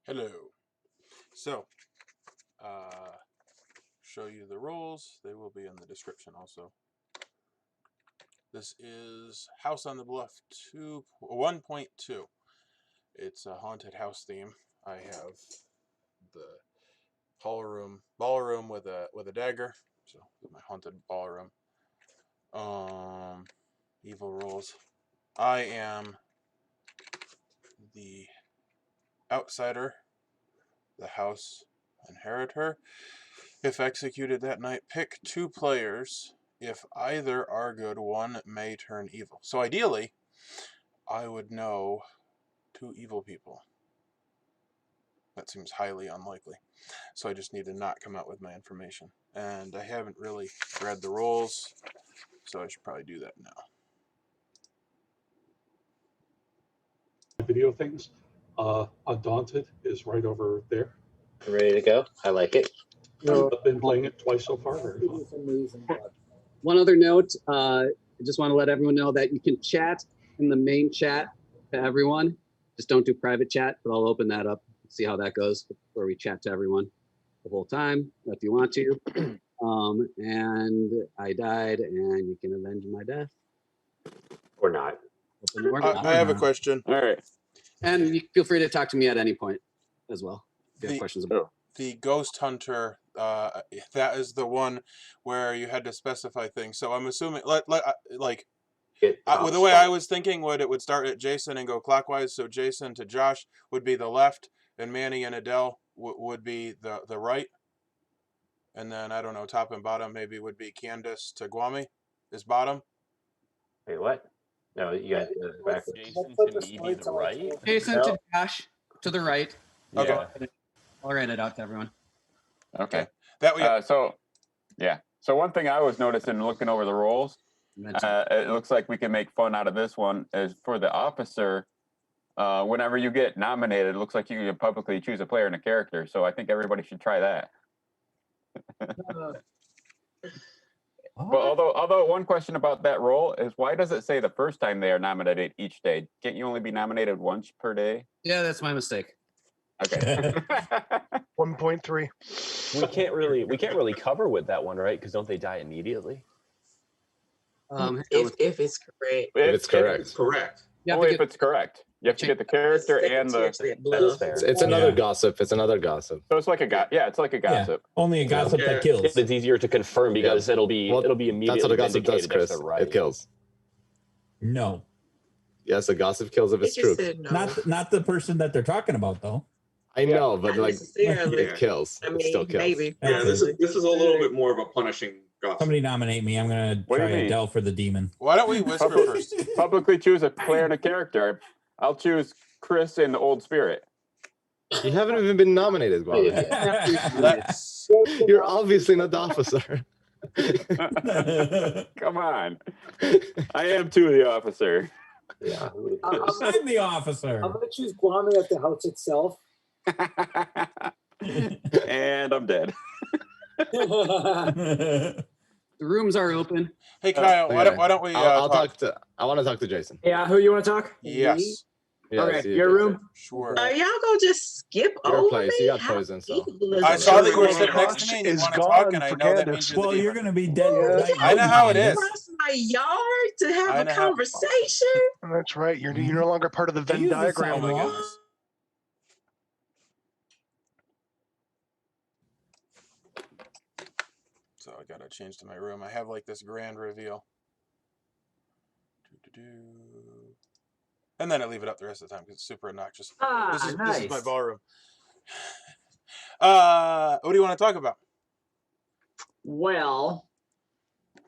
Hello. So, show you the rules. They will be in the description also. This is House on the Bluff 1.2. It's a haunted house theme. I have the ballroom with a dagger. So my haunted ballroom. Evil rules. I am the outsider, the house inheritor. If executed that night, pick 2 players. If either are good, one may turn evil. So ideally, I would know 2 evil people. That seems highly unlikely. So I just need to not come out with my information. And I haven't really read the rules, so I should probably do that now. Video things. Undaunted is right over there. Ready to go? I like it. I've been playing it twice so far. Very fun. One other note, I just want to let everyone know that you can chat in the main chat to everyone. Just don't do private chat, but I'll open that up, see how that goes, where we chat to everyone the whole time if you want to. And I died, and you can avenge my death. Or not. I have a question. All right. And you feel free to talk to me at any point as well if you have questions about it. The Ghost Hunter, that is the one where you had to specify things. So I'm assuming, the way I was thinking, it would start at Jason and go clockwise. So Jason to Josh would be the left, and Manny and Adele would be the right. And then, I don't know, top and bottom maybe would be Candace to Guami is bottom. Wait, what? No, you got back. Jason to me be the right. Jason to Josh to the right. Okay. I'll write it out to everyone. Okay. That way. So one thing I was noticing looking over the roles, it looks like we can make fun out of this one is for the officer. Whenever you get nominated, it looks like you can publicly choose a player and a character. So I think everybody should try that. But although one question about that role is why does it say the first time they are nominated each day? Can't you only be nominated once per day? Yeah, that's my mistake. Okay. 1.3. We can't really cover with that one, right? Because don't they die immediately? If it's correct. If it's correct. It's correct. Only if it's correct. You have to get the character and the. That's fair. It's another gossip. It's another gossip. So it's like a it's like a gossip. Yeah, only a gossip that kills. It's easier to confirm because it'll be immediately. That's what a gossip does, Chris. Right. It kills. No. Yes, a gossip kills if it's true. No. Not the person that they're talking about, though. I know, but it kills. I mean, it still kills. maybe. Yeah, this is a little bit more of a punishing gossip. Somebody nominate me. I'm gonna try Adele for the demon. Why don't we whisper first? Publicly choose a player and a character. I'll choose Chris in the Old Spirit. You haven't even been nominated, Bob. You're obviously not the officer. Come on. I am too the officer. Yeah. I'm the officer. I'm going to choose Guami at the house itself. And I'm dead. The rooms are open. Hey, Kyle, why don't we? I want to talk to Jason. Yeah, who you want to talk? Yes. Okay, your room. Sure. Are y'all gonna just skip Your over place. me? You got poison, so. I saw that you were sitting next to me and you want to talk, and I know that means Well, you're gonna be dead. Yeah. I know how it is. Across my yard to have a conversation. That's right. You're no longer part of the Venn diagram. So I gotta change to my room. I have like this grand reveal. And then I leave it up the rest of the time because it's super obnoxious. This is my ballroom. What do you want to talk about? Well,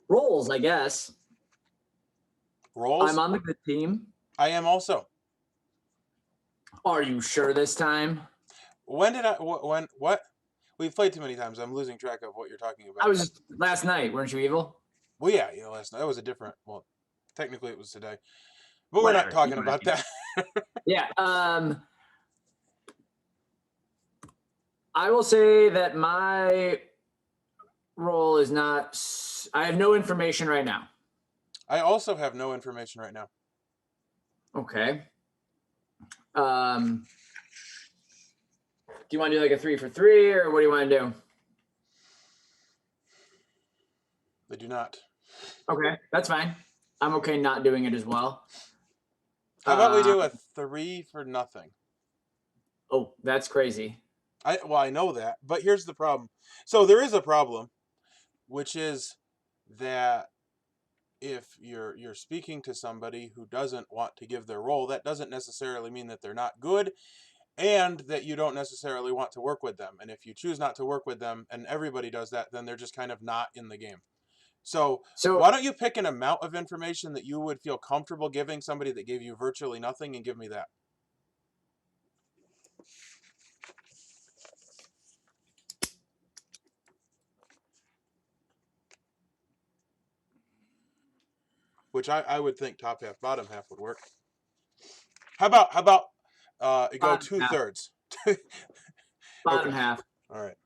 roles, I guess. Roles? I'm on the good team. I am also. Are you sure this time? When did what? We've played too many times. I'm losing track of what you're talking about. I was just last night. Weren't you evil? Well, yeah, last night. That was a different. Well, technically it was today, but we're not talking about that. Yeah. I will say that my role is not. I have no information right now. I also have no information right now. Okay. you want to do like a 3 for 3, or what do you want to do? They do not. Okay, that's fine. I'm okay not doing it as well. How about we do a 3 for nothing? Oh, that's crazy. I know that, but here's the problem. So there is a problem, which is that if you're speaking to somebody who doesn't want to give their role, that doesn't necessarily mean that they're not good, and that you don't necessarily want to work with them. And if you choose not to work with them, and everybody does that, then they're just kind of not in the game. So why don't you pick an amount of information that you would feel comfortable giving somebody that gave you virtually nothing, and give me that. Which I would think top half, bottom half would work. How about it go Bottom 2/3? Bottom Okay. half. All right.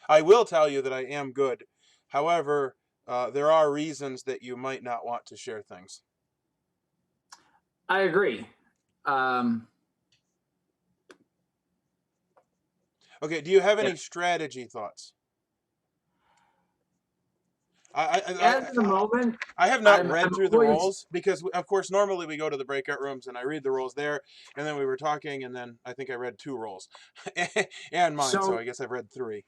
I will tell you that I am good. However, there are reasons that you might not want to share things. I agree. Okay, do you have any strategy thoughts? At the moment, I have not I'm read through the always- roles because, of course, normally we go to the breakout rooms and I read the roles there, and then we were talking, and then I think I read 2 roles and mine, so I guess I've read 3.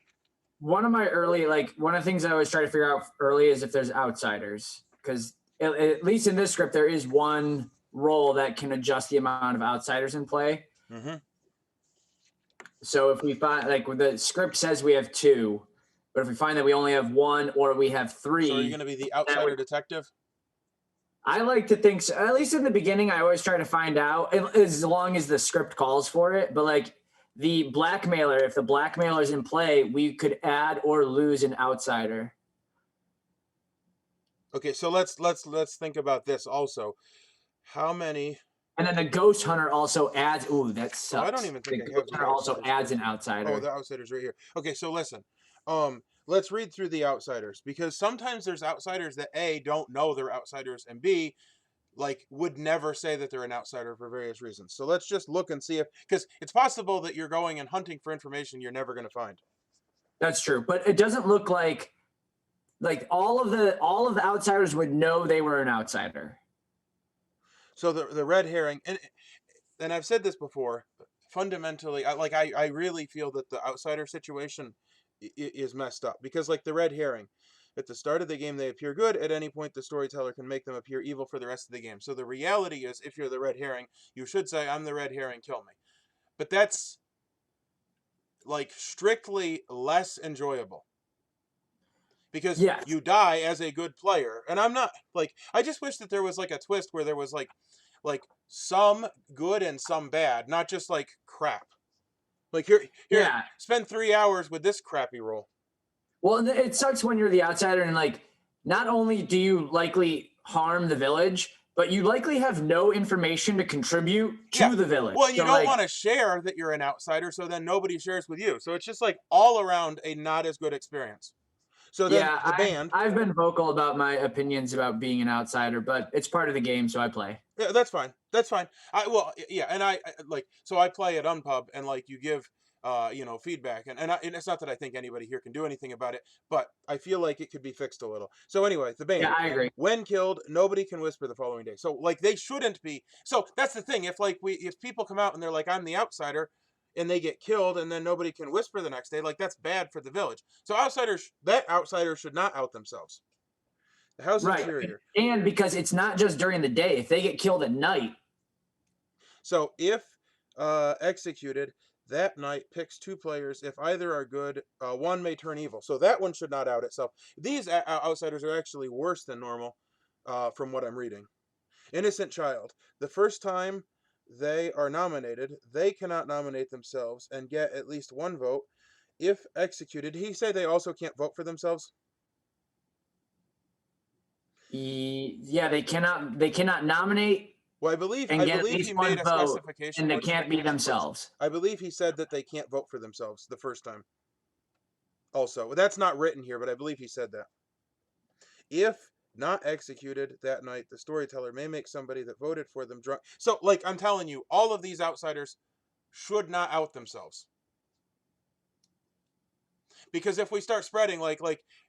One of my early, one of the things I always try to figure out early is if there's outsiders, because at least in this script there is one role that can adjust the amount of outsiders in play. Mm-hmm. So if we find, the script says we have 2, but if we find that we only have 1 or we have 3, so are you going to be the outsider detective? I like to think so. At least in the beginning, I always try to find out, as long as the script calls for it. But the blackmailer, if the blackmailer is in play, we could add or lose an outsider. Okay, so let's think about this also. How many? And then the ghost hunter also adds. Ooh, that sucks. Oh, I don't even think the I have ghost the hunter also outsiders adds right an here. outsider. Oh, the outsider's right here. Okay, so listen. Let's read through the outsiders, because sometimes there's outsiders that A, don't know they're outsiders, and B, would never say that they're an outsider for various reasons. So let's just look and see if, because it's possible that you're going and hunting for information you're never going to find. That's true, but it doesn't look like all of the outsiders would know they were an outsider. So the red herring, and I've said this before, fundamentally, I really feel that the outsider situation is messed up, because the red herring, at the start of the game they appear good. At any point the storyteller can make them appear evil for the rest of the game. So the reality is, if you're the red herring, you should say, I'm the red herring, kill me. But that's strictly less enjoyable, because you die as a good player. And I'm not I just wish that there was a twist where there was some good and some bad, not just crap. Here, spend 3 hours with this crappy roll. Well, it sucks when you're the outsider, and not only do you likely harm the village, but you likely have no information to contribute to the village. Well, you don't want to share that you're an outsider, so then nobody shares with you. So it's just all around a not as good experience. So then the band. I've been vocal about my opinions about being an outsider, but it's part of the game, so I play. Yeah, that's fine. That's fine. And I so I play at Unpub, and you give feedback, and it's not that I think anybody here can do anything about it, but I feel like it could be fixed a little. So anyway, the band. Yeah, I agree. When killed, nobody can whisper the following day. So they shouldn't be. So that's the thing. If people come out and they're I'm the outsider, and they get killed, and then nobody can whisper the next day, that's bad for the village. So that outsider should not out themselves. The house interior. And because it's not just during the day. If they get killed at night. So if executed, that night picks 2 players. If either are good, one may turn evil. So that one should not out itself. These outsiders are actually worse than normal, from what I'm reading. Innocent child. The first time they are nominated, they cannot nominate themselves and get at least 1 vote. If executed, he say they also can't vote for themselves? Yeah, they cannot nominate. Well, I believe he made a specification, and they can't be themselves. I believe he said that they can't vote for themselves the first time. Also, that's not written here, but I believe he said that. If not executed that night, the storyteller may make somebody that voted for them drunk. So, I'm telling you, all of these outsiders should not out themselves. Because if we start spreading like,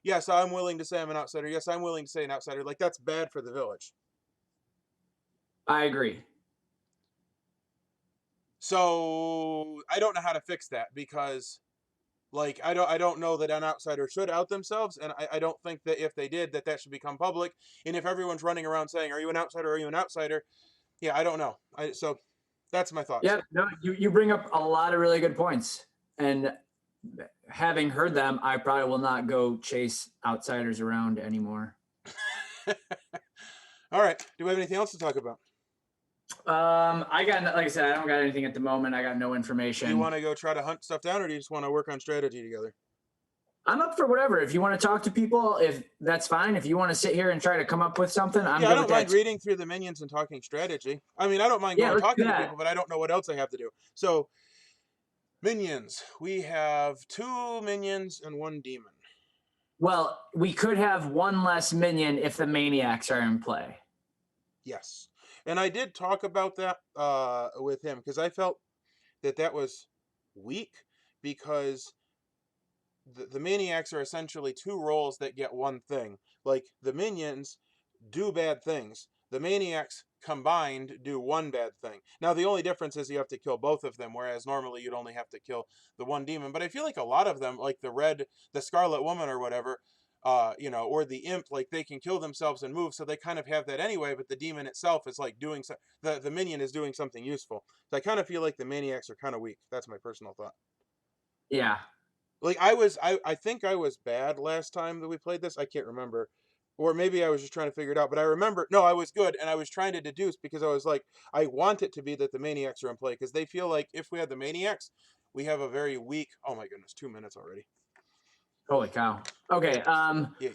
yes, I'm willing to say I'm an outsider. Yes, I'm willing to say an outsider. Like, that's bad for the village. I agree. So I don't know how to fix that because, like, I don't know that an outsider should out themselves, and I don't think that if they did, that should become public. And if everyone's running around saying, "Are you an outsider? Are you an outsider?" Yeah, I don't know. So that's my thoughts. Yeah, no, you bring up a lot of really good points, and having heard them, I probably will not go chase outsiders around anymore. All right. Do we have anything else to talk about? I got, like I said, I don't got anything at the moment. I got no information. Do you want to go try to hunt stuff down, or do you just want to work on strategy together? I'm up for whatever. If you want to talk to people, if that's fine. If you want to sit here and try to come up with something, I'm good I don't with mind that. reading through the minions and talking strategy. I mean, I don't mind going talking to people, but I don't know what else I have to do. So, minions. We have 2 minions and 1 demon. Well, we could have 1 less minion if the maniacs are in play. Yes. And I did talk about that with him because I felt that was weak because the maniacs are essentially 2 roles that get 1 thing. Like, the minions do bad things. The maniacs combined do 1 bad thing. Now, the only difference is you have to kill both of them, whereas normally you'd only have to kill the 1 demon. But I feel like a lot of them, like the Scarlet Woman or whatever, or the imp, like, they can kill themselves and move, so they kind of have that anyway, but the demon itself is like doing the minion is doing something useful. So I kind of feel like the maniacs are kind of weak. That's my personal thought. Yeah. Like, I think I was bad last time that we played this. I can't remember. Or maybe I was just trying to figure it out. But I remember, no, I was good. And I was trying to deduce because I was like, I want it to be that the maniacs are in play. Because they feel like if we had the maniacs, we have a very weak, oh my goodness, 2 minutes already. Holy cow. Okay. Yeah.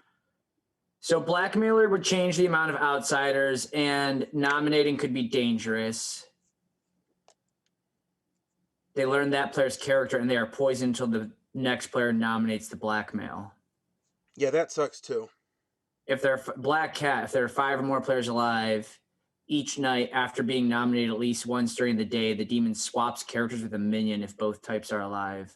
So blackmailer would change the amount of outsiders, and nominating could be dangerous. They learn that player's character, and they are poisoned until the next player nominates the blackmail. Yeah, that sucks too. If they're black cat, if there are 5 or more players alive, each night after being nominated at least once during the day, the demon swaps characters with a minion if both types are alive.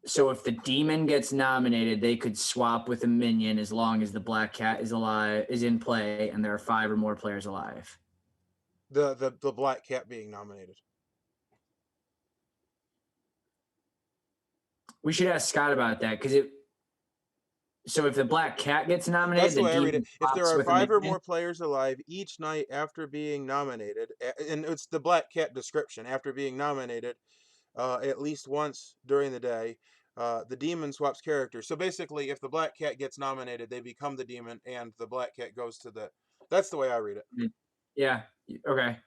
So if the demon gets nominated, they could swap with a minion as long as the black cat is in play, and there are 5 or more players alive. The black cat being nominated. We should ask Scott about that because so if the black cat gets nominated, that's the way I read it. If there are 5 or minion. more players alive each night after being nominated, and it's the black cat description, after being nominated at least once during the day, the demon swaps characters. So basically, if the black cat gets nominated, they become the demon, and the black cat goes to the. That's the way I read it. Yeah. Okay.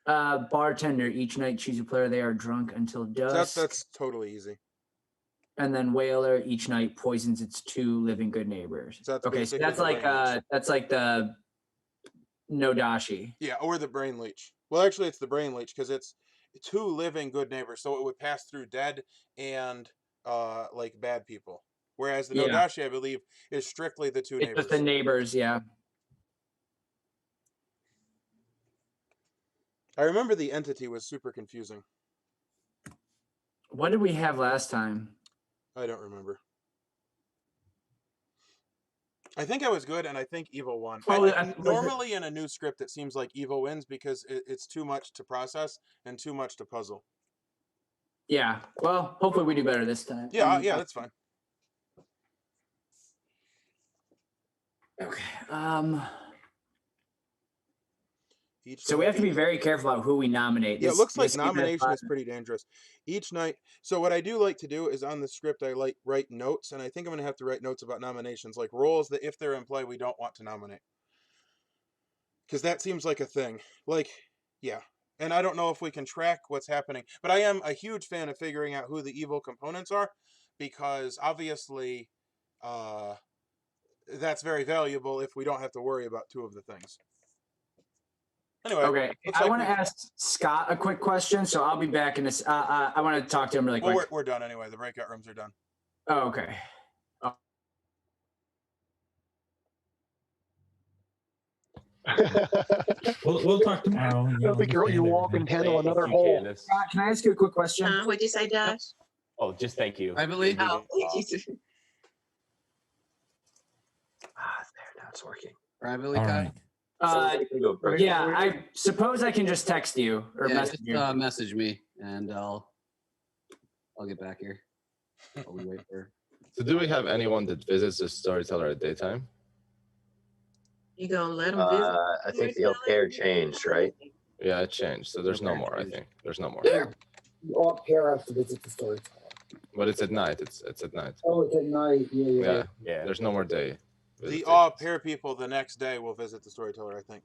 Bartender, each night choose a player. They are drunk until dusk. That's totally easy. And then whaler, each night poisons its 2 living good neighbors. So okay, so that's like the Nodashi. Yeah, or the brain leech. Well, actually, it's the brain leech because it's 2 living good neighbors, so it would pass through dead and like bad people. Whereas the Nodashi, I believe, is strictly the 2 neighbors. It's just the neighbors, yeah. I remember the entity was super confusing. What did we have last time? I don't remember. I think I was good, and I think evil won. Normally in a new script, it seems like evil wins because it's too much to process and too much to puzzle. Yeah. Well, hopefully we do better this time. Yeah, that's fine. Okay. So we have to be very careful about who we nominate. Yeah, it looks like nomination is pretty dangerous. Each night. So what I do like to do is on the script, I write notes, and I think I'm going to have to write notes about nominations, like roles that if they're in play, we don't want to nominate. Because that seems like a thing. Like, yeah. And I don't know if we can track what's happening, but I am a huge fan of figuring out who the evil components are, because obviously that's very valuable if we don't have to worry about 2 of the things. Anyway, okay, I want to ask Scott a quick question, so I'll be back in this. I want to talk to him really quick. Well, we're done anyway. The breakout rooms are done. Oh, okay. We'll talk tomorrow. That'll be girl, you walk and handle another hole. Candace. Can I ask you a quick question? What'd you say, Josh? Oh, just thank you. Privately? Oh, There, now it's working. Privately, All Kyle? right. Yeah, I suppose I can just text you or Yeah, message just you. message me and I'll get back here. While we wait for. So do we have anyone that visits the storyteller at daytime? You gonna let them visit? I think the pair changed, right? Yeah, it changed. So there's no more, I think. There's no more. All pair has to visit the storyteller. But it's at night. It's at night. Oh, it's at night. Yeah. Yeah. There's no more day. The visitations. au pair people the next day will visit the storyteller, I think.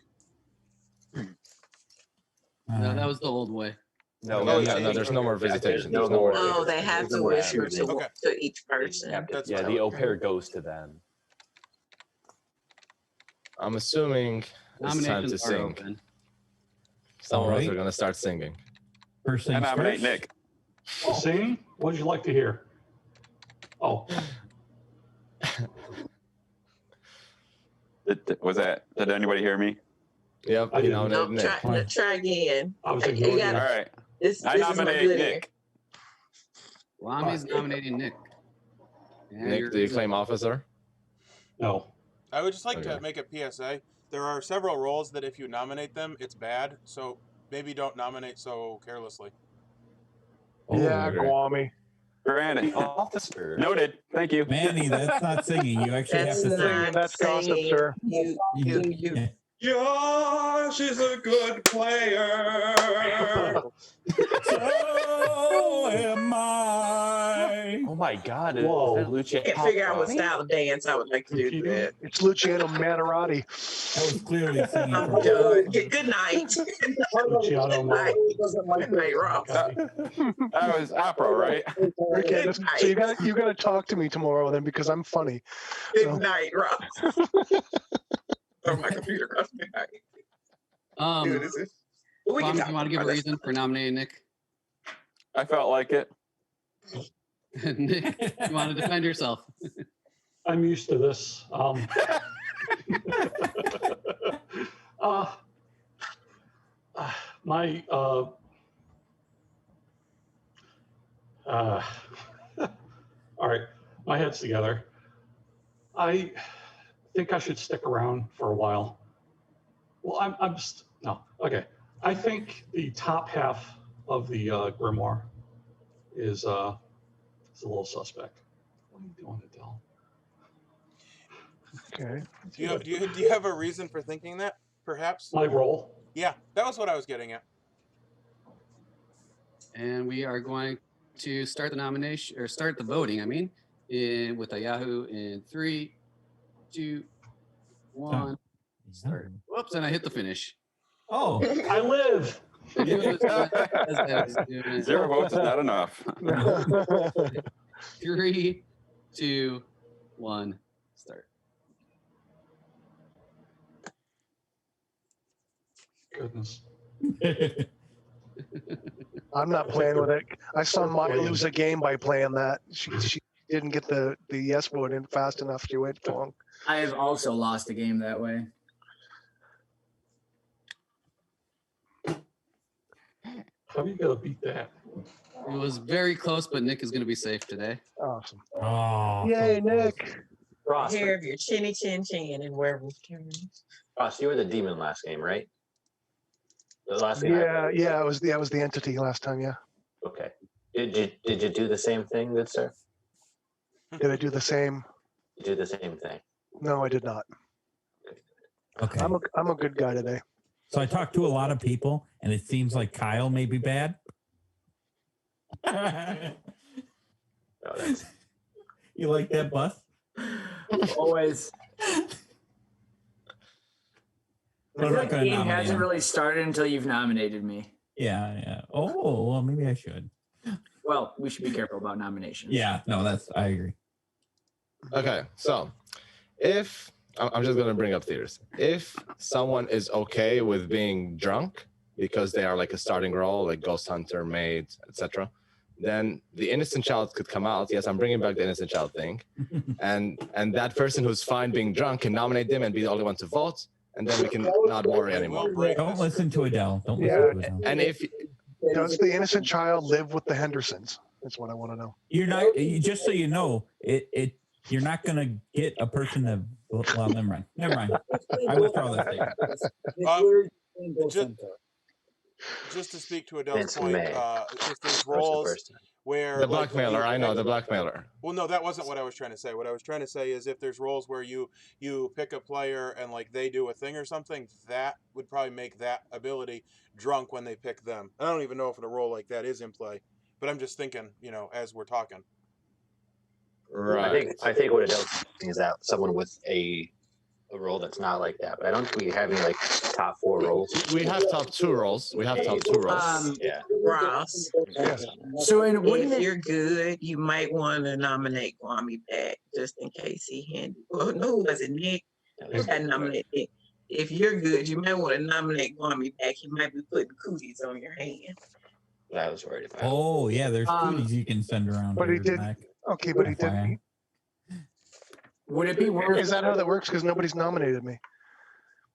No, that was the old way. No, there's no more visitations. There's no more. Oh, they have to whisper to each person. Yeah, the au pair goes to them. I'm assuming it's time to Nominations are sing. open. Some of us Alright. are gonna start singing. First I things nominate first. Nick. Sing? What would you like to hear? Oh, Did anybody hear me? Yep, I you didn't. nominated No, Nick. try again. I was You ignoring gotta- All right. This I is my nominate good ear. Nick. Lami's nominating Nick. And Nick, you're- do you claim officer? no. I would just like Okay. to make a PSA. There are several roles that if you nominate them, it's bad. So maybe don't nominate so carelessly. Oh, Yeah, okay. Guami. Granted. Officer. Noted. Thank you. Manny, that's not singing. You actually That's have to sing. not That's gossip, singing. sir. You. Josh is a good player. So am I. Oh my God! Whoa. Is that Lucia? Can't figure out what style of dance I would like to do that. It's Luciano Maserati. That was clearly singing. I'm from- done. Good night. Luciano Good night. Good night, Ross. That was opera, right? Okay, so you gotta talk to me tomorrow then because I'm funny. Good night, Ross. Oh, my computer cost me. Dude, this is- we can Kwame, talk you want to give a about that. reason for nominating Nick? I felt like it. Nick, you want to defend yourself? I'm used to this. My all right, my head's together. I think I should stick around for a while. Well, I'm just no. Okay, I think the top half of the grimoire is a little suspect. What are you doing, Adele? Okay. Do you have a reason for thinking that? Perhaps. My role. Yeah, that was what I was getting at. And we are going to start the nomination or start the voting. I mean, with a Yahoo in 3, 2, 1. Start. Whoops! And I hit the finish. Oh, I live. Zero votes is not enough. 3, 2, 1. Start. Goodness. I'm not playing with it. I saw Maya lose a game by playing that. She didn't get the yes vote in fast enough. She waited too long. I have also lost a game that way. How are you gonna beat that? It was very close, but Nick is going to be safe today. Awesome. Oh, Yay, Nick. Ross, Hair of your chinny chin chin and werewolf turns. Ross, you were the demon last game, right? The last game. Yeah, it was the entity last time. Yeah. Okay. Did you do the same thing, good sir? Did I do the same? You did the same thing. No, I did not. okay. I'm a good guy today. So I talked to a lot of people, and it seems like Kyle may be bad. Oh, that's You like that, Bus? Always. We're I feel not like the gonna game nominate hasn't him. really started until you've nominated me. Yeah. Oh, well, maybe I should. Well, we should be careful about nominations. Yeah, no, I agree. Okay, so if I'm just gonna bring up theories. If someone is okay with being drunk because they are like a starting role, like Ghost Hunter, Maid, etc., then the innocent child could come out. Yes, I'm bringing back the innocent child thing, and that person who's fine being drunk can nominate them and be the only one to vote. and then we can not worry anymore. Don't listen to Adele. Don't listen to Adele. And if Does the innocent child live with the Hendersons? That's what I want to know. You're not, just so you know, you're not gonna get a person that. Well, never mind. Never mind. I withdraw that statement. Just to speak to Adele's point, if there's roles where the blackmailer, I know the blackmailer. Well, no, that wasn't what I was trying to say. What I was trying to say is if there's roles where you pick a player and like they do a thing or something, that would probably make that ability drunk when they pick them. I don't even know if a role like that is in play, but I'm just thinking, as we're talking. Right. I think what Adele's thinking is that someone with a role that's not like that. But I don't think we have any like top 4 roles. We have top 2 roles. Yeah. Ross. So if you're good, you might want to nominate Kwame back just in case he handed. Well, no, was it Nick? You got nominated Nick. If you're good, you might want to nominate Kwame back. He might be putting cooties on your hand. I was worried about. Oh yeah, there's cooties you can send around. But he did. Okay, but he didn't. Would it be worth? Is that how that works? Because nobody's nominated me.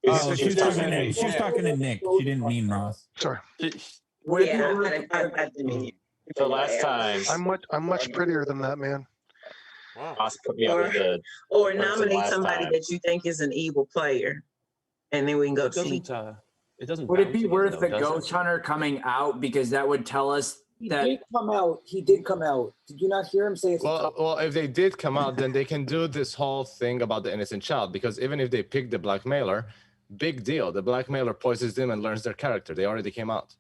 Oh, she was talking to Nick. She didn't mean Ross. Sorry. So last time, I'm much prettier than that, man. Ross put me up with the Or nominate somebody that you think is an evil player, and then we can go see. It doesn't. Would it be worth the ghost hunter coming out, because that would tell us that He did come out. He did come out. Did you not hear him say it's well, if they did come out, then they can do this whole thing about the innocent child, because even if they pick the blackmailer, big deal. The blackmailer poisons them and learns their character. They already came out.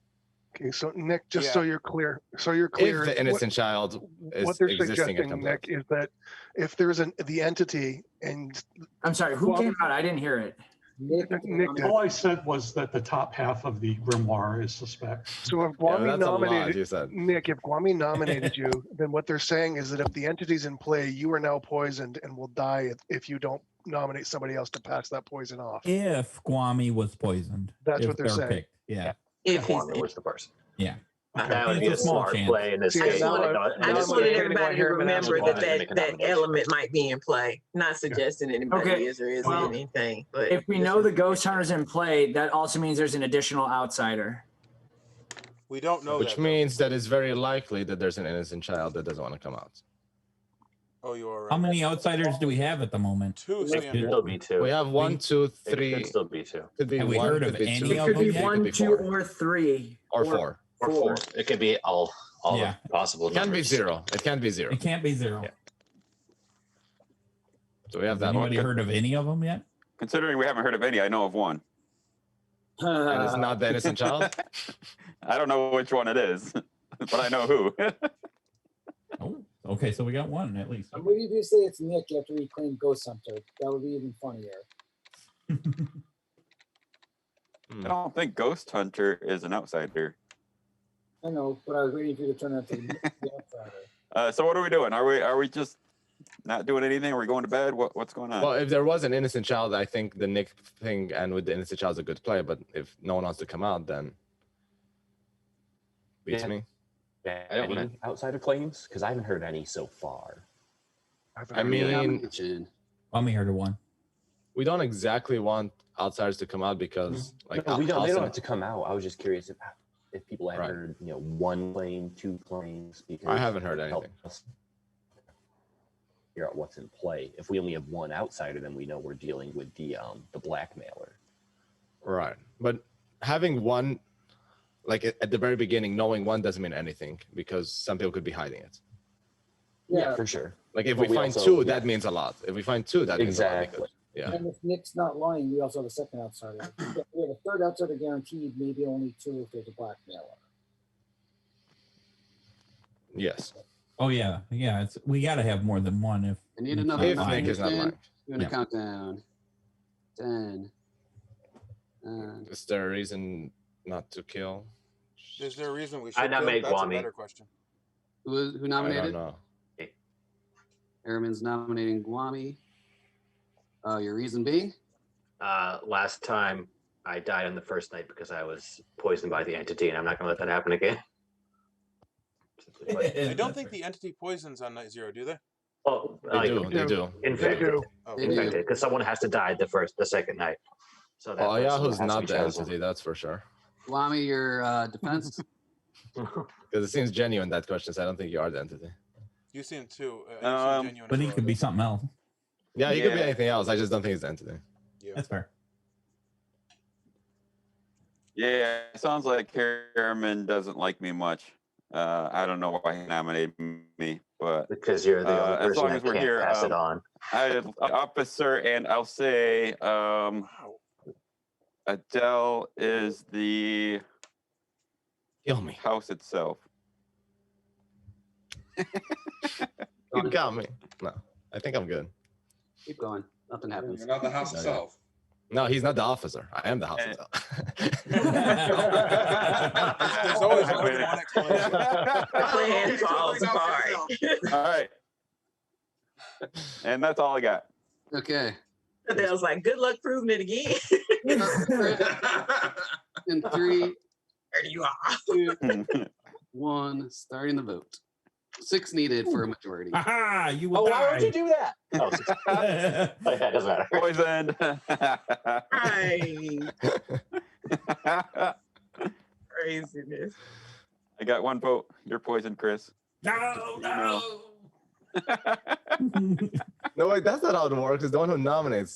Okay, so Nick, so you're clear. If the innocent child is what they're existing, suggesting, Nick, is that if there's the entity and I'm sorry, who came out? I didn't hear it. Nick did. All I said was that the top half of the grimoire is suspect. So if Kwame nominated Nick, if Kwame nominated you, then what they're saying is that if the entity's in play, you are now poisoned and will die if you don't nominate somebody else to pass that poison off. If Kwame was poisoned. That's what they're saying. Picked. Yeah. If Kwame was the person. Yeah. That would be a smart play in this case. I just wanted everybody to remember that element might be in play. Not suggesting anybody is or isn't anything. But if we know the ghost hunter's in play, that also means there's an additional outsider. We don't know Which means that it's very likely that there's an innocent child that doesn't want to come out. Oh, you are right. How many outsiders do we have at the moment? 2. It could still be 2. We have 1, 2, 3. It could still be 2. Could be have we one, heard of could be any two. of It could be them? 1, 2, or 3. Or 4. Or 4. It could be all Yeah. possible. It can't be numbers. 0. It can't be 0. It can't be 0. Yeah. So we have that. Anybody heard of any of them yet? Considering we haven't heard of any, I know of one. And it's not the innocent child? I don't know which one it is, but I know who. Oh, okay, so we got one at least. What if you say it's Nick after he claimed Ghost Hunter? That would be even funnier. I don't think Ghost Hunter is an outsider. I know, but I was waiting for you to turn out to the outsider. So what are we doing? Are we just not doing anything? Are we going to bed? What's going on? Well, if there was an innocent child, I think the Nick thing and with the innocent child is a good play. But if no one wants to come out, then beats me. Any outsider claims? Because I haven't heard any so far. I mean, Kwame heard of one. we don't exactly want outsiders to come out because, like, No, they don't awesome- have to come out. I was just curious if people have heard, 1 claim, 2 claims. Because I haven't heard it helps anything. us figure out what's in play. If we only have 1 outsider, then we know we're dealing with the blackmailer. Right. But having one, like at the very beginning, knowing one doesn't mean anything because some people could be hiding it. Yeah, for sure. Like if But we we find also- 2, that means a lot. If we find 2, that means a lot. Exactly. Because, yeah. And if Nick's not lying, we also have a second outsider. We have a third outsider guaranteed, maybe only 2 if there's a blackmailer. Yes. Oh yeah, yeah. We got to have more than one. If I need another If Nick is not lying. Doing a countdown. 10. Is there a reason not to kill? Is there a reason we should I kill? nominate That's a Kwame. better question. Who I nominated? don't know. Airman's nominating Guami. Your reason being? Last time I died on the first night because I was poisoned by the entity, and I'm not going to let that happen again. I don't think the entity poisons on night 0, do they? Oh, They do. Infected. Oh, They do. Infected, because someone has to die the second night. So that person Yahoo's has to not be the chosen. entity, that's for sure. Guami, your defense. Because it seems genuine, that question, so I don't think you are the entity. You seem too. You seem genuine. But as he well. could be something else. Yeah, he could be anything else. I just don't think he's the entity. Yeah. That's fair. Yeah, it sounds like Harriman doesn't like me much. I don't know why he nominated me, but because you're the only person as long that as we're can't here, pass it on. officer, and I'll say Adele is the Kill me. house itself. You got me. No, I think I'm good. Keep going. Nothing happens. You're not the house Okay. itself. No, he's not the officer. I am the house itself. There's always more than one explanation. The plan falls apart. All right. And that's all I got. Okay. Adele's like, good luck proving it again. In 3, There you are. 2, 1, starting the vote. 6 needed for a majority. Aha! You will Oh, why would you die. do that? Oh, that doesn't matter. Poisoned. Right. Craziness. I got one vote. You're poisoned, Chris. No. No, wait, that's not how it works. It's the one who nominates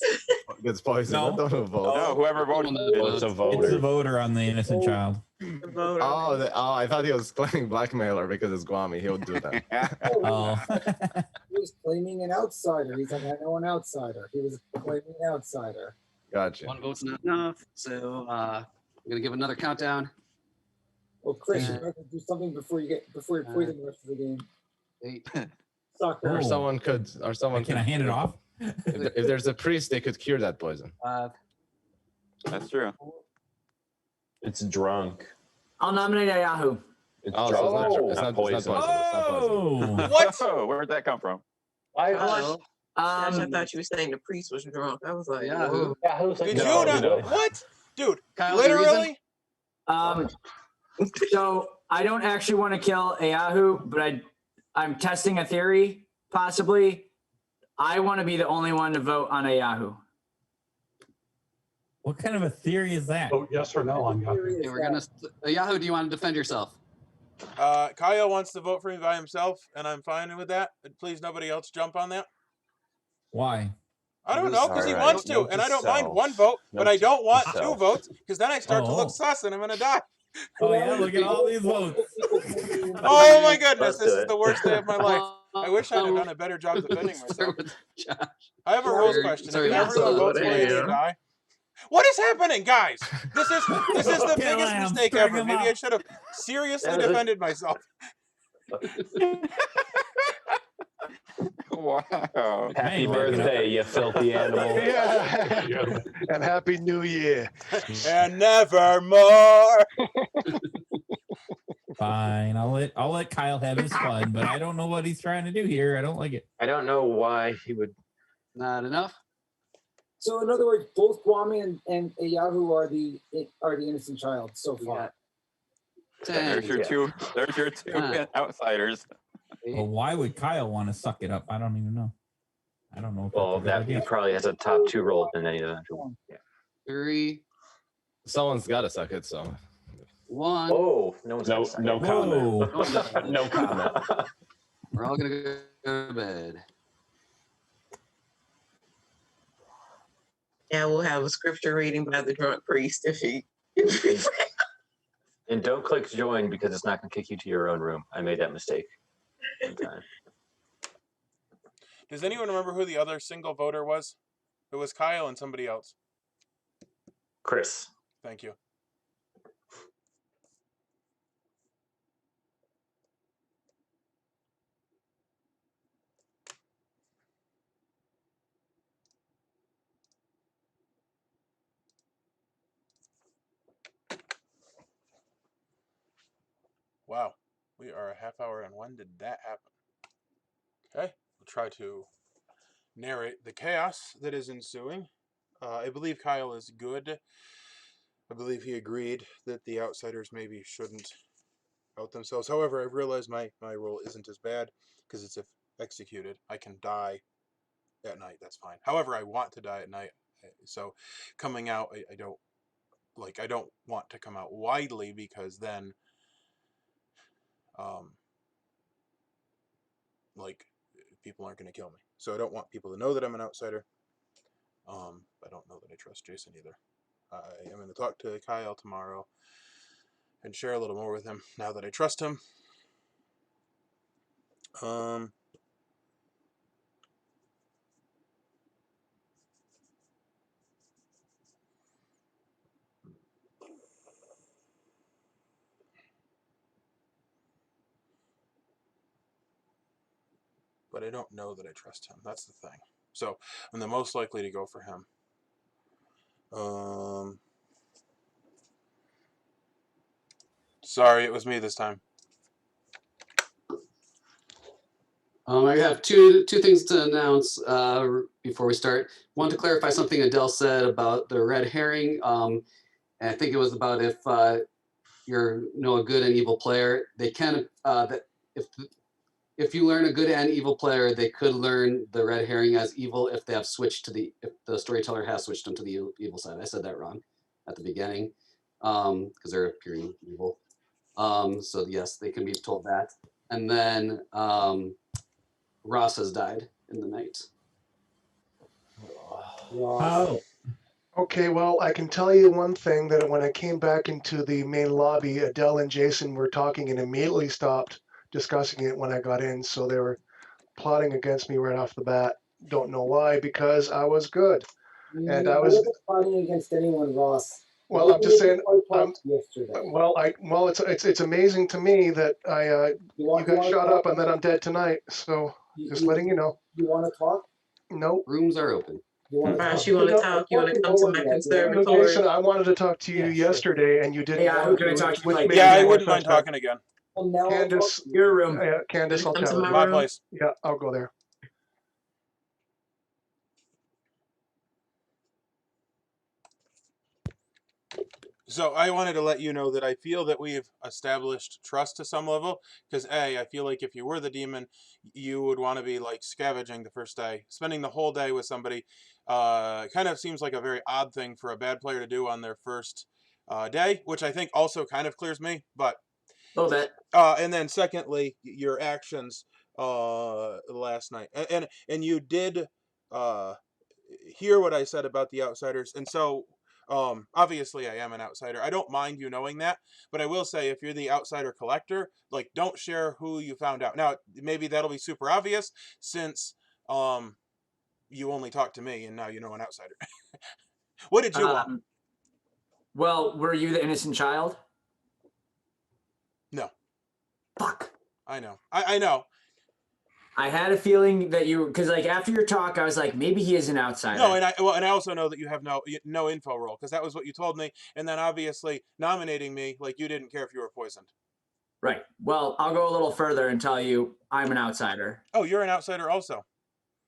gets poisoned, No. not the one who votes. No, whoever voted. It's a It's the voter on the innocent child. The voter. I thought he was claiming blackmailer because it's Guami. He would do that. Oh. He was claiming an outsider. He's like, I know an outsider. He was claiming an outsider. Gotcha. 1 vote's not enough. So I'm gonna give another countdown. Well, Chris, you have to do something before you poison the rest of the game. 8. Soccer. Or someone could. Can I hand it off? If there's a priest, they could cure that poison. 5. That's true. It's drunk. I'll nominate a Yahoo. It's Oh, drunk. so it's not poison. It's not poison. Oh. What? Oh, where'd that come from? Gosh, I Um, thought you were saying the priest was drunk. I was like, Yeah. whoa. Yahoo's like, Did no, you not? no. What? Dude, Kyle, any reason? literally? So I don't actually want to kill a Yahoo, but I'm testing a theory, possibly. I want to be the only one to vote on a Yahoo. What kind of a theory is that? Vote yes or no on Yahoo. Okay, we're gonna. Yahoo, do you want to defend yourself? Kyle wants to vote for me by himself, and I'm fine with that. And please, nobody else jump on that. Why? I don't know, because he Alright, wants to, note and to I don't mind self. 1 vote, but Note I don't to want 2 self. votes, because then I start to Oh. look sus, and I'm gonna die. Oh yeah, look at all these votes. Oh my goodness, Let's this do is it. the worst day of my life. I wish I'd have done a better job defending myself. I have a rules question. Sorry, If everyone votes for me to die. What is happening, guys? This is the Kill biggest him, mistake string ever. him Maybe I up. should have seriously That was- defended myself. Wow. Happy Man, birthday, you filthy animal. Yeah. And Happy New Year. And nevermore. Fine, I'll let Kyle have his fun, but I don't know what he's trying to do here. I don't like it. I don't know why he would. Not enough. So in other words, both Kwame and a Yahoo are the innocent child so We far. got There's 10. your two. There's your 2 outsiders. Well, why would Kyle want to suck it up? I don't even know. I don't know. If Well, that's a good that he idea. probably has a top 2 role in any event. Yeah. 3, Someone's got to suck it, so. 1. Oh, no one's No, gonna no suck comment. No comment. We're all gonna go to bed. Now we'll have a scripture reading by the drunk priest if he. it. And don't click join because it's not going to kick you to your own room. I made that mistake one time. Does anyone remember who the other single voter was? It was Kyle and somebody else. Chris. Thank you. Wow, we are a half hour, and when did that happen? Okay, we'll try to narrate the chaos that is ensuing. I believe Kyle is good. I believe he agreed that the outsiders maybe shouldn't out themselves. However, I've realized my role isn't as bad, because it's if executed. I can die at night, that's fine. However, I want to die at night. So coming out, I don't want to come out widely because then, like, people aren't going to kill me. So I don't want people to know that I'm an outsider. I don't know that I trust Jason either. I am going to talk to Kyle tomorrow and share a little more with him now that I trust him. But I don't know that I trust him. That's the thing. So I'm the most likely to go for him. Sorry, it was me this time. I have two things to announce before we start. One, to clarify something Adele said about the red herring. And I think it was about if you're a good and evil player, they can that if you learn a good and evil player, they could learn the red herring as evil if they have switched to if the storyteller has switched them to the evil side. I said that wrong at the beginning because they're appearing evil. So yes, they can be told that. And then Ross has died in the night. Oh. Okay, well, I can tell you one thing, that when I came back into the main lobby, Adele and Jason were talking and immediately stopped discussing it when I got in. So they were plotting against me right off the bat. Don't know why, because I was good. And I was plotting against anyone, Ross. Well, I'm just saying. Yesterday. It's amazing to me that you got shot up and that I'm dead tonight. So just letting you know. You want to talk? No. Rooms are open. You want to talk? You want to come to my conservatory? Jason, I wanted to talk to you yesterday, and you didn't. Yeah, who can I talk to? I wouldn't mind talking again. Well, now Candace, your room. Candace, I'll tell you. My place. Yeah, I'll go there. So I wanted to let you know that I feel that we've established trust to some level, because I feel like if you were the demon, you would want to be like scavenging the first day. Spending the whole day with somebody kind of seems like a very odd thing for a bad player to do on their first day, which I think also kind of clears me, but a little bit. And then secondly, your actions last night, and you did hear what I said about the outsiders, and so obviously I am an outsider. I don't mind you knowing that, but I will say, if you're the outsider collector, like, don't share who you found out. Now, maybe that'll be super obvious since you only talked to me and now you know an outsider. What did you want? Well, were you the innocent child? No. Fuck. I know. I know. I had a feeling that you, because like after your talk, I was like, maybe he is an outsider. No, and I also know that you have no info roll, because that was what you told me, and then obviously nominating me, like, you didn't care if you were poisoned. Right. Well, I'll go a little further and tell you I'm an outsider. Oh, you're an outsider also.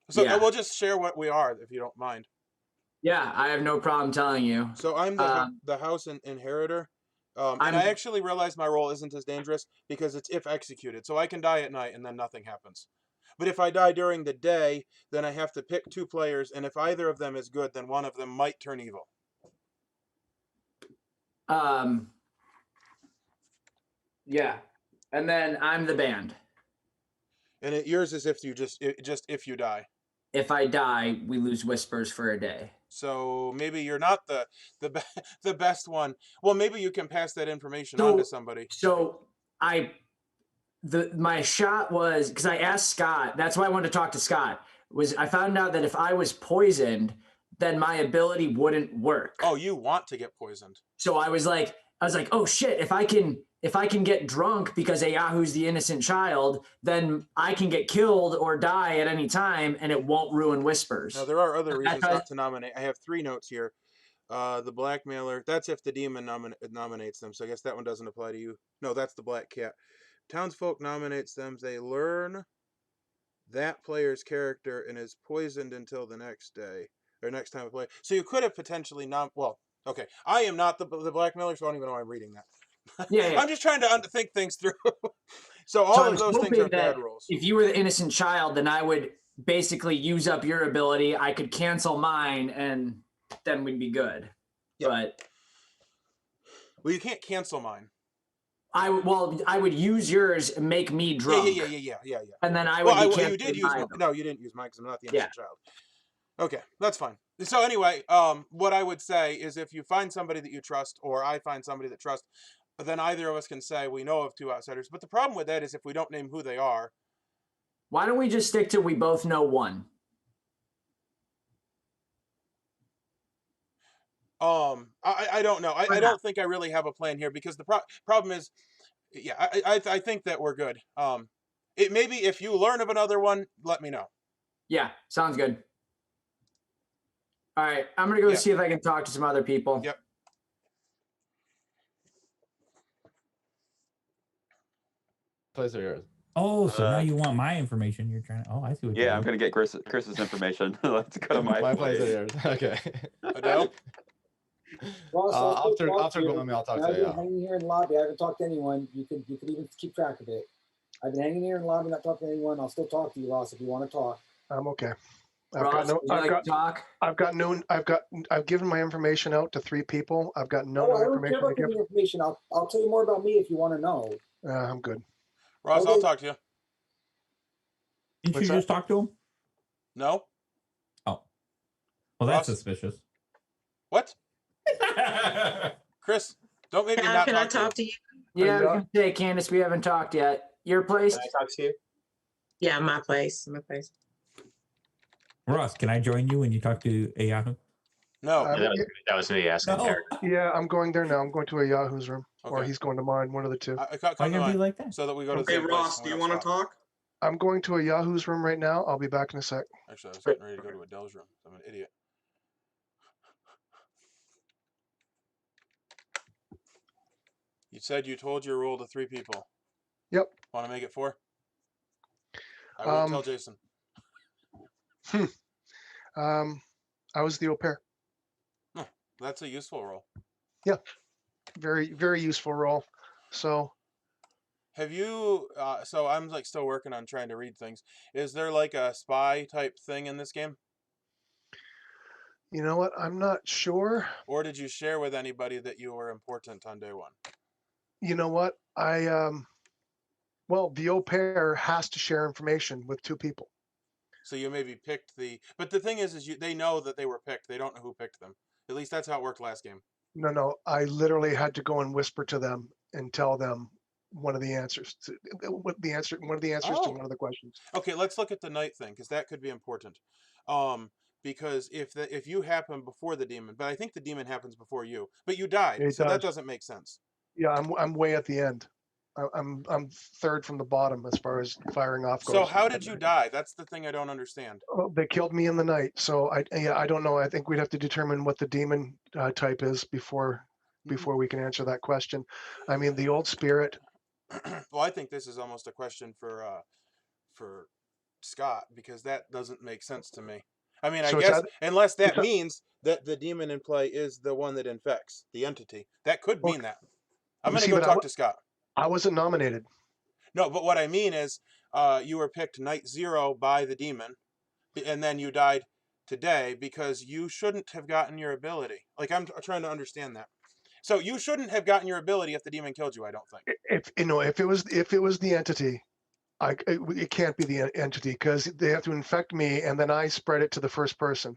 So yeah. We'll just share what we are, if you don't mind. Yeah, I have no problem telling you. So I'm the house Inheritor. And I actually realize my role isn't as dangerous because it's if executed. So I can die at night and then nothing happens. But if I die during the day, then I have to pick two players, and if either of them is good, then one of them might turn evil. Yeah. And then I'm the band. And yours is if you just if you die. If I die, we lose whispers for a day. So maybe you're not the best one. Well, maybe you can pass that information on to somebody. So my shot was, because I asked Scott, that's why I wanted to talk to Scott, was I found out that if I was poisoned, then my ability wouldn't work. Oh, you want to get poisoned. So I was like, oh shit, if I can get drunk because Ayahu's the innocent child, then I can get killed or die at any time and it won't ruin whispers. Now, there are other reasons not to nominate. I have 3 notes here. The blackmailer, that's if the demon nominates them. So I guess that one doesn't apply to you. No, that's the black cat. Townsfolk nominates them. They learn that player's character and is poisoned until the next day or next time we play. So you could have potentially well, okay. I am not the blackmailer, so I don't even know why I'm reading that. Yeah. I'm just trying to think things through. So all of those things are bad rolls. If you were the innocent child, then I would basically use up your ability. I could cancel mine and then we'd be good. Yeah. But well, you can't cancel mine. I would use yours and make me drunk. Yeah. And then I would be you did use mine. No, you didn't use mine because I'm not the innocent child. Okay, that's fine. So anyway, what I would say is if you find somebody that you trust, or I find somebody that trust, then either of us can say we know of two outsiders. But the problem with that is if we don't name who they are. Why don't we just stick to we both know one? I don't know. I don't think I really have a plan here because the problem is, I think that we're good. It maybe if you learn of another one, let me know. Yeah, sounds good. All right, I'm gonna go see if I can talk to some other people. Yep. Plays are yours. Oh, so now you want my information? You're trying to. Oh, I see what. Yeah, I'm gonna get Chris's information. Let's go to my plays are yours. Okay. Adele. Ross, after Guami, I'll talk to I've you. been hanging here in the lobby. I haven't talked to anyone. You could even keep track of it. I've been hanging here in the lobby, not talking to anyone. I'll still talk to you, Ross, if you want to talk. I'm okay. I've given my information out to 3 people. I've got no I don't information care about to give. giving information. I'll tell you more about me if you want to know. I'm good. Ross, I'll talk to you. Didn't you just talk to him? No. Oh. Well, that's suspicious. What? Chris, don't make me not Can I talk to you? Yeah, I was gonna say, Candace, we haven't talked yet. Your place? Can I talk to you? Yeah, my place. My place. Ross, can I join you when you talk to a Yahoo? No. That was me asking. No. Yeah, I'm going there now. I'm going to a Yahoo's room, or he's going to mine. One of the two. Come to mine, like that? so that we go to the Hey, same Ross, place do you want to talk? I'm going to a Yahoo's room right now. I'll be back in a sec. Actually, I was getting ready to go to Adele's room. I'm an idiot. You said you told your rule to 3 people. Yep. Want to make it 4? I won't tell Jason. I was the au pair. Oh, that's a useful role. Yeah. Very, very useful role. So have you so I'm like still working on trying to read things. Is there like a spy type thing in this game? You know what? I'm not sure. Or did you share with anybody that you were important on day 1? You know what? Well, the au pair has to share information with 2 people. So you maybe picked but the thing is they know that they were picked. They don't know who picked them. At least that's how it worked last game. No. I literally had to go and whisper to them and tell them one of the answers to one of the answers to one of the questions. Okay, let's look at the night thing because that could be important. Because if you happen before the demon, but I think the demon happens before you, but you died, so that doesn't make sense. Yeah, I'm way at the end. I'm 3rd from the bottom as far as firing off goes. So how did you die? That's the thing I don't understand. Oh, they killed me in the night, so I don't know. I think we'd have to determine what the demon type is before we can answer that question. I mean, the old spirit. Well, I think this is almost a question for Scott because that doesn't make sense to me. I mean, I guess unless that means that the demon in play is the one that infects the entity. That could mean that. I'm going to go talk to Scott. I wasn't nominated. No, but what I mean is you were picked night 0 by the demon, and then you died today because you shouldn't have gotten your ability. Like, I'm trying to understand that. So you shouldn't have gotten your ability if the demon killed you, I don't think. If it was the entity, it can't be the entity because they have to infect me and then I spread it to the first person.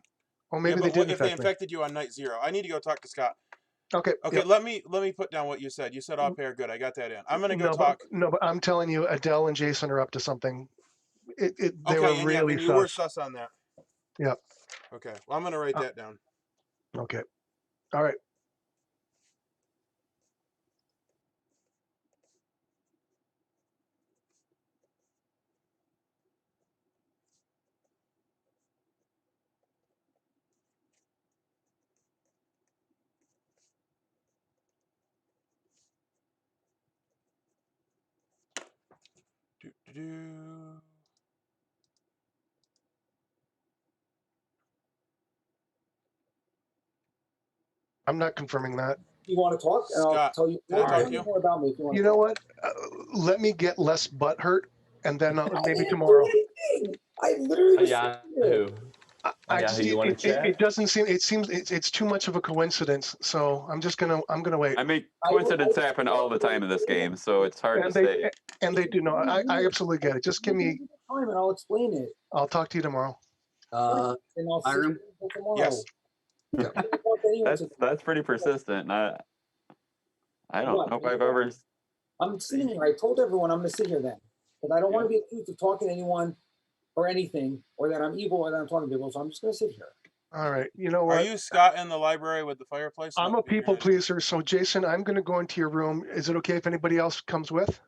Or maybe they did. If they infected you on night 0, I need to go talk to Scott. Okay. Yep. Let me put down what you said. You said off air. Good. I got that in. I'm gonna go talk. But I'm telling you, Adele and Jason are up to something. They were really sus. You were sus on that. Yep. Okay. Well, I'm gonna write that down. Okay. All right. I'm not confirming that. You want to talk? Scott, I'll tell you more about me if you want. You know what? Let me get less butt hurt, and then maybe tomorrow. I literally. I Yeah, just, you want to chat? it doesn't seem. It seems it's too much of a coincidence. So I'm gonna wait. I mean, coincidence happen all the time in this game, so it's hard to say. And they do know. I absolutely get it. Just give me time and I'll explain it. I'll talk to you tomorrow. And I'll see Byron? you tomorrow. Yes. I didn't talk to anyone today. That's pretty persistent. I don't What? know if I've ever. I'm sitting here. I told everyone I'm going to sit here then. Because I don't want to be accused of talking to anyone or anything, or that I'm evil or that I'm talking to people. So I'm just going to sit here. All right. You know what? Are you Scott in the library with the fireplace? I'm a people pleaser. So Jason, I'm going to go into your room. Is it okay if anybody else comes with?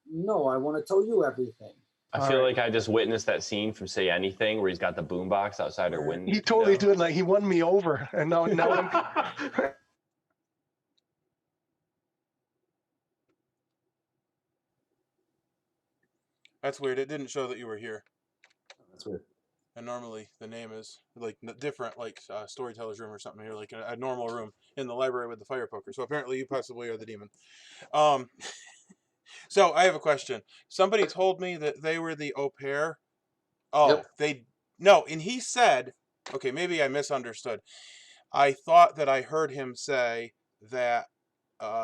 No, I want to tell you everything. I feel like I just witnessed that scene from Say Anything where he's got the boombox outside her window. He totally did. Like he won me over, and now I'm. That's weird. It didn't show that you were here. That's weird. And normally the name is like different, like storyteller's room or something here, like a normal room in the library with the fire poker. So apparently you possibly are the demon. So I have a question. Somebody told me that they were the au pair. Oh, yep. No, and he said, okay, maybe I misunderstood. I thought that I heard him say that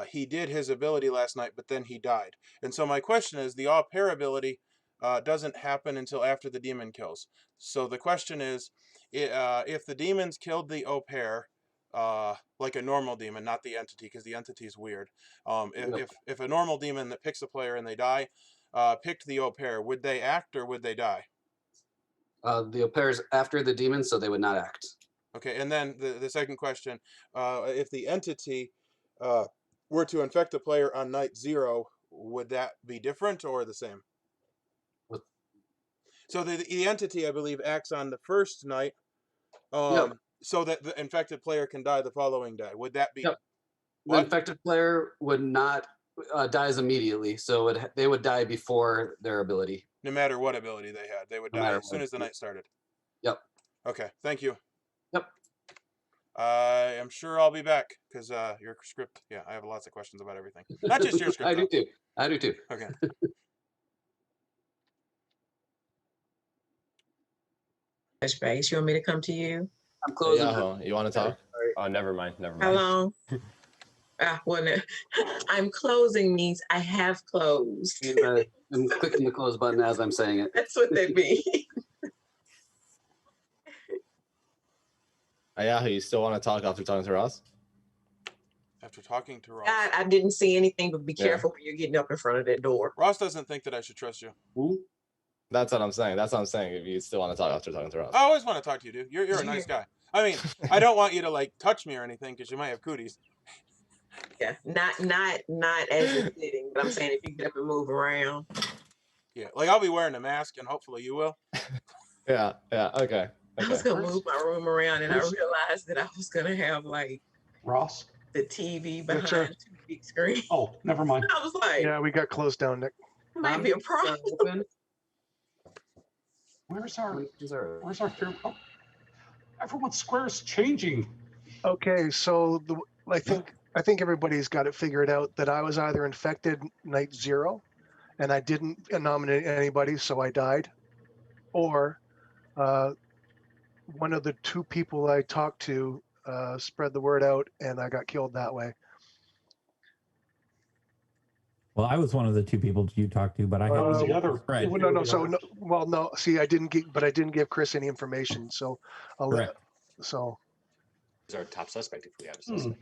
he did his ability last night, but then he died. And so my question is, the au pair ability doesn't happen until after the demon kills. So the question is, if the demons killed the au pair, like a normal demon, not the entity, because the entity is weird. If a normal demon that picks a player and they die, picked the au pair, would they act or would they die? The au pairs after the demon, so they would not act. Okay, and then the second question, if the entity were to infect a player on night 0, would that be different or the same? So the entity, I believe, acts on the first night, so that the infected player can die the following day. Would that be? Yep. The infected player would not dies immediately, so they would die before their ability. No matter what ability they had, they would die as soon as the night started. Yep. Okay, thank you. Yep. I'm sure I'll be back because your script. Yeah, I have lots of questions about everything. Not just your script. I do too. I do too. Okay. Space. You want me to come to you? I'm closing. You want to talk? Oh, never mind. Never mind. How long? I'm closing means I have closed. I'm clicking the close button as I'm saying it. That's what they mean. Ayahu, you still want to talk after talking to Ross? After talking to Ross. I didn't see anything, but be careful when you're getting up in front of that door. Ross doesn't think that I should trust you. That's what I'm saying. That's what I'm saying. If you still want to talk after talking to Ross. I always want to talk to you, dude. You're a nice guy. I mean, I don't want you to like touch me or anything because you might have cooties. Yeah, not as you're sitting, but I'm saying if you get up and move around. Yeah, like I'll be wearing a mask and hopefully you will. Yeah, okay. I was gonna move my room around and I realized that I was gonna have like Ross, the TV behind two big screens. Oh, never mind. I was like, Yeah, we got closed down, Nick. might be a problem. Where's our favorite? Oh, everyone's square is changing. Okay, so I think everybody's got it figured out that I was either infected night 0, and I didn't nominate anybody, so I died, or one of the 2 people I talked to spread the word out, and I got killed that way. Well, I was one of the 2 people you talked to, but I had the other. Right. No. See, I didn't give Chris any information, so I'll let. So. He's our top suspect if we have a suspect.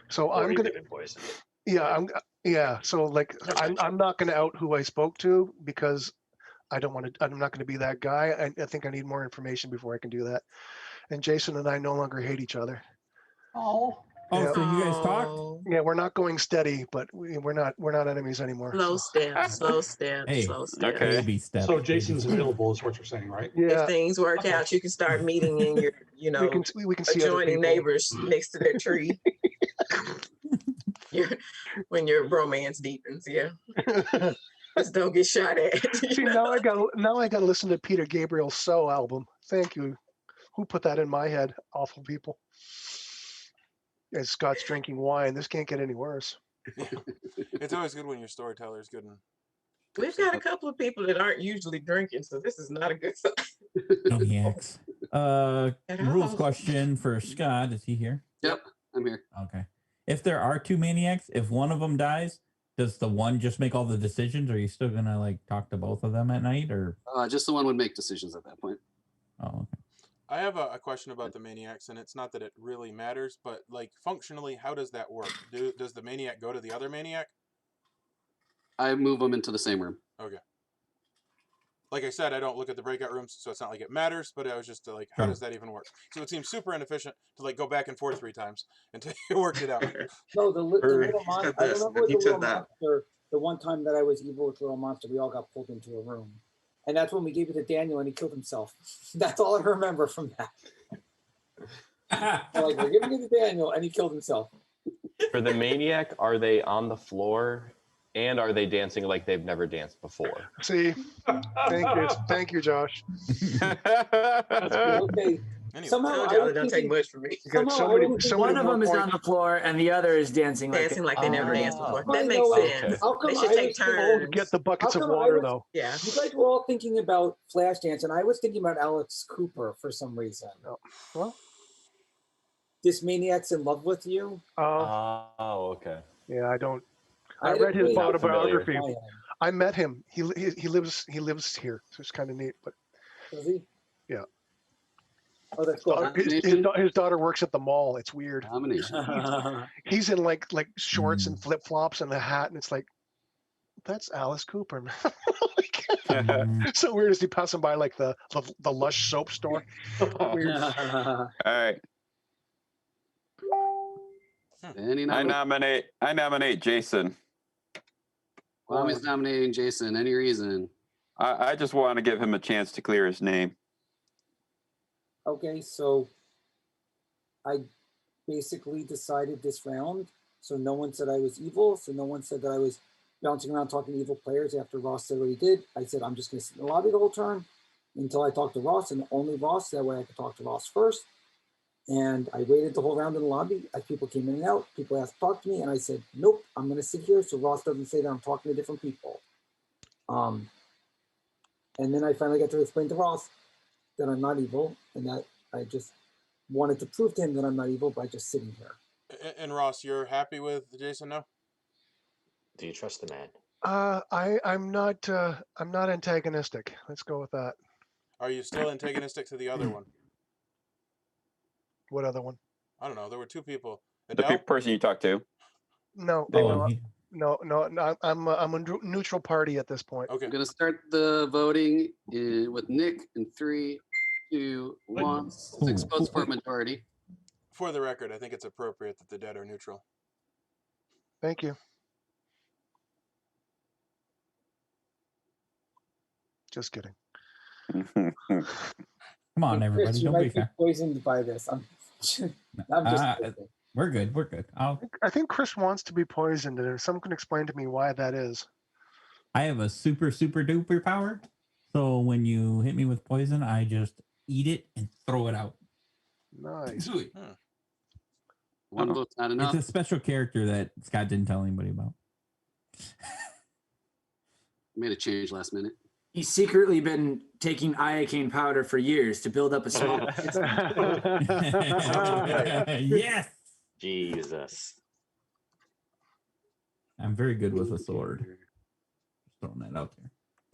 So I'm gonna. Yeah. So like, I'm not gonna out who I spoke to because I don't want to. I'm not gonna be that guy. I think I need more information before I can do that. And Jason and I no longer hate each other. Oh, so you guys talked? Yeah, we're not going steady, but we're not enemies anymore. Slow steps. Hey, slow steps. Baby steps. So Jason's available is what you're saying, right? Yeah. If things work out, you can start meeting in your, we can see adjoining neighbors next to their tree. When your bromance deepens, yeah. Just don't get shot at. See, now I got to listen to Peter Gabriel's "So" album. Thank you. Who put that in my head? Awful people. As Scott's drinking wine, this can't get any worse. Yeah. It's always good when your storyteller is good and We've got a couple of people that aren't usually drinking, so this is not a good sign. Maniacs. Rules question for Scott. Is he here? Yep, I'm here. Okay. If there are two maniacs, if one of them dies, does the one just make all the decisions? Or are you still gonna like talk to both of them at night, or? Just the one would make decisions at that point. Oh, okay. I have a question about the maniacs, and it's not that it really matters, but like functionally, how does that work? Does the maniac go to the other maniac? I move them into the same room. Okay. Like I said, I don't look at the breakout rooms, so it's not like it matters, but I was just like, how does that even work? So it seems super inefficient to like go back and forth 3 times until you worked it out. No, the little monster. I remember with the little monster, the one time that I was evil with the little monster, we all got pulled into a room. And that's when we gave it to Daniel and he killed himself. That's all I remember from that. Like, we're giving it to Daniel and he killed himself. For the maniac, are they on the floor and are they dancing like they've never danced before? See, thank you, Josh. Okay. Anyway, Somehow it don't take much for me. One of them is on the floor and the other is dancing like they never danced before. That I makes know, sense. how come They should I take was turns. Get the buckets How of come I water, was- though. Yeah. You guys were all thinking about Flashdance, and I was thinking about Alex Cooper for some reason. Well, This maniac's in love with you. Oh, okay. Yeah, I don't. I I read his didn't really- autobiography. I am. I met him. He lives here, so it's kind of neat. But Does he? yeah, Oh, that's cool. his daughter works at the mall. It's weird. Domination. He's in like shorts and flip flops and a hat, and it's like, that's Alice Cooper. So weird as he passing by like the Lush soap store. Weird. All right. I nominate Jason. Well, I'm nominating Jason. Any reason? I just want to give him a chance to clear his name. Okay, so I basically decided this round. So no one said I was evil. So no one said that I was bouncing around talking to evil players after Ross said what he did. I said, I'm just going to sit in the lobby the whole turn until I talk to Ross and only Ross. That way I could talk to Ross first. And I waited the whole round in the lobby as people came in and out. People asked to talk to me. And I said, nope, I'm going to sit here so Ross doesn't say that I'm talking to different people. And then I finally got to explain to Ross that I'm not evil and that I just wanted to prove to him that I'm not evil by just sitting here. And Ross, you're happy with Jason now? Do you trust the man? I'm not antagonistic. Let's go with that. Are you still antagonistic to the other one? What other one? I don't know. There were 2 people. The person you talked to. No, Oh, no. I'm a neutral party at this point. Okay. I'm gonna start the voting with Nick in 3, 2, 1. 6 votes for a majority. For the record, I think it's appropriate that the dead are neutral. Thank you. Just kidding. Come on, everybody. Chris, you Don't be might be fair. poisoned by this. I'm just We're good. We're good. I think Chris wants to be poisoned, and if someone can explain to me why that is. I have a super duper power. So when you hit me with poison, I just eat it and throw it out. Nice. One vote's not enough. It's a special character that Scott didn't tell anybody about. Made a change last minute. He's secretly been taking iocane powder for years to build up a small. Yes. Jesus. I'm very good with a sword. Just throwing that out there.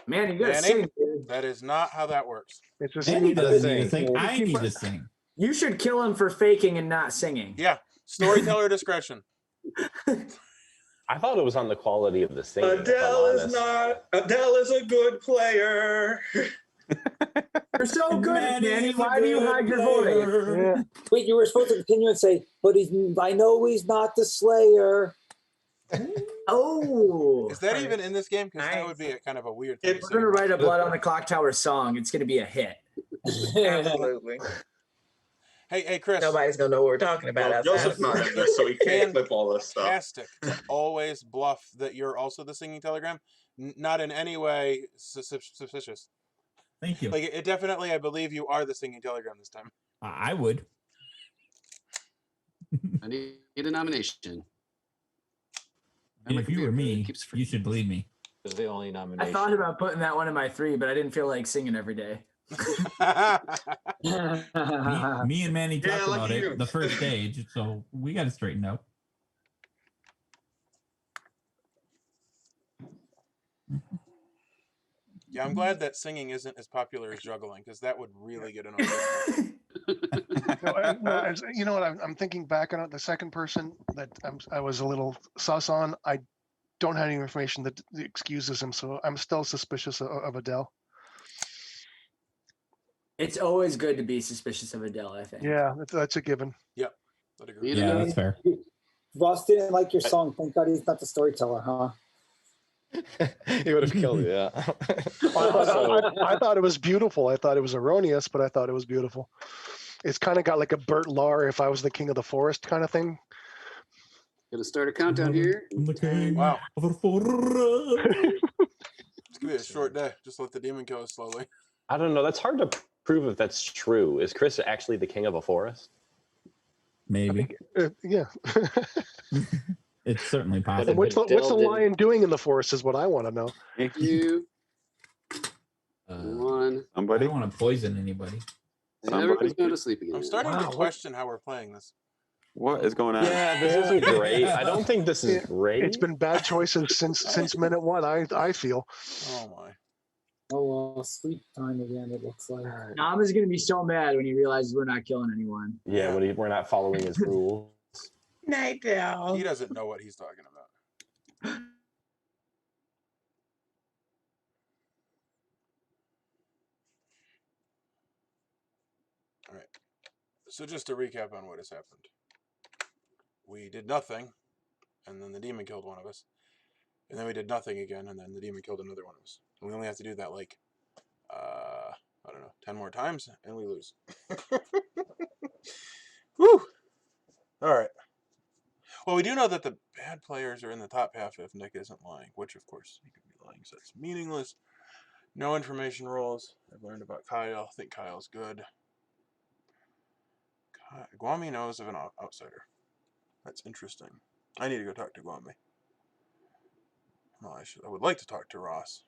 Man, you gotta Danny, sing, dude. that is not how that works. It's just Danny doesn't need to sing. I need to sing. You should kill him for faking and not singing. Yeah. Storyteller discretion. I thought it was on the quality of the singing. Adele is a good player. You're so good at Danny. Why do you hide your voice? Yeah. Wait, you were supposed to continue and say, but I know he's not the Slayer. Oh. Is that even in this game? Because that would be a kind of a weird thing. We're going to write a Blood on the Clocktower song. It's going to be a hit. Absolutely. Hey, Chris. Nobody's gonna know what we're talking about. Well, Joseph's not in this, so he can't clip all this stuff. Fantastic to always bluff that you're also the singing telegram. Not in any way suspicious. Thank you. Like it definitely, I believe you are the singing telegram this time. I would. I need a nomination. And if you were me, you should believe me. was the only I nomination. thought about putting that one in my 3, but I didn't feel like singing every day. Me and Manny talked about lucky it you. the first stage, so we got it straightened out. Yeah, I'm glad that singing isn't as popular as juggling, because that would really get annoying. You know what? I'm thinking back on it. The second person that I was a little sus on, I don't have any information that excuses him, so I'm still suspicious of Adele. It's always good to be suspicious of Adele, I think. Yeah, that's a given. Yep. I'd agree. Yeah, that's fair. Ross didn't like your song. Thank God he's not the storyteller, huh? He would have killed you, yeah. I thought it was beautiful. I thought it was erroneous, but I thought it was beautiful. It's kind of got like a Bert Lahr, if I was the king of the forest kind of thing. Gonna start a countdown here. Wow. Of the forest. It's gonna be a short day. Just let the demon kill us slowly. I don't know. That's hard to prove if that's true. Is Chris actually the king of a forest? Maybe. Yeah. It's certainly possible. What's the lion doing in the forest is what I want to know. You. One. I don't want to poison anybody. Everyone's going to sleep again. I'm starting to question how we're playing this. What is going on? Yeah, this isn't great. I don't think this is great. It's been bad choices since minute one. I feel. Oh my. Oh, well, sleep time again, it looks like. Nam is going to be so mad when he realizes we're not killing anyone. Yeah, when we're not following his rules. Night, Dale. He doesn't know what he's talking about. All right. So just to recap on what has happened. We did nothing, and then the demon killed one of us. And then we did nothing again, and then the demon killed another one of us. And we only have to do that like, I don't know, 10 more times, and we lose. Whew. All right. Well, we do know that the bad players are in the top half if Nick isn't lying, which, of course, he could be lying, so it's meaningless. No information rolls. I've learned about Kyle. I think Kyle's good. Guami knows of an outsider. That's interesting. I need to go talk to Guami. Well, I would like to talk to Ross.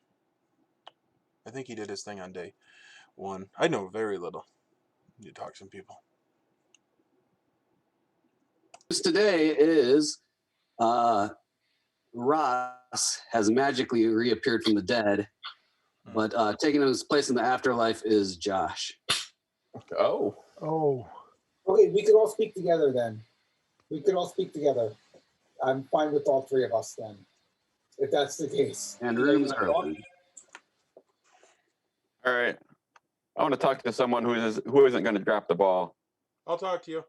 I think he did his thing on day 1. I know very little. I need to talk to some people. Today is Ross has magically reappeared from the dead, but taking his place in the afterlife is Josh. Oh. Okay, we could all speak together then. We could all speak together. I'm fine with all 3 of us then, if that's the case. And rooms are open. All right. I want to talk to someone who isn't going to drop the ball. I'll talk to you.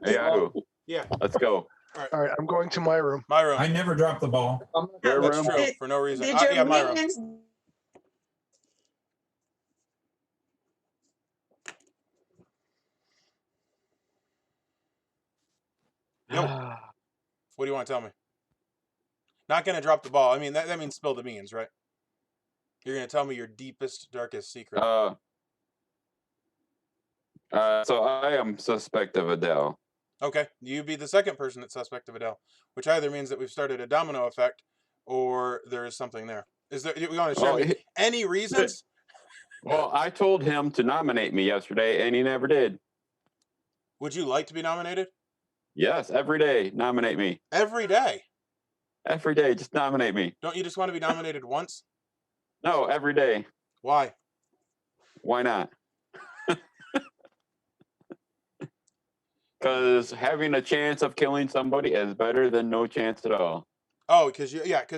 Yahoo. Yeah. Let's go. All right, I'm going to my room. My room. I never dropped the ball. Your That's room. true, for no reason. Did your Yeah, my room. minions Nope. What do you want to tell me? Not going to drop the ball. I mean, that means spill the beans, right? You're going to tell me your deepest, darkest secret. So I am suspect of Adele. Okay. You be the second person that's suspect of Adele, which either means that we've started a domino effect or there is something there. Is there, you want to share me any reasons? Well, I told him to nominate me yesterday, and he never did. Would you like to be nominated? Yes, every day, nominate me. Every day? Every day, just nominate me. Don't you just want to be nominated once? No, every day. Why? Why not? Because having a chance of killing somebody is better than no chance at all. Oh, because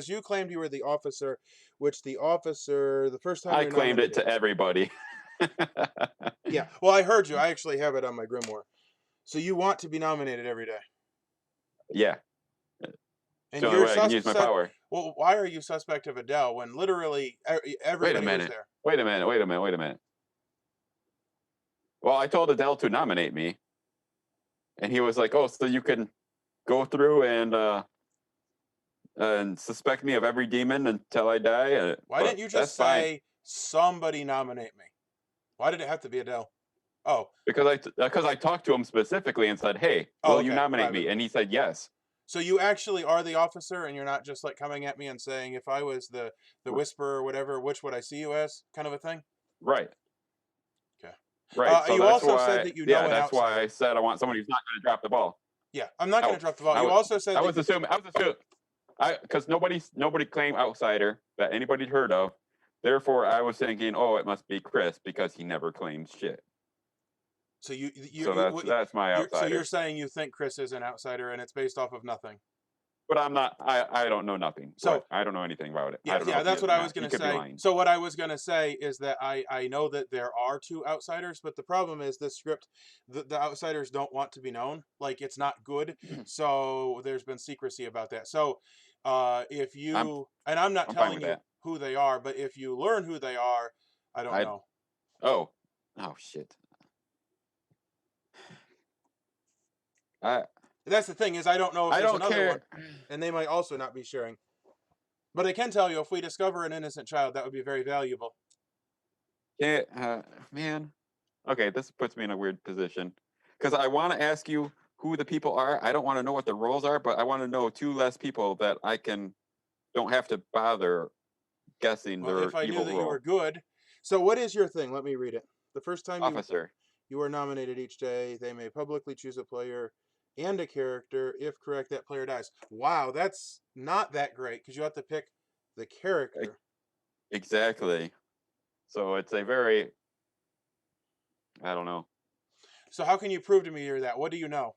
you claimed you were the officer, which the first time I claimed it to everybody. Yeah, well, I heard you. I actually have it on my grimoire. So you want to be nominated every day? Yeah. And the only way I can use my power. Well, why are you suspect of Adele when literally everybody was there? Wait a minute. Well, I told Adele to nominate me. And he was like, oh, so you can go through and suspect me of every demon until I die? Why didn't you just say, somebody nominate me? Why did it have to be Adele? Oh. Because I talked to him specifically and said, hey, will you nominate me? And he said yes. So you actually are the officer, and you're not just like coming at me and saying, if I was the whisperer or whatever, which would I see you as, kind of a thing? Right. Okay. Right. So you that's also why, said that you know yeah, an that's why outsider. I said I want somebody who's not going to drop the ball. Yeah, I'm not going to drop the ball. You also said I was assuming because nobody claimed outsider that anybody heard of. Therefore, I was thinking, oh, it must be Chris because he never claims shit. So that's my outsider. So you're saying you think Chris is an outsider, and it's based off of nothing. But I'm not. I don't know nothing. So I don't know anything about it. Yeah, that's what I was going to say. Lying. So what I was going to say is that I know that there are 2 outsiders, but the problem is this script, the outsiders don't want to be known. Like, it's not good. So there's been secrecy about that. So if you, and I'm not telling you who they are, but if you learn who they are, I don't know. Oh shit. That's the thing is I don't know if I there's don't another care. one, and they might also not be sharing. But I can tell you, if we discover an innocent child, that would be very valuable. Yeah, man. Okay, this puts me in a weird position because I want to ask you who the people are. I don't want to know what the roles are, but I want to know 2 less people that I don't have to bother guessing their evil if I knew that role. you were good. So what is your thing? Let me read it. The first time Officer. You are nominated each day, they may publicly choose a player and a character. If correct, that player dies. Wow, that's not that great because you have to pick the character. Exactly. So it's a very, I don't know. So how can you prove to me you're that? What do you know?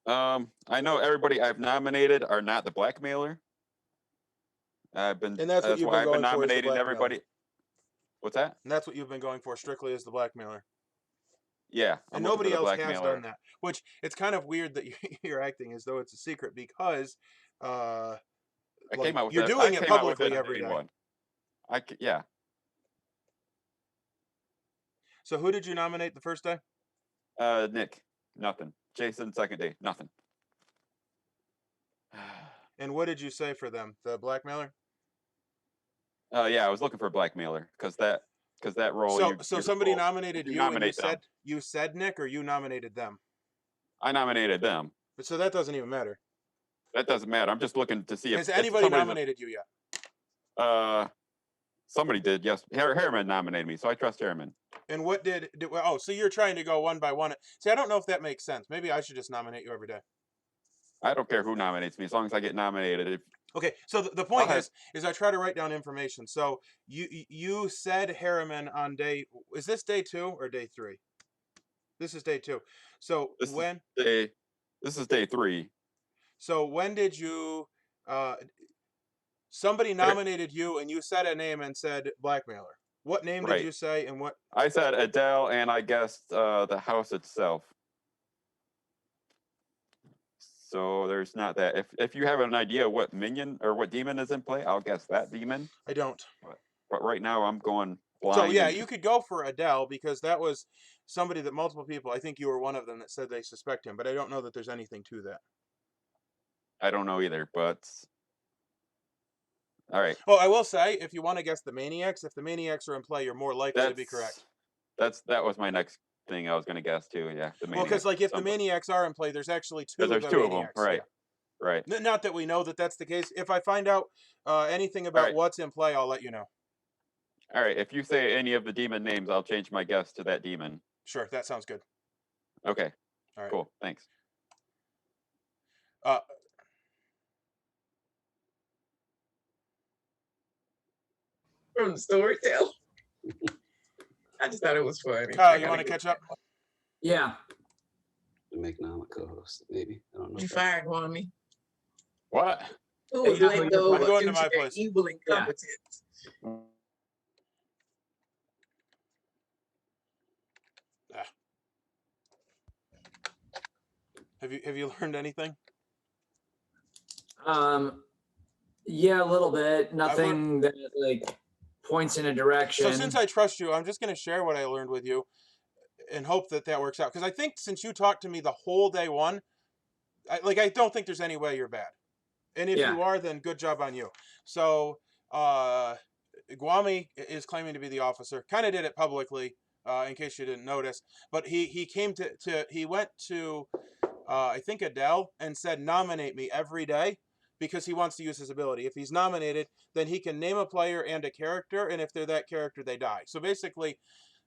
I know everybody I've nominated are not the blackmailer. And that's what you've been going for, nominating everybody. What's that? And that's what you've been going for strictly as the blackmailer. Yeah. And nobody else has done that. Which it's kind of weird that you're acting as though it's a secret because you're doing it publicly every day. Yeah. So who did you nominate the first day? Nick, nothing. Jason, second day, nothing. And what did you say for them? The blackmailer? Yeah, I was looking for a blackmailer because that role. So somebody nominated you, and you said Nick, or you nominated them? I nominated them. But so that doesn't even matter. That doesn't matter. I'm just looking to see if has anybody nominated you yet? Somebody did. Yes, Harriman nominated me, so I trust Harriman. And what did? Oh, so you're trying to go one by one. See, I don't know if that makes sense. Maybe I should just nominate you every day. I don't care who nominates me as long as I get nominated. Okay, so the point is I try to write down information. So you said Harriman on day. Is this day 2 or day 3? This is day 2. So this is day 3. So when did you? Somebody nominated you, and you said a name and said blackmailer. What name did you say, and what? I said Adele, and I guessed the house itself. So there's not that. If you have an idea what minion or what demon is in play, I'll guess that demon. I don't. But right now I'm going blind. So yeah, you could go for Adele because that was somebody that multiple people, I think you were one of them, that said they suspect him, but I don't know that there's anything to that. I don't know either, but all right. Well, I will say, if you want to guess the maniacs, if the maniacs are in play, you're more likely to be correct. That was my next thing I was going to guess too. Yeah, the maniacs. Well, because like if the maniacs are in play, there's actually 2 of them. There's 2 of them, right? Yeah. Right. Not that we know that that's the case. If I find out anything about what's in play, I'll let you know. All right. If you say any of the demon names, I'll change my guess to that demon. Sure, that sounds good. Okay. All right. Cool. Thanks. From the storyteller. I just thought it was funny. Kyle, you want to catch up? Yeah. To make Nam a co-host, maybe. I don't know. You fired, Kwame. What? Who was let go I'm going to my place. Evil incompetence. Have you learned anything? Yeah, a little bit. Nothing that like points in a direction. So since I trust you, I'm just going to share what I learned with you and hope that that works out. Because I think since you talked to me the whole day one, I don't think there's any way you're bad. And if you are, then good job on you. So Guami is claiming to be the officer. Kind of did it publicly, in case you didn't notice. But he came he went to I think Adele, and said nominate me every day because he wants to use his ability. If he's nominated, then he can name a player and a character, and if they're that character, they die. So basically,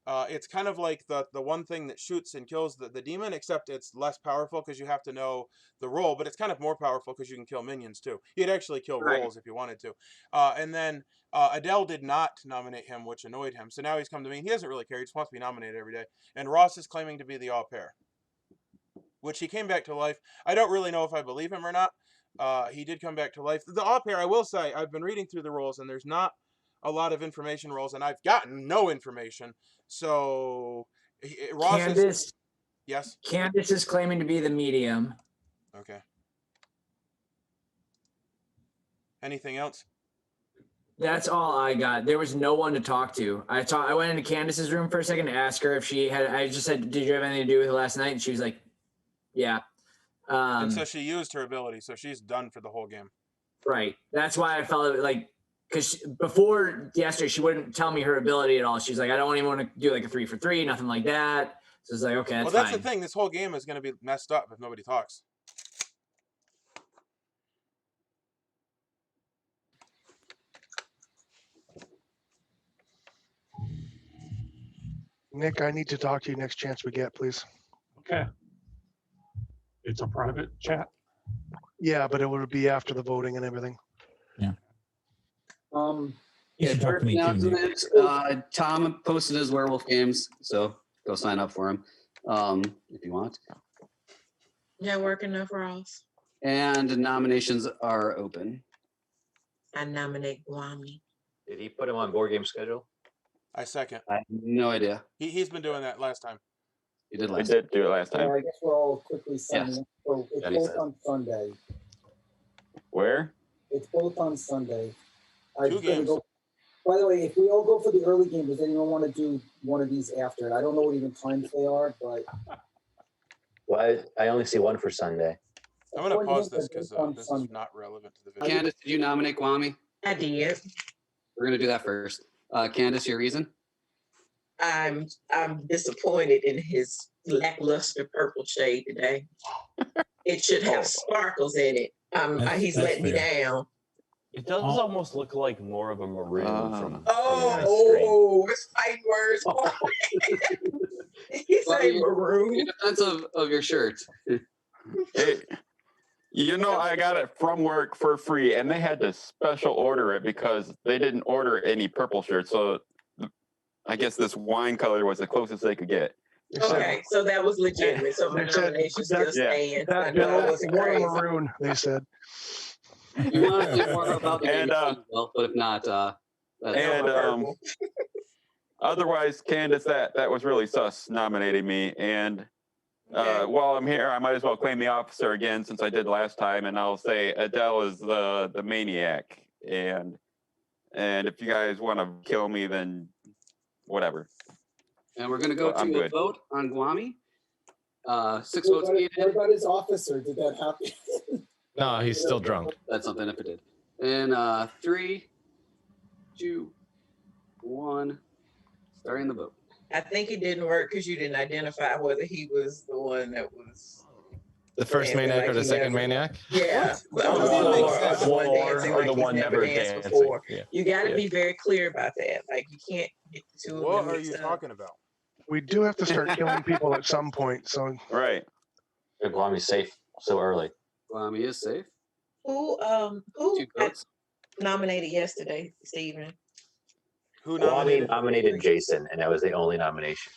it's kind of like the one thing that shoots and kills the demon, except it's less powerful because you have to know the role, but it's kind of more powerful because you can kill minions too. You'd actually kill rolls if you wanted to. And then Adele did not nominate him, which annoyed him. So now he's come to me. He doesn't really care. He just wants to be nominated every day. And Ross is claiming to be the au pair, which he came back to life. I don't really know if I believe him or not. He did come back to life. The au pair, I will say, I've been reading through the rules, and there's not a lot of information rules, and I've gotten no information. So Ross Candace, yes. Candace is claiming to be the medium. Okay. Anything else? That's all I got. There was no one to talk to. I went into Candace's room for a second to ask her if she had. I just said, "Did you have anything to do with it last night?" And she was like, "Yeah." And so she used her ability, so she's done for the whole game. Right. That's why I felt like, because before yesterday, she wouldn't tell me her ability at all. She's like, I don't even want to do like a 3 for 3, nothing like that. So it's like, okay, that's the thing. This whole game is going to be messed up if nobody talks. Nick, I need to talk to you next chance we get, please. Okay. It's a private chat. Yeah, but it would be after the voting and everything. Yeah. Yeah, talk to me too, announcement, Tom posted his werewolf games, so go sign up for him if you want. Yeah, working enough, Ross. And nominations are open. I nominate Guami. Did he put him on board game schedule? I second. I have no idea. He's been doing that last time. He did We last. did do it last time. I guess we're all quickly signing up. So it's Yeah, he both said. on Sunday. Where? It's both on Sunday. Two games. By the way, if we all go for the early game, does anyone want to do one of these after it? I don't know what even times they are, but Well, I only see one for Sunday. I'm going to pause this Both because on this is Sunday. not relevant to the video. Candace, did you nominate Guami? I did. We're gonna do that first. Candace, your reason? I'm disappointed in his lackluster purple shade today. It should have sparkles in it. He's That's let me fair. down. It does almost look like more of a maroon from Oh, it's fighting words. He's Well, saying maroon. In defense of your shirt. Hey, you know, I got it from work for free, and they had to special order it because they didn't order any purple shirts. So I guess this wine color was the closest they could get. Okay, so that was legitimate. So my They said nomination still stands. I that know I bill wasn't more crazy. maroon, they said. You want to say more about the game, And, well, but if not, And otherwise, Candace, that was really sus nominating me. And while I'm here, I might as well claim the officer again since I did last time, and I'll say Adele is the maniac. And if you guys want to kill me, then whatever. and we're gonna go Well, I'm to a good. vote on Guami. 6 votes What needed. about his officer? Did that happen? No, he's still drunk. That's something if it did. And 3, 2, 1. Starting the vote. I think it didn't work because you didn't identify whether he was the one that was. The first dancing maniac like or the he second never- maniac? Yeah. What? Or the one dancing or like the he's one never dancing. before. Yeah. You got to Yeah. be very clear about that. Like you can't get the two of What them are mixed you up. talking about? We do have to start killing people at some point, so Right. Guami's safe so early. Guami is safe. Who 2 votes. nominated yesterday, Stephen? Who Guami nominated? nominated Jason, and that was the only nomination.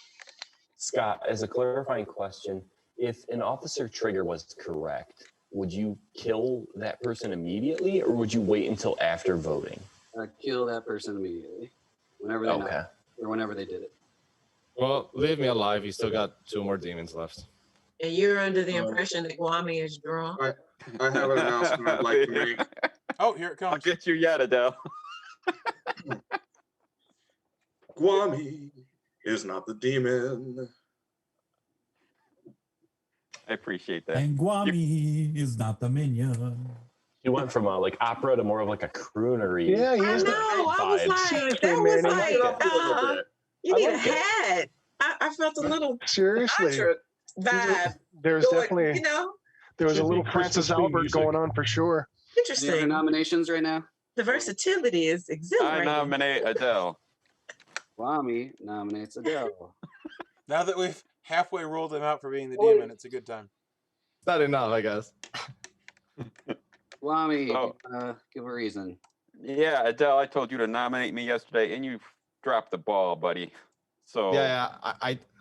Scott, as a clarifying question, if an officer trigger was correct, would you kill that person immediately, or would you wait until after voting? Kill that person immediately. Whenever they Okay. or whenever they did it. Well, leave me alive. He's still got 2 more demons left. And you're under the impression that Guami is drunk. I have an announcement I'd like to make. Oh, here it I'll comes. get you yet, Adele. Guami is not the demon. I appreciate that. And Guami is not the minion. You went from a opera to more of like a croonery. yeah, he I is. know. I was vibes. like, Seriously, that was man, like, you I need a like it. hat. I felt a little Seriously. Contra vibe. There's Jordan, definitely you know, there was a Should be little Christmas Francis theme Albert music. going on for sure. Do you have any interesting. nominations right now? The versatility is I exhilarating. nominate Adele. Kwame nominates Adele. Now that we've halfway ruled him out for being the Oh, demon, it's a good time. It's not enough, I guess. Kwame, Oh. give a reason. Yeah, Adele, I told you to nominate me yesterday, and you dropped the ball, buddy. So Yeah,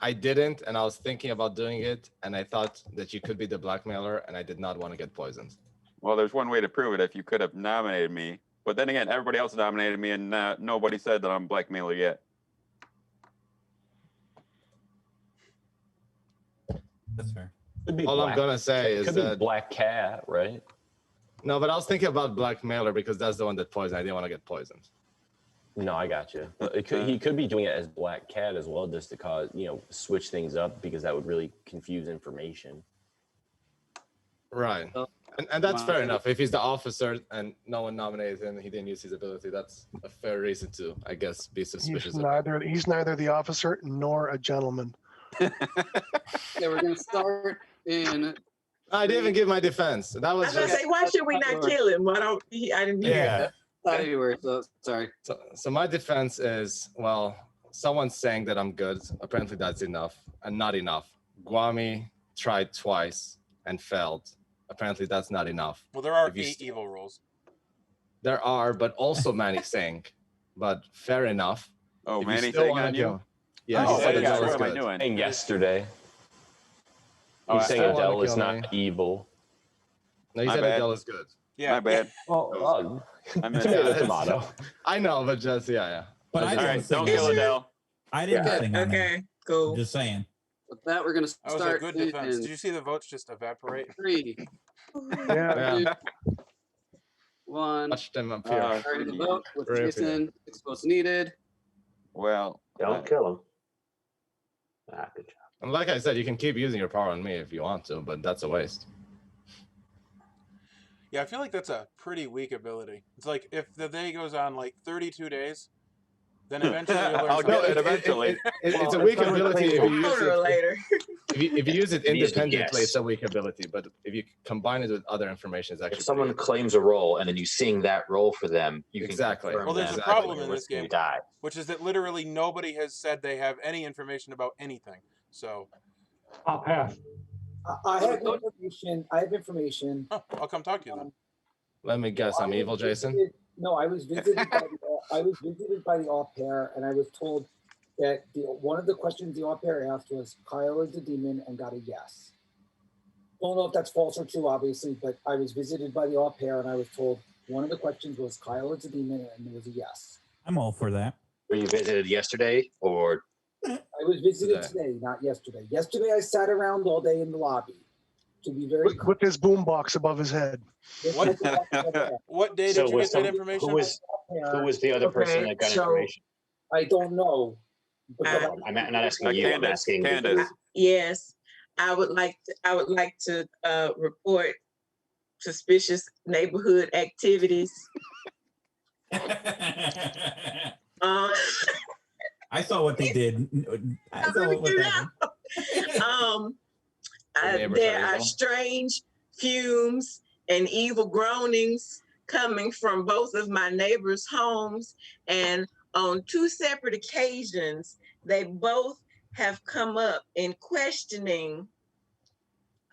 I didn't, and I was thinking about doing it, and I thought that you could be the blackmailer, and I did not want to get poisoned. well, there's one way to prove it if you could have nominated me. But then again, everybody else nominated me, and nobody said that I'm blackmailer yet. That's fair. Could be All I'm gonna say is could be that Black Cat, right? no, but I was thinking about blackmailer because that's the one that poisoned. I didn't want to get poisoned. No, I got you. But he could be doing it as Black Cat as well, just to cause switch things up because that would really confuse information. Right. Oh, And that's wow. fair enough. If he's the officer and no one nominated him, he didn't use his ability, that's a fair reason to, I guess, be suspicious of him. He's neither the officer nor a gentleman. Okay, we're gonna start in. I didn't even give my defense. That I was was gonna just say, why should we not kill him? Why don't I didn't hear yeah. that. Thought you were, so sorry. So my defense is, well, someone's saying that I'm good. Apparently that's enough and not enough. Guami tried twice and failed. Apparently that's not enough. Well, there are If you 8 evil rolls. There are, but also Manny saying, but fair enough. Oh, If you Manny still saying wanna on you? go- Yeah, Oh, he said yeah, Adele what is am I good. doing? And yesterday, Oh, he's saying I wanna Adele is kill not evil. No, he My said bad. Adele is good. Yeah. My bad. Oh, I missed tomato, that. tomato. I know, but just yeah. But I All didn't right, don't sing kill on it. Adele. I didn't Yeah. sing on it. Okay, cool. Just saying. With that, we're gonna That was a start good defense. in Did you see the votes just evaporate? 3, Yeah. Yeah. 1. Watch them appear. Starting the vote with Very Jason. 6 votes needed. Well, Don't kill him. Ah, good job. And like I said, you can keep using your power on me if you want to, but that's a waste. Yeah, I feel like that's a pretty weak ability. It's like if the day goes on like 32 days, then eventually you'll learn I'll something. get it eventually. It's a weak ability if you use Sooner or it. later. If you use it If you use it, independently, yes. it's a weak ability. But if you combine it with other information, it's actually If someone pretty good. claims a role and then you sing that role for them, you Exactly. can confirm Well, there's a them Exactly. problem in when this you game, die. which is that literally nobody has said they have any information about anything. So, Top half. I have information. I have information. oh, I'll come talk to you then. Let me guess, I'm evil, Jason. No, I was visited by the au pair, and I was told that one of the questions the au pair asked was Kyle is the demon, and got a yes. Don't know if that's false or true, obviously, but I was visited by the au pair, and I was told one of the questions was Kyle is the demon, and there was a yes. I'm all for that. Were you visited yesterday or I was visited today, not yesterday. Yesterday, I sat around all day in the lobby. To be very With his boombox above his head. What, what day did you get that information? Who was the other person that got information? I don't know. I'm not asking you. I'm Candace. asking Candace. Yes, I would like to report suspicious neighborhood activities. I saw what they did. I saw what happened. neighbors There are are evil. strange fumes and evil groanings coming from both of my neighbors' homes, and on 2 separate occasions, they both have come up in questioning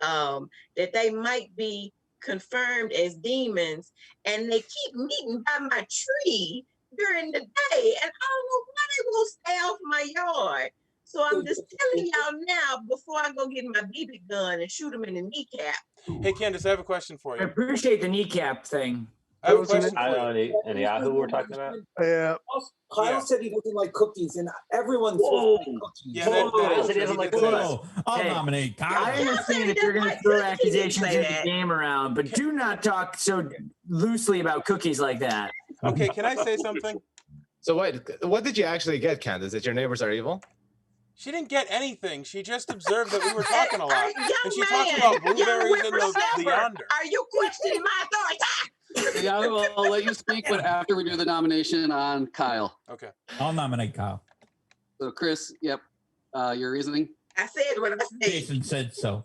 that they might be confirmed as demons, and they keep meeting by my tree during the day, and I don't know why they won't stay off my yard. So I'm just telling y'all now before I go get my BB gun and shoot them in the kneecap. Hey, Candace, I have a question for I you. appreciate the kneecap thing. I have a question I for don't you. know any Yahoo we're talking about. Yeah. Kyle Yeah. said he doesn't like cookies, and everyone's Whoa. supposed to like cookies. Yeah, that Said he doesn't he like did say that. Whoa, I'll Hey, nominate I Kyle. understand if you're going to throw accusations in the game around, but do not talk so loosely about cookies like that. Okay, can I say something? So wait, what did you actually get, Candace? That your neighbors are evil? She didn't get anything. She just observed that we were talking a lot. Young And she man, talked about young blueberries in the whippersnapper, yonder. are you questioning my authority? Yeah, I'll let you speak, but after we do the nomination on Kyle. Okay. I'll nominate Kyle. So Chris, yep, your reasoning? I said what I said. Jason said so.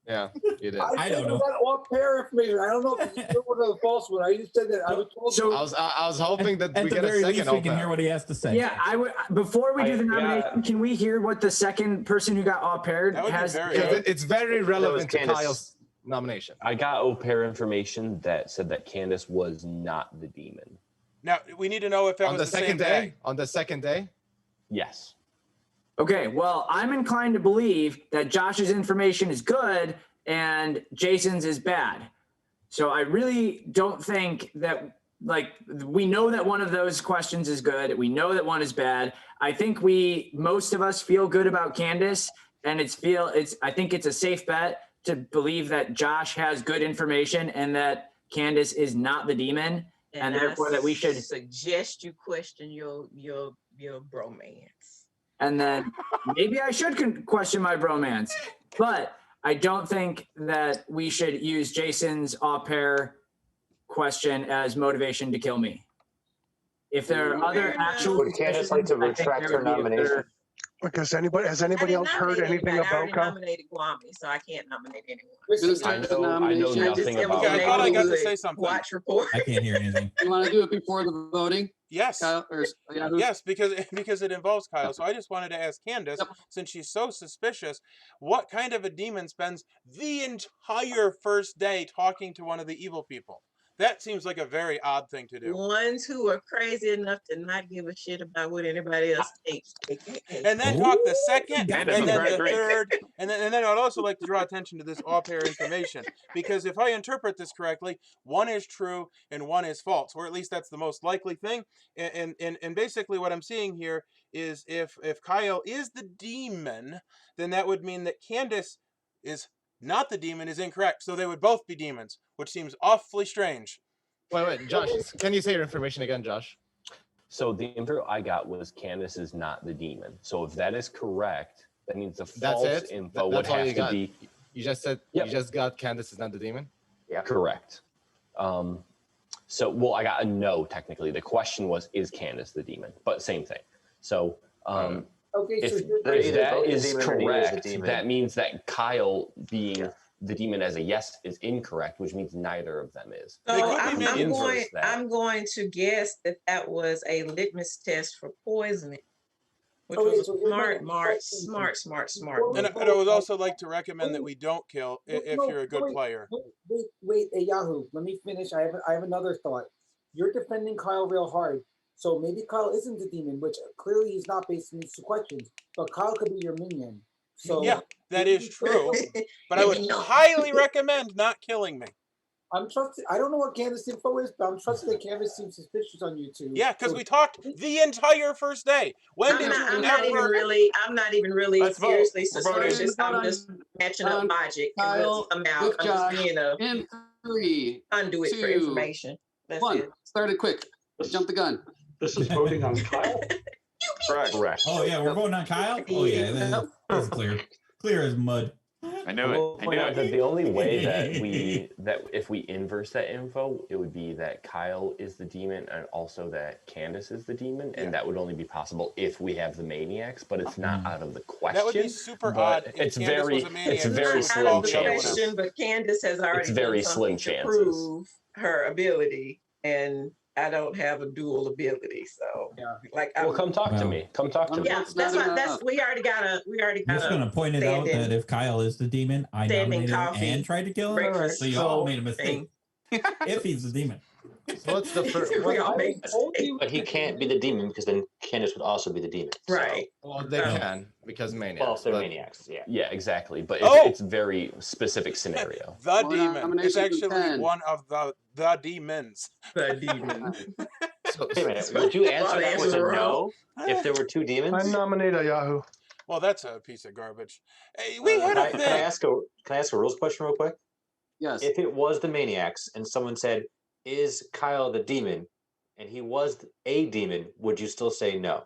Yeah, you did. I don't know. That off-pair information. I don't know if it's true or the false one. I just said that I was told. So I was hoping that At we the get a very second least, we can open. hear what he has to say. yeah, I would. Before we do the nomination, can we hear what the second person who got off paired That would be has? very Because good. it's very relevant to Candace. Kyle's nomination. I got au pair information that said that Candace was not the demon. Now we need to know if that On was the the second same day. On the second day? Yes. Okay, well, I'm inclined to believe that Josh's information is good and Jason's is bad. So I really don't think that, like, we know that one of those questions is good. We know that one is bad. I think most of us feel good about Candace, and I think it's a safe bet to believe that Josh has good information and that Candace is not the demon, and therefore that we should suggest you question your bromance. And then maybe I should question my bromance, but I don't think that we should use Jason's au pair question as motivation to kill me. If there are other actual, Would Candace like to retract her nomination? Because has anybody else heard anything I about already Kyle? nominated Guami, so I can't nominate anyone. I know nothing about Okay, I thought I got to say something. Watch report. I can't hear anything. You want to do it before the voting? Yes. Kyle, or Yahoo? Yes, because it involves Kyle. So I just wanted to ask Candace, since she's so suspicious, what kind of a demon spends the entire first day talking to one of the evil people? That seems like a very odd thing to do. Ones who are crazy enough to not give a shit about what anybody else thinks. And then talk the second, and then the Great. third, and then I'd also like to draw attention to this au pair information, because if I interpret this correctly, one is true and one is false, or at least that's the most likely thing. And basically what I'm seeing here is if Kyle is the demon, then that would mean that Candace is not the demon is incorrect. So they would both be demons, which seems awfully strange. Wait, Josh, can you say your information again, Josh? So the info I got was Candace is not the demon. So if that is correct, that means the false info would have to be. You just said you just got Candace is not the demon? Yeah. Correct. I got a no technically. The question was, is Candace the demon? But same thing. So Okay, so if that is demon or neither is the correct, demon. that means that Kyle being the demon as a yes is incorrect, which means neither of them is. So Inverse that. I'm going to guess that was a litmus test for poisoning, which was a smart. And I would also like to recommend that we don't kill if you're a good player. Wait, hey, Yahoo, let me finish. I have another thought. You're defending Kyle real hard. So maybe Kyle isn't the demon, which clearly he's not based on these two questions. But Kyle could be your minion. So yeah, that is true. But I would highly recommend not killing me. I'm trusting. I don't know what Candace info is, but I'm trusting that Candace seems suspicious on you two. Yeah, because we talked the entire first day. When did you I'm ever? not even really Let's vote. seriously We're voting. suspicious. I'm just matching up logic. Kyle, I'm just being a in 3, conduit for 2, information. That's 1. it. Started quick. Jump the gun. This is voting on Kyle. Correct. Oh yeah, we're voting on Kyle. Oh yeah, that's clear. Clear as mud. I knew Well, it. I knew that it. the only way that if we inverse that info, it would be that Kyle is the demon and also that Candace is the demon, and that would only be possible if we have the maniacs, but it's not out of the question. That would be super but odd. If It's Candace very, was a maniac, it's she very would slim call Out of the chances. question, but Candace has already It's very done slim something to chances. prove her ability, and I don't have a dual ability, so Well, come talk to me. Come talk to me. Yeah, that's why. We already got I'm just gonna point it out that if Kyle is the demon, I standing nominated him coffee, and tried to kill him. breakfast So you all made a thing. mistake. If he's the demon. So what's the first? We all make mistakes. But he can't be the demon because then Candace would also be the demon. So- Right. Well, they can because maniacs. Well, if they're but- maniacs, yeah. Yeah, exactly. But Oh! it's a very specific scenario. The Well, demon. It's nomination actually 10. one of the demons. The demon. Wait a minute. Would you answer that with a no if there were two I demons? nominate a Yahoo. Well, that's a piece of garbage. Hey, we had a Can I thing. ask a rules question real quick? Yes. If it was the maniacs and someone said, "Is Kyle the demon?" and he was a demon, would you still say no?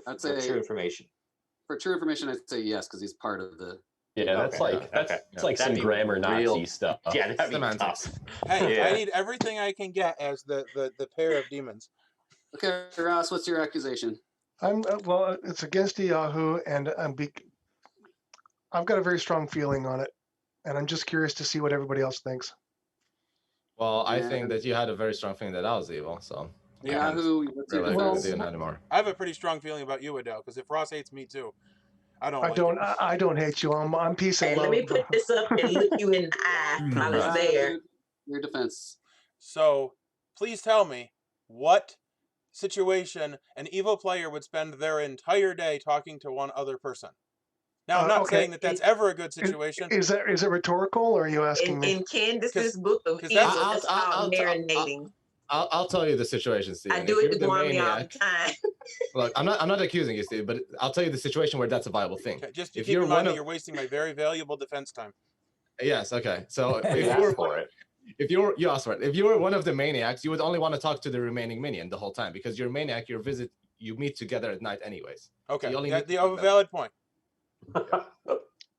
I'd For say- true information. For true information, I'd say yes because he's part of the. Yeah, that's Okay, like that's okay. it's like That'd some be grammar Nazi real- stuff. Yeah, that'd be Semantics. tough. Hey, I Yeah. need everything I can get as the pair of demons. Okay, Ross, what's your accusation? Well, it's against the Yahoo, and I've got a very strong feeling on it, and I'm just curious to see what everybody else thinks. Well, I Yeah. think that you had a very strong feeling that I was evil, so Yahoo, what's your really agree with defense? you anymore. I have a pretty strong feeling about you, Adele, because if Ross hates me too, I don't. I don't hate you. I'm peace and Hey, love. let me put this up and look you in the eye while it's there. Your defense. So please tell me what situation an evil player would spend their entire day talking to one other person. Now, I'm not okay. saying that that's ever a good situation. Is it rhetorical, or are you asking me? In Candace's book of evil, that's- it's called marinating. I'll tell you the situation, Steve. I do it to Guami all the time. Look, I'm not accusing you, Steve, but I'll tell you the situation where that's a viable thing. Okay, just if keep you're in mind one that of, you're wasting my very valuable defense time. yes, okay. So You asked for it. If you asked for it, if you were one of the maniacs, you would only want to talk to the remaining minion the whole time because you're a maniac. You meet together at night anyways. Okay, so you you have a valid point.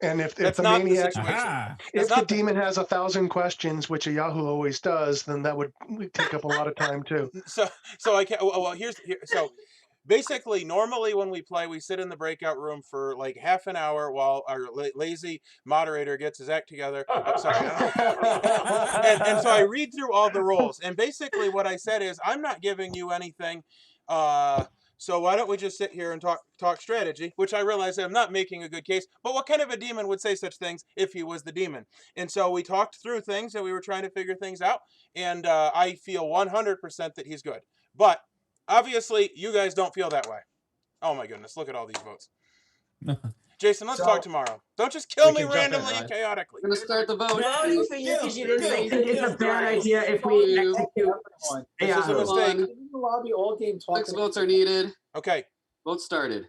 And if That's the not maniac, the situation. if the demon has 1,000 questions, which a Yahoo always does, then that would take up a lot of time too. So I can't. Well, so basically, normally when we play, we sit in the breakout room for like half an hour while our lazy moderator gets his act together. Oh, sorry. and so I read through all the roles, and basically what I said is, I'm not giving you anything. So why don't we just sit here and talk strategy, which I realize I'm not making a good case, but what kind of a demon would say such things if he was the demon? And so we talked through things and we were trying to figure things out, and I feel 100% that he's good. But obviously, you guys don't feel that way. Oh my goodness, look at all these votes. Jason, let's talk tomorrow. Don't just kill me randomly and chaotically. I'm gonna start the vote. Voting for you because you didn't say It's a bad idea if we execute. This is a mistake. In the lobby all game talking. 6 votes are needed. Okay. Vote started.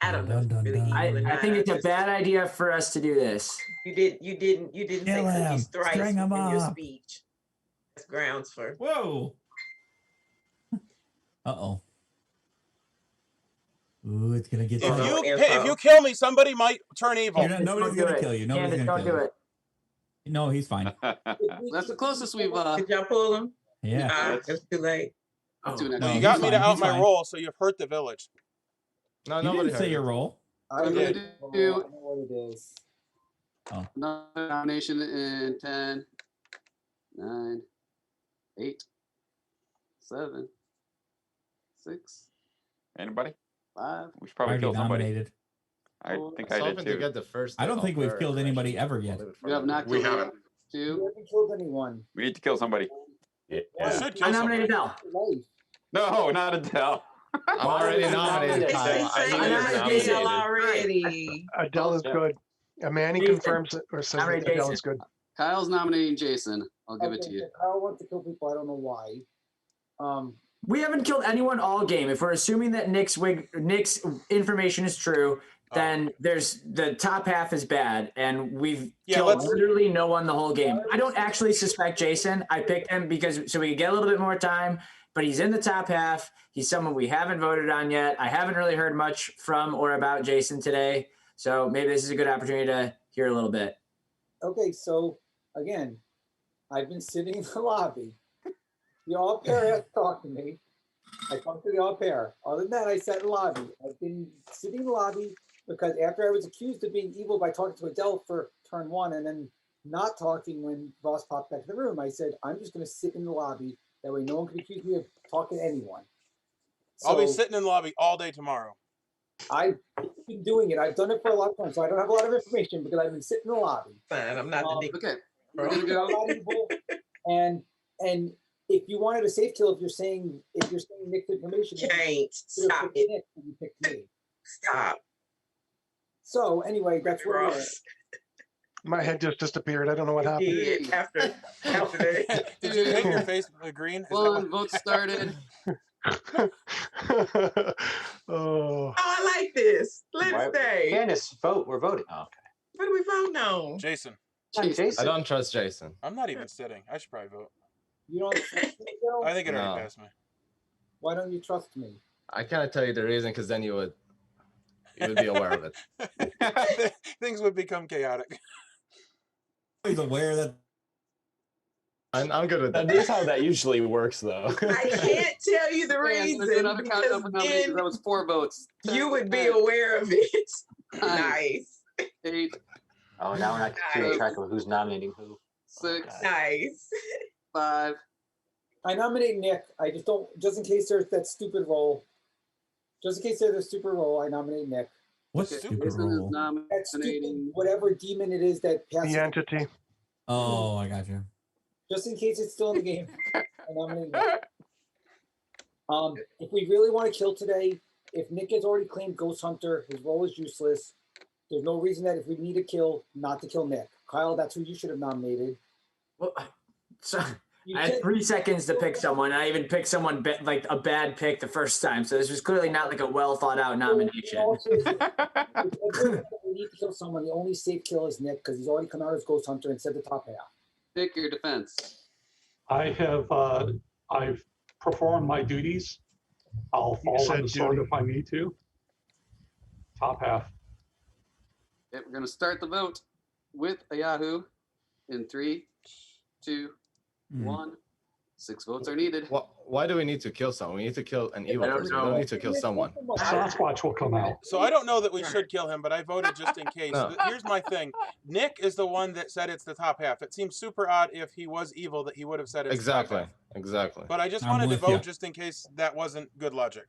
I don't know. Really, I think it's a bad idea for us to do this. You didn't say cookies thrice String 'em in your up. speech. That's grounds for. Whoa. Uh-oh. Ooh, it's gonna get. If you kill me, somebody might turn evil. Nobody's gonna kill you. Nobody's gonna kill you. No, he's fine. That's the closest we've. Did y'all pull him? Yeah. It's too late. No, you got me to out my roll, so you've hurt the village. No, you didn't say your roll. I'm gonna do I know what it is. Oh. another nomination in 10, 9, 8, 7, 6. Anybody? 5. We should probably Already kill somebody. nominated. I think I I was did hoping to too. get the first. I don't think we've killed anybody ever yet. You have not We killed haven't. 2. You haven't killed anyone. We need to kill somebody. You should kill I somebody. nominated Bell. Life. No, not Adele. I'm already nominated. Kyle. I think I you're nominated nominated. already. Adele is good. Manny Jason. confirms it or says All right, that Adele Jason. is good. Kyle's nominating Jason. I'll give it to Okay, you. so Kyle wants to kill people. I don't know why. We haven't killed anyone all game. If we're assuming that Nick's information is true, then there's the top half is bad, and we've killed literally no one the whole game. I don't actually suspect Jason. I picked him because so we could get a little bit more time, but he's in the top half. He's someone we haven't voted on yet. I haven't really heard much from or about Jason today, so maybe this is a good opportunity to hear a little bit. Okay, so again, I've been sitting in the lobby. The all pair has talked to me. I talked to the all pair. Other than that, I sat in the lobby. I've been sitting in the lobby because after I was accused of being evil by talking to Adele for turn 1 and then not talking when Ross popped back in the room, I said, I'm just going to sit in the lobby. That way no one can accuse me of talking to anyone. I'll be sitting in the lobby all day tomorrow. I've been doing it. I've done it for a lot of time, so I don't have a lot of information because I've been sitting in the lobby. Fine, I'm not the Okay. We're gonna go. And if you wanted a safe kill, if you're saying Nick's information, Can't stop it. Nick, and you picked me. Stop. So anyway, that's where we're at. My head just disappeared. I don't know what happened. Did after Did you paint your face green? Is that One what- vote started. Oh. I like this. Let's stay. Candace, vote. We're voting. Oh, okay. What are we voting on? Jason. Jason. I don't trust Jason. I'm not even sitting. I should probably vote. You don't trust me, Joe? I think it No. already passed me. Why don't you trust me? I can't tell you the reason because then you would be aware of it. Things would become chaotic. He's aware that. I'm good with that. That is how that usually works, though. I can't tell you the Man, reason there's another count because of nominations. then That was 4 votes. you would be aware of it. Nice. 8, Oh, now we're not keeping track of who's nominating who. 6, Nice. 5. I nominate Nick. I just don't, just in case there's that stupid roll. Just in case there's a stupid roll, I nominate Nick. What's Okay, stupid Jason is roll? That stupid, nominating. whatever demon it is that passes. The entity. Oh, I got you. Just in case it's still in the game, I nominate Nick. If we really want to kill today, if Nick has already claimed Ghost Hunter, his role is useless. There's no reason that if we need to kill, not to kill Nick. Kyle, that's who you should have nominated. Well, so I had 3 seconds to pick someone. I even picked someone like a bad pick the first time. So this was clearly not like a well thought out nomination. We need to kill someone. The only safe kill is Nick because he's already come out as Ghost Hunter and said the top half. Pick your defense. I have I've performed my duties. I'll fall on the sword if I need to. Top half. Okay, we're going to start the vote with a Yahoo in 3, 2, 1. 6 votes are needed. Why do we need to kill someone? We need to kill an evil person. We don't need to kill someone. Sasquatch will come out. So I don't know that we should kill him, but I voted just in case. No. Here's my thing. Nick is the one that said it's the top half. It seems super odd if he was evil that he would have said it's the top half. Exactly. But I just I'm wanted to with vote ya. just in case that wasn't good logic.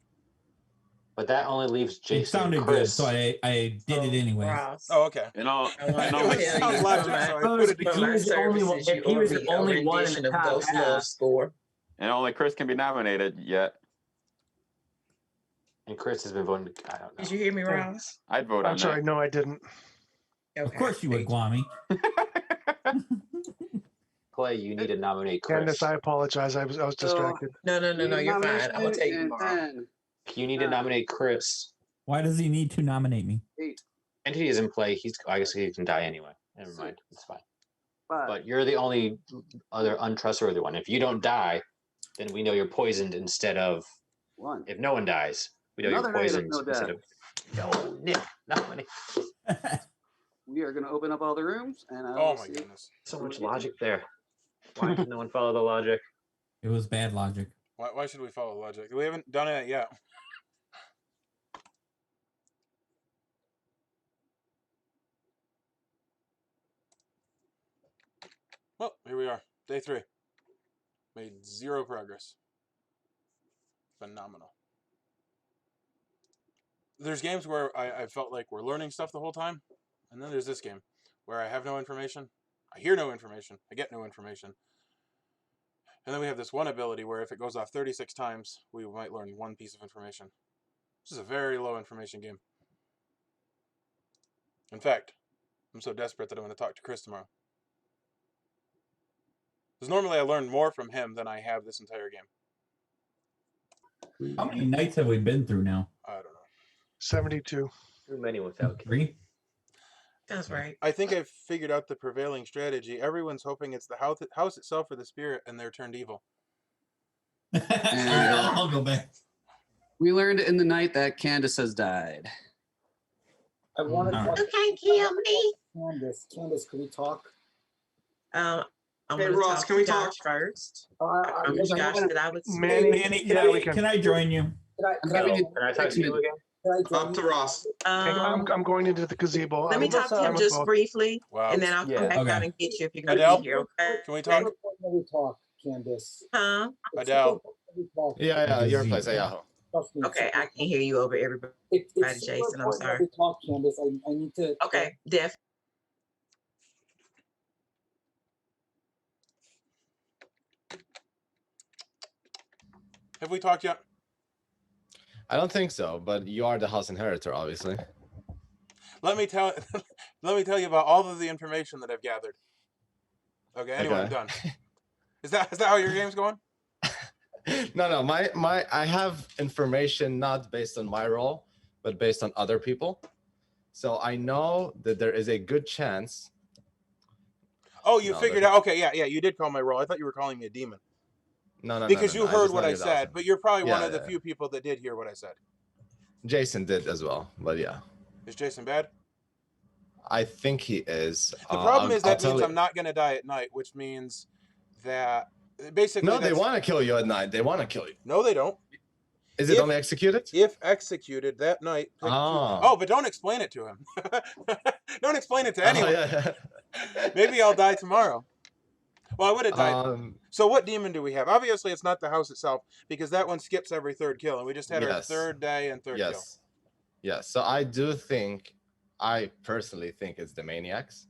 But that only leaves Jason. It sounded and good, Chris. so I did it anyway. Ross. Oh, okay. You know, It sounds logic, so I put it If he was the only one, if he was the only one in the top half, score. and only Chris can be nominated yet. And Chris has been voting. I don't know. Did you hear me, Ross? I'd vote I'm on sorry, that. no, I didn't. Of course you would, Guami. Clay, you need to nominate Chris. Candace, I apologize. I was distracted. No, you're fine. I'm gonna tell you tomorrow. You need to nominate Chris. Why does he need to nominate me? 8, Entity is in play. I guess he can die anyway. Never mind. It's fine. 5. But you're the only other untrustworthy one. If you don't die, then we know you're poisoned instead of 1. if no one dies, we know Another you're night of poisoned no instead death. of no Nick, nominate. We are going to open up all the rooms, and I Oh will my see. goodness. So much logic there. Why can no one follow the logic? It was bad logic. Why should we follow logic? We haven't done it yet. Well, here we are. Day 3. Made 0 progress. Phenomenal. There's games where I felt like we're learning stuff the whole time. And then there's this game where I have no information. I hear no information. I get no information. And then we have this one ability where if it goes off 36 times, we might learn 1 piece of information. This is a very low information game. In fact, I'm so desperate that I'm going to talk to Chris tomorrow. Because normally I learn more from him than I have this entire game. How many nights have we been through now? I don't know. 72. Too many without 3? That's right. I think I've figured out the prevailing strategy. Everyone's hoping it's the house itself or the spirit, and they're turned evil. I'll go back. We learned in the night that Candace has died. I wanted All right. You can't kill me. Candace, can we talk? I'm Hey, gonna Ross, talk can to we Josh talk? first. I'm Josh that I would. Manny, Can I join you? Can I talk to you again? Up to Ross. I'm going into the gazebo. Let me talk to him just briefly, Wow. and then I'll come back Okay. out and get you if you're gonna Adele? be here. Okay? Can we talk? We talk, Candace. Huh? Adele. Yeah, your place, Yahoo. Trust me. Okay, I can hear you over everybody. It's super Jason, I'm important that sorry. we talk, Candace. I need to. Okay, Def. Have we talked yet? I don't think so, but you are the house inheritor, obviously. Let me tell you about all of the information that I've gathered. Okay, anyway, I'm Okay. done. Is that how your game's going? No, I have information not based on my role, but based on other people. So I know that there is a good chance. Oh, you No, figured there's- out. Okay, yeah, you did call my role. I thought you were calling me a demon. No, Because you I heard just what know I you're the house said, but you're probably one Yeah, of the yeah. few people that did hear what I said. Jason did as well, but yeah, Is Jason bad? I think he is. The problem is I'll that tell means you- I'm not going to die at night, which means that basically. No, they that's- want to kill you at night. They want to kill you. No, they don't. Is it only executed? If executed that night. Oh, but don't explain it to him. Don't explain it to anyone. Yeah. Maybe I'll die tomorrow. Well, I would have died. So what demon do we have? Obviously, it's not the house itself, because that one skips every third kill, and we just had our third day and third kill. Yes. So I personally think it's the maniacs.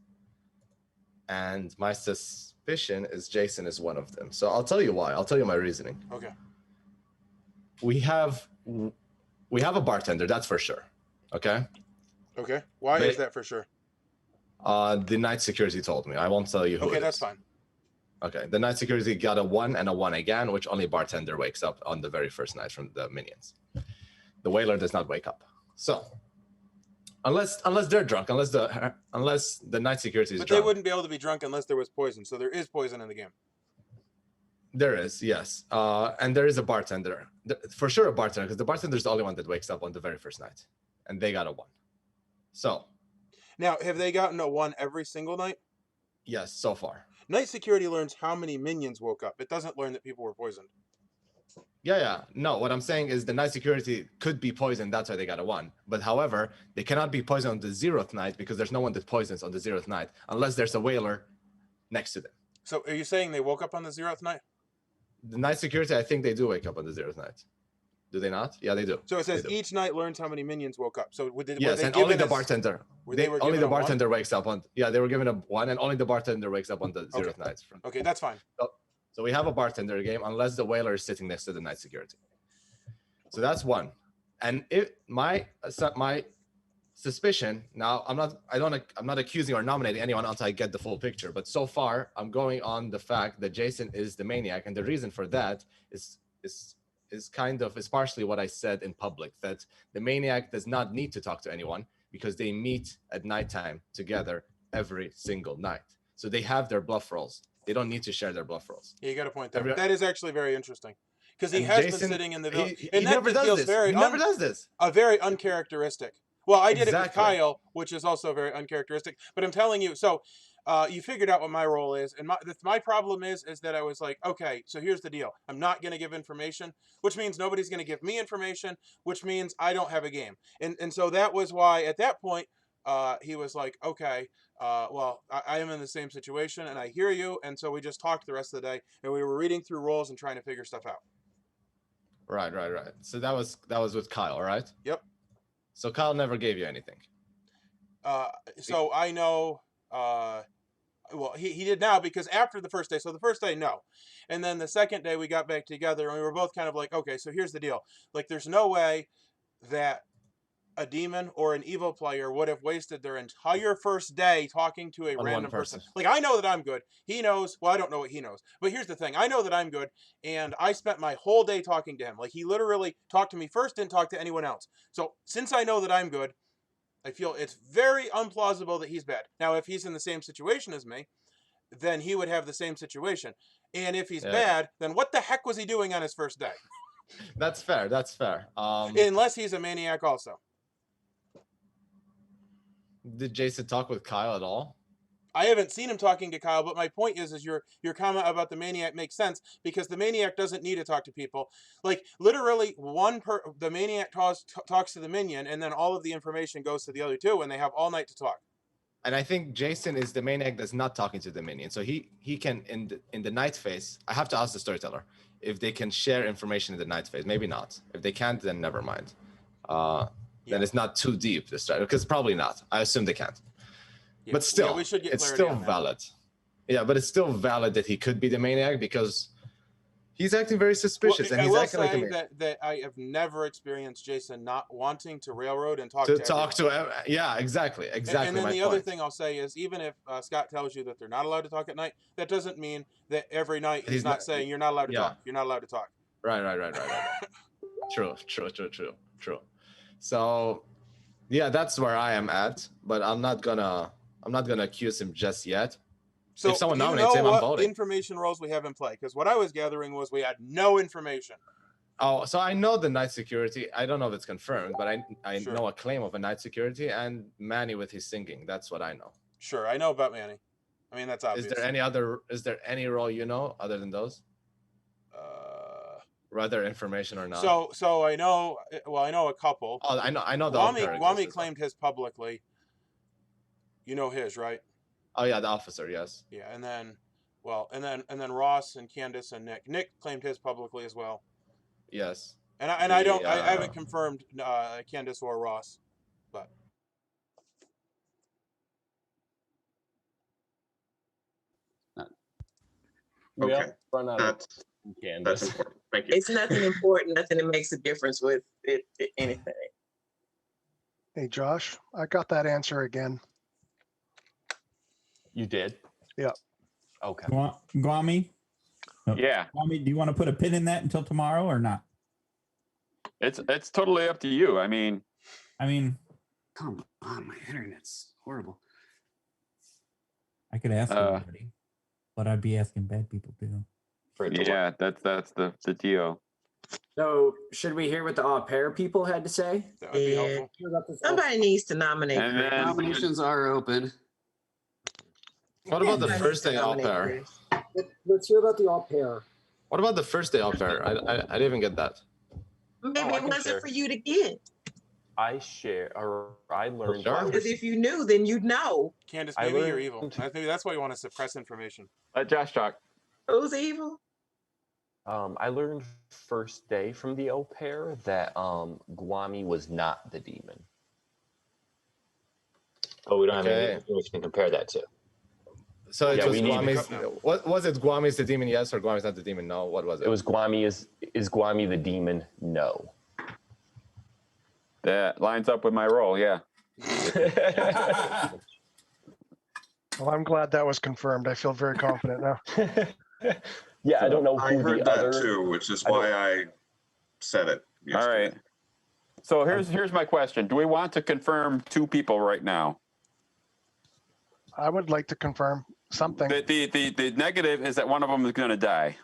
And my suspicion is Jason is one of them. So I'll tell you why. I'll tell you my reasoning. Okay. We have a bartender, that's for sure. Okay? Okay. Why is that for sure? The night security told me. I won't tell you who Okay, it that's is. fine. Okay. The night security got a 1 and a 1 again, which only bartender wakes up on the very first night from the minions. The whaler does not wake up. So unless they're drunk, unless the night security is But drunk. they wouldn't be able to be drunk unless there was poison. So there is poison in the game. There is, yes. And there is a bartender. For sure a bartender, because the bartender is the only one that wakes up on the very first night. And they got a 1. So. Now, have they gotten a 1 every single night? Yes, so far. Night security learns how many minions woke up. It doesn't learn that people were poisoned. Yeah. No, what I'm saying is the night security could be poisoned. That's why they got a 1. But however, they cannot be poisoned on the 0th night because there's no one that poisons on the 0th night unless there's a whaler next to them. So are you saying they woke up on the 0th night? The night security, I think they do wake up on the 0th night. Do they not? Yeah, they do. So it says each night learns how many minions woke up. So yes, and only the bartender. Only the bartender wakes up on. Yeah, they were given a 1, and only the bartender wakes up on the 0th night. Okay, that's fine. So we have a bartender game unless the whaler is sitting next to the night security. So that's 1. And my suspicion now, I'm not accusing or nominating anyone until I get the full picture. But so far, I'm going on the fact that Jason is the maniac, and the reason for that is partially what I said in public, that the maniac does not need to talk to anyone because they meet at nighttime together every single night. So they have their bluff rolls. They don't need to share their bluff rolls. Yeah, you got a point there. That is actually very interesting. Because he has been sitting in the village. He never does this. He never does this. Very uncharacteristic. Well, I did it with Kyle, which is also very uncharacteristic. But I'm telling you, so you figured out what my role is. And my problem is that I was like, okay, so here's the deal. I'm not going to give information, which means nobody's going to give me information, which means I don't have a game. And so that was why at that point, he was like, okay, well, I am in the same situation and I hear you. And so we just talked the rest of the day and we were reading through roles and trying to figure stuff out. Right. So that was with Kyle, right? Yep. So Kyle never gave you anything. So I know, well, he did now because after the first day, so the first day, no. And then the second day we got back together and we were both kind of like, okay, so here's the deal. Like, there's no way that a demon or an evil player would have wasted their entire first day talking to a random person. Like, I know that I'm good. He knows. Well, I don't know what he knows. But here's the thing. I know that I'm good. And I spent my whole day talking to him. Like, he literally talked to me first, didn't talk to anyone else. So since I know that I'm good, I feel it's very implausible that he's bad. Now, if he's in the same situation as me, then he would have the same situation. And if he's bad, then what the heck was he doing on his first day? That's fair. Unless he's a maniac also. Did Jason talk with Kyle at all? I haven't seen him talking to Kyle, but my point is your comment about the maniac makes sense because the maniac doesn't need to talk to people. Like, literally, the maniac talks to the minion, and then all of the information goes to the other two, and they have all night to talk. And I think Jason is the maniac that's not talking to the minion. So he can, in the night phase, I have to ask the storyteller if they can share information in the night phase. Maybe not. If they can't, then never mind. Then it's not too deep, this strategy, because probably not. I assume they can't. Yeah, but still, we should get it's still valid. Yeah, but it's still valid that he could be the maniac because he's acting very suspicious. Well, and he's acting like a maniac. That I have never experienced Jason not wanting to railroad and talk to yeah, exactly. And then the other thing I'll say is, even if Scott tells you that they're not allowed to talk at night, that doesn't mean that every night he's not saying you're not allowed to talk. You're not allowed to talk. Right. True. So, yeah, that's where I am at, but I'm not gonna accuse him just yet. So if someone nominates him, I'm voting. What information roles we have in play? Because what I was gathering was we had no information. Oh, so I know the night security. I don't know if it's confirmed, but I know a claim of a night security and Manny with his singing. That's what I know. Sure, I know about Manny. I mean, that's obvious. Is there any role you know other than those? rather information or not? So I know. Well, I know a couple. Oh, I know the au pair Guami exists. claimed his publicly. You know his, right? Oh yeah, the officer, yes. Yeah, and then Ross and Candace and Nick claimed his publicly as well. Yes. And I haven't confirmed Candace or Ross, but we Okay. have run out of Candace. That's important. Thank you. It's nothing important, nothing that makes a difference with it, anything. Hey, Josh, I got that answer again. You did? Yeah. Okay. Guami? Yeah. Guami, do you want to put a pin in that until tomorrow or not? It's totally up to you. I mean, Come on, my internet's horrible. I could ask everybody, but I'd be asking bad people too. Yeah, that's the deal. So should we hear what the au pair people had to say? That would be helpful. Somebody needs to nominate. And Chris. then- Nominations are open. What about the Somebody first needs day to au nominate pair? Chris. Let's hear about the au pair. What about the first day au pair? I didn't even get that. Maybe I it can wasn't share. for you to get. I learned. Sure. Because if you knew, then you'd know. Candace, I maybe you're learned- evil. Maybe that's why you want to suppress information. Let Josh talk. Who's evil? I learned first day from the au pair that Guami was not the demon. Oh, we don't have Okay. any information to compare that to. So it Yeah, was we need to Guami's. What was it? Guami's the demon, yes, or Guami's not the demon? No. What was it? It was Guami is Guami the demon? No. That lines up with my role. Yeah. Well, I'm glad that was confirmed. I feel very confident now. Yeah, I don't know I who heard the that other. too, which is why I said it. All yesterday. right. So here's my question. Do we want to confirm 2 people right now? I would like to confirm something. The negative is that one of them is going to die.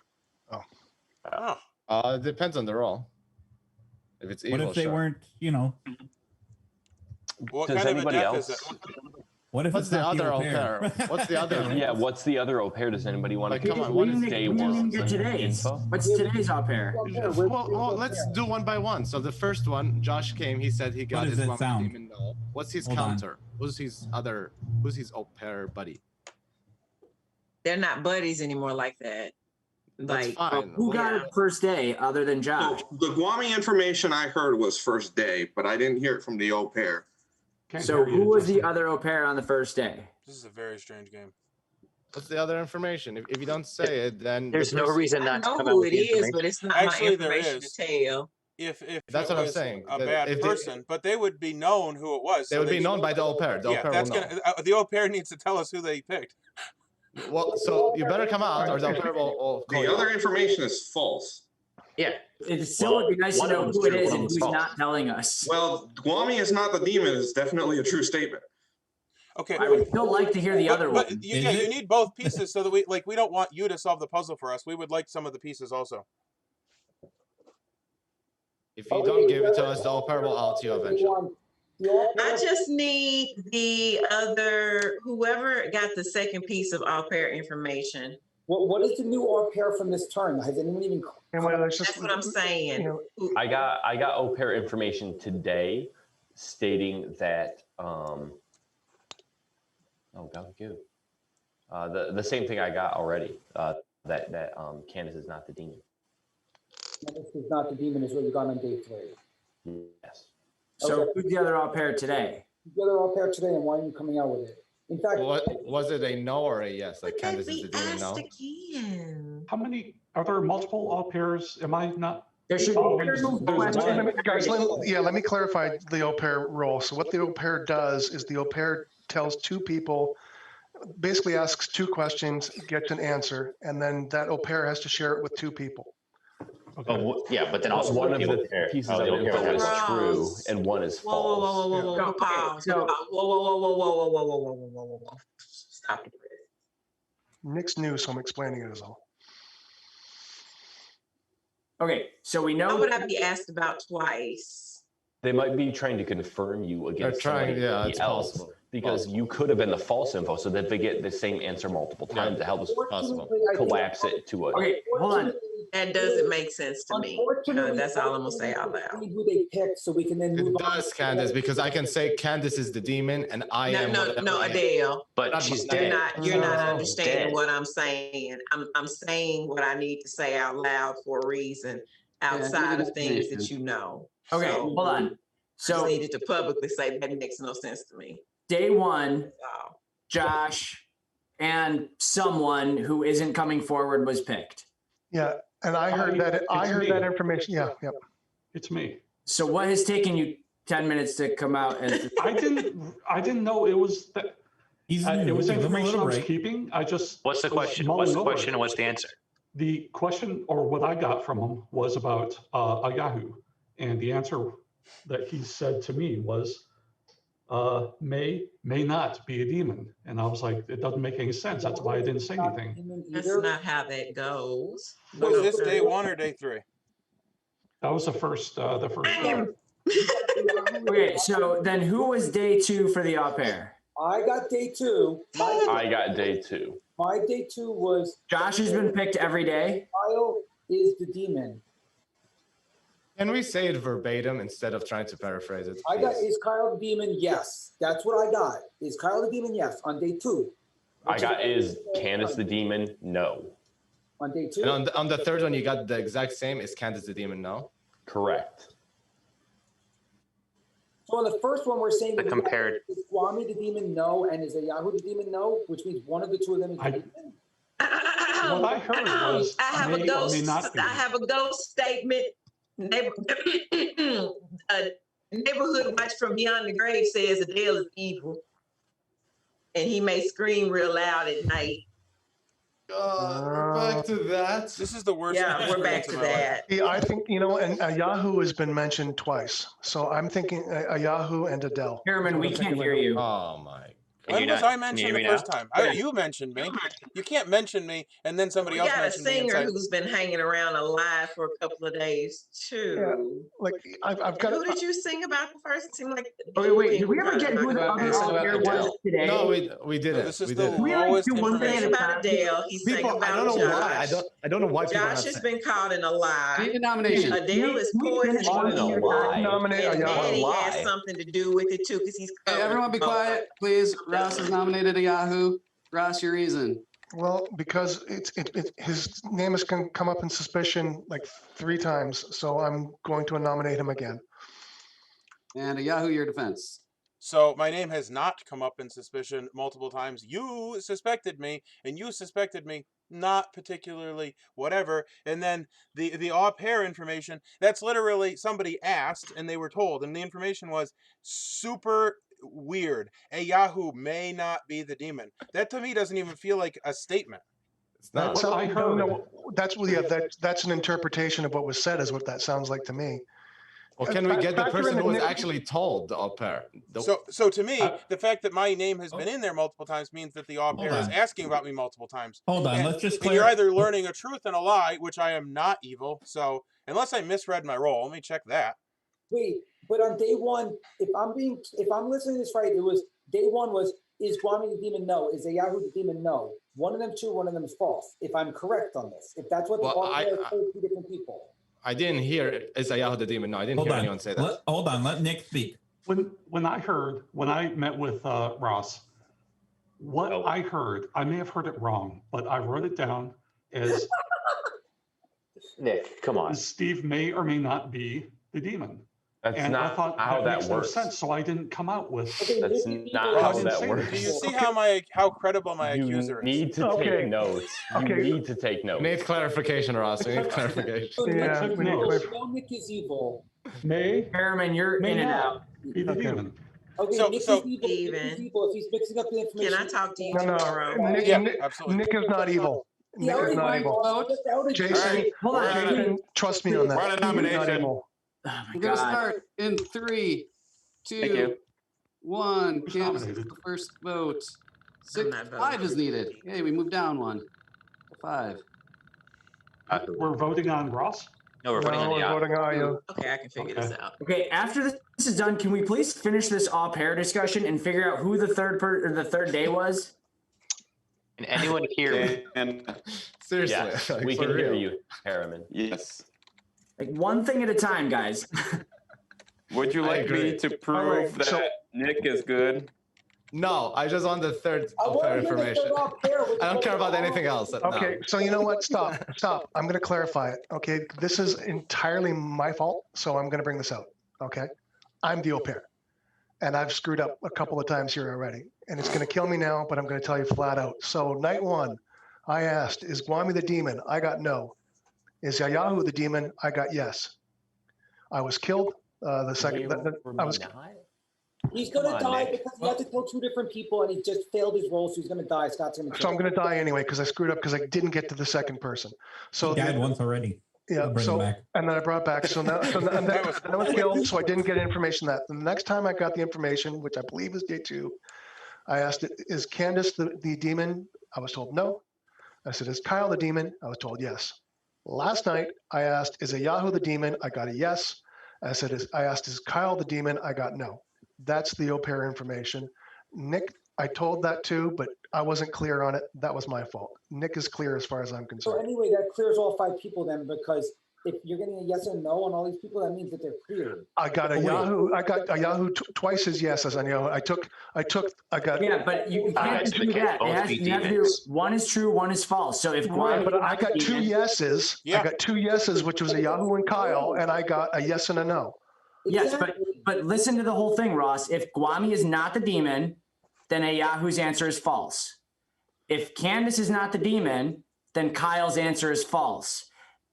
Oh. It depends on the role. If it's What evil, if they sure. weren't, What Does kind of a anybody death else? is it? what if What's it's the not other au au pair? pair? What's the other? Yeah, what's the other au pair? Does anybody want Like, to? come on, We what is didn't day even one get today's. info? What's today's au pair? Well, let's do one by one. So the first one, Josh came. He said he got does his that one sound? demon. No. What's his Hold on. counter? Who's his au pair buddy? They're not buddies anymore like that. That's Like, fine. Who got it first day other than Josh? So the Guami information I heard was first day, but I didn't hear it from the au pair. So who was the other au pair on the first day? This is a very strange game. What's the other information? If you don't say it, then There's the no person- reason I not to know come out who with it the is, information. but it's not Actually, my there information is. to tell. If That's it what I'm was saying. a That bad if they- person, but they would be known who it was. They would be known by the au pair. The au Yeah, pair that's will know. gonna. The au pair needs to tell us who they picked. Well, so you better come out, or the au pair will call The you other out. information is false. Yeah. It still would be nice to one of know them's who it true, is one and of them's who's false. not telling us. Well, Guami is not the demon is definitely a true statement. Okay. I would still like to hear the other but one. yeah, you need both pieces so that we don't want you to solve the puzzle for us. We would like some of the pieces also. If you don't give it to us, the au pair will out you eventually. I just need the other, whoever got the second piece of au pair information. What is the new au pair from this turn? Has anyone even? And well, it's just, That's what I'm saying. you know, I got au pair information today, stating that oh god, good. The same thing I got already. That Candace is not the demon. This is not the demon, is what you got on day 3. Yes. So Okay. who's the other au pair today? The other au pair today, and why are you coming out with it? In fact, What was it? A no or a yes? Like Would that Candace is be the demon. No. asked again? How many, are there multiple au pairs? Am I not? There should Oh, be there's no one. question. guys, let me clarify the au pair role. So what the au pair does is the au pair tells 2 people, basically asks 2 questions, gets an answer, and then that au pair has to share it with 2 people. Oh, yeah, but then also One of the pair- pieces oh, of the au pair info is has- true and one is Whoa, whoa, whoa, false. whoa, whoa, whoa, whoa, pause. Whoa, whoa, whoa, whoa, whoa, whoa, whoa, whoa, whoa, whoa, whoa, whoa. Stop it. Nick's new, so I'm explaining it as all. Okay, so we What know. would I be asked about twice? They might be trying to confirm you against trying, somebody yeah, it's else possible. because you could have been the false info, so that they get the same answer multiple times to help us collapse it to a. Okay, hold on. That doesn't make sense to me. That's all I'm gonna say out loud. Who they picked, so we can then move It on. does, Candace, because I can say Candace is the demon and I am. No, Adele. But she's dead. You're not understanding what I'm saying. I'm saying what I need to say out loud for a reason, outside of things that you know. Okay, So, hold on. So I needed to publicly say that makes no sense to me. Day one, Josh and someone who isn't coming forward was picked. Yeah, and I heard that. I heard that information. Yeah, yep. It's me. So what has taken you 10 minutes to come out as? I didn't know it was that. It was information I was keeping. I just. What's the question? What's the question and what's the answer? The question, or what I got from him, was about a Yahoo, and the answer that he said to me was, may not be a demon. And I was like, it doesn't make any sense. That's why I didn't say anything. That's not how that goes. Was this day 1 or day 3? That was the first day. Okay, so then who was day 2 for the au pair? I got day 2. I got day 2. My day 2 was. Josh has been picked every day. Kyle is the demon. Can we say it verbatim instead of trying to paraphrase it? I got, is Kyle the demon? Yes. That's what I got. Is Kyle the demon? Yes. On day 2. I got, is Candace the demon? No. On day 2? And on the third one, you got the exact same. Is Candace the demon? No. Correct. So on the first one, we're saying The compared. is Kwame the demon? No. And is a Yahoo the demon? No. Which means one of the two of them is the demon. What I heard was I have a may or ghost. may not be. I have a ghost statement. Neighborhood watch from beyond the grave says Adele is evil, and he may scream real loud at night. Back to that. This is the worst. Yeah, we're back to that. Yeah, I think, and a Yahoo has been mentioned twice. So I'm thinking a Yahoo and Adele. Herman, we can't hear you. Oh my. When was I mentioned the first time? You mentioned me. You can't mention me and then somebody else mentioned me. We got a singer who's been hanging around alive for a couple of days too. Yeah, like I've got. Who did you sing about the first? It seemed like. Okay, wait. Did we ever get who the other player was today? No, we didn't. This is we the didn't. lowest He sang about Adele. He sang People, about I don't know Josh. why. I don't know why people Josh has been caught in a lie. Need a nomination. Adele is poisoned. Nominate a And Yahoo. Manny has something to do with it too, because he's. Hey, everyone be quiet, please. Ross has nominated a Yahoo. Ross, your reason. Well, because his name has come up in suspicion like 3 times, so I'm going to nominate him again. And a Yahoo, your defense. So my name has not come up in suspicion multiple times. You suspected me, and you suspected me not particularly whatever. And then the au pair information, that's literally somebody asked and they were told, and the information was super weird. A Yahoo may not be the demon. That to me doesn't even feel like a statement. It's not. What I heard. No, that's that's an interpretation of what was said, is what that sounds like to me. Well, can we get the Factor in person the who was name. actually told the au pair? So to me, the fact that my name has been in there multiple times means that the au pair is asking about me multiple times. Hold on, And- let's just and you're clear. either learning a truth and a lie, which I am not evil. So unless I misread my role, let me check that. Wait, but on day 1, if I'm listening to this right, it was day 1 was, is Kwame the demon? No. Is a Yahoo the demon? No. One of them true, one of them is false. If I'm correct on this, if that's what the Well, author is, 2 different people. I didn't hear is a Yahoo the demon. No, I didn't Hold hear on. anyone say that. Hold on. Let Nick speak. When I met with Ross, what I heard, I may have heard it wrong, but I wrote it down as Nick, come on. Steve may or may not be the demon. That's And I not thought how that makes works. no sense, so I didn't come out with. That's not how that works. Do you see how credible my accuser You is? need to take notes. You need to take We notes. need clarification, Ross. We need clarification. So Yeah, Nick, we need no. clarification. no, Nick is evil. May Herman, you're may in and not out. be the Okay. demon. Okay, So- Nick so- is evil. Nick is evil. If he's mixing up the information. Can I talk to you No, tomorrow? Nick, Yeah, Nick, absolutely. Nick is not evil. He Nick is already not won. evil. Jason, Hold on. Jason, trust me on that. We're on a He's not nomination. evil. Oh my We're gonna God. start in 3, Thank 2, you. 1. Who's Candace is nominated? the first vote. I'm not voting 5 is for needed. Hey, we moved down 1. 5. We're voting on Ross. No, we're voting on the voting Yahoo. Ayu. Okay, I can figure this out. Okay, after this is done, can we please finish this all pair discussion and figure out who the third day was? Can anyone hear me? And Seriously, Yes, like, we for can hear real. you, Harriman. yes. Like one thing at a time, guys. Would you I like agree. me to prove that Nick is good? No, I just want the third I off pair wanna hear the information. third off pair with I don't care about the- anything else. Okay, so you know what? Stop. I'm going to clarify it. Okay, this is entirely my fault, so I'm going to bring this out. Okay, I'm the au pair, and I've screwed up a couple of times here already, and it's going to kill me now, but I'm going to tell you flat out. So night one, I asked, "Is Guami the demon?" I got no. Is Yayahu the demon? I got yes. I was killed. The second, I was. He's gonna Come on, die Nick. because he had to kill 2 different people and he just failed his role, so he's gonna die. Scott's gonna kill So I'm him. going to die anyway because I screwed up because I didn't get to the second person. So He died once already. Yeah. We'll bring him So back. and then I brought back. So now, and then I was killed. So I didn't get information that. The next time I got the information, which I believe is day 2, I asked, "Is Candace the demon?" I was told no. I said, "Is Kyle the demon?" I was told yes. Last night I asked, "Is Yahoo the demon?" I got a yes. I asked, "Is Kyle the demon?" I got no. That's the au pair information. Nick, I told that too, but I wasn't clear on it. That was my fault. Nick is clear as far as I'm So concerned. anyway, that clears all 5 people then, because if you're getting a yes and no on all these people, that means that they're clear. I got a Yahoo. I got a Yahoo twice as yes as I know. I got. Yeah, but you can't just do that. You have to do one is true, one is false. So if Right, Guami but I got 2 yeses. Yeah. I got 2 yeses, which was a Yahoo and Kyle, and I got a yes and a no. Yes, but listen to the whole thing, Ross. If Guami is not the demon, then a Yahoo's answer is false. If Candace is not the demon, then Kyle's answer is false.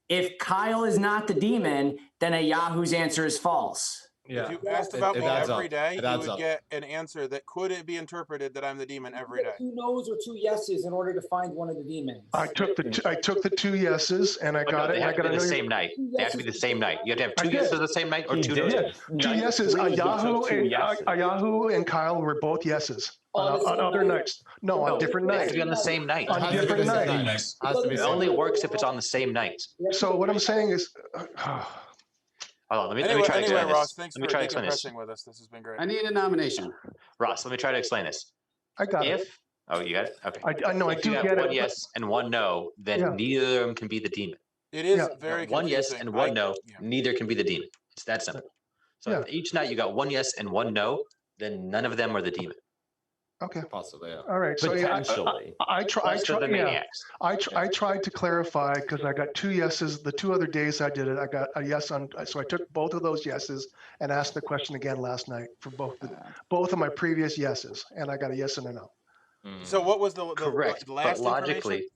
If Kyle is not the demon, then a Yahoo's answer is false. If you asked about me adds every up. day, It you adds would up. get an answer that could be interpreted that I'm the demon every day. 2 no's or 2 yeses in order to find one of the demons. I took the 2 yeses, and I But got no, it. they and I have to got be a the no. same night. They have to be the same night. You have to have 2 I did. yeses the same night or 2 no's. Yes, 2 yeses. A Yahoo and Kyle were both yeses on other nights. No, on different It has nights. to be on the same night. On different nights. It only works if it's on the same night. So what I'm saying is, Hold on, let me Anyway, try to explain Ross, this. thanks Let me for try to explain this. decompressing with us. This has been great. I need a nomination. Ross, let me try to explain this. I got it. Oh, you got it? Okay. I know, I If do you have get it, one but- yes and one no, then Yeah. neither of them can be the demon. It is Yeah. very One yes confusing. and one no, neither can be the demon. It's that simple. So Yeah. if each night you got one yes and one no, then none of them are the demon. Okay. Possibly, yeah. All right. So yeah, Potentially. I tried. Plus the Yeah. maniacs. I tried to clarify because I got 2 yeses. The 2 other days I did it, I got a yes on. So I took both of those yeses and asked the question again last night for both of my previous yeses, and I got a yes and a no. So what was the Correct, last but logically,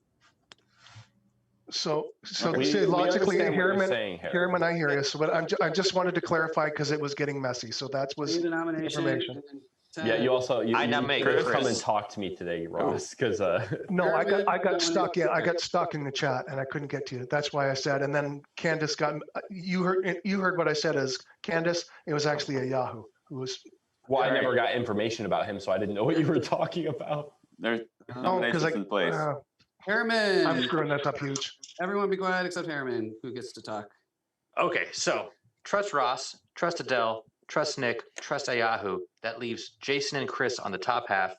So We- say we logically, understand what you're Harriman, saying, Harry. Harriman, I hear you. So, but I just wanted to clarify because it was getting messy. So that I was need a nomination. information. Yeah, you also I you nominate could have come Chris. and talked to me today, Ross, because No, I got Harriman, stuck. Yeah, I got stuck in the chat and I couldn't get to you. That's why I said. And then Candace got you heard what I said as Candace. It was actually a Yahoo who was. well, I never got information about him, so I didn't know what you were talking about. There's Oh, because nominations in place. I'm Harriman. screwing this up huge. Everyone be quiet except Harriman, who gets to talk. okay, so trust Ross, trust Adele, trust Nick, trust Ayahu. That leaves Jason and Chris on the top half.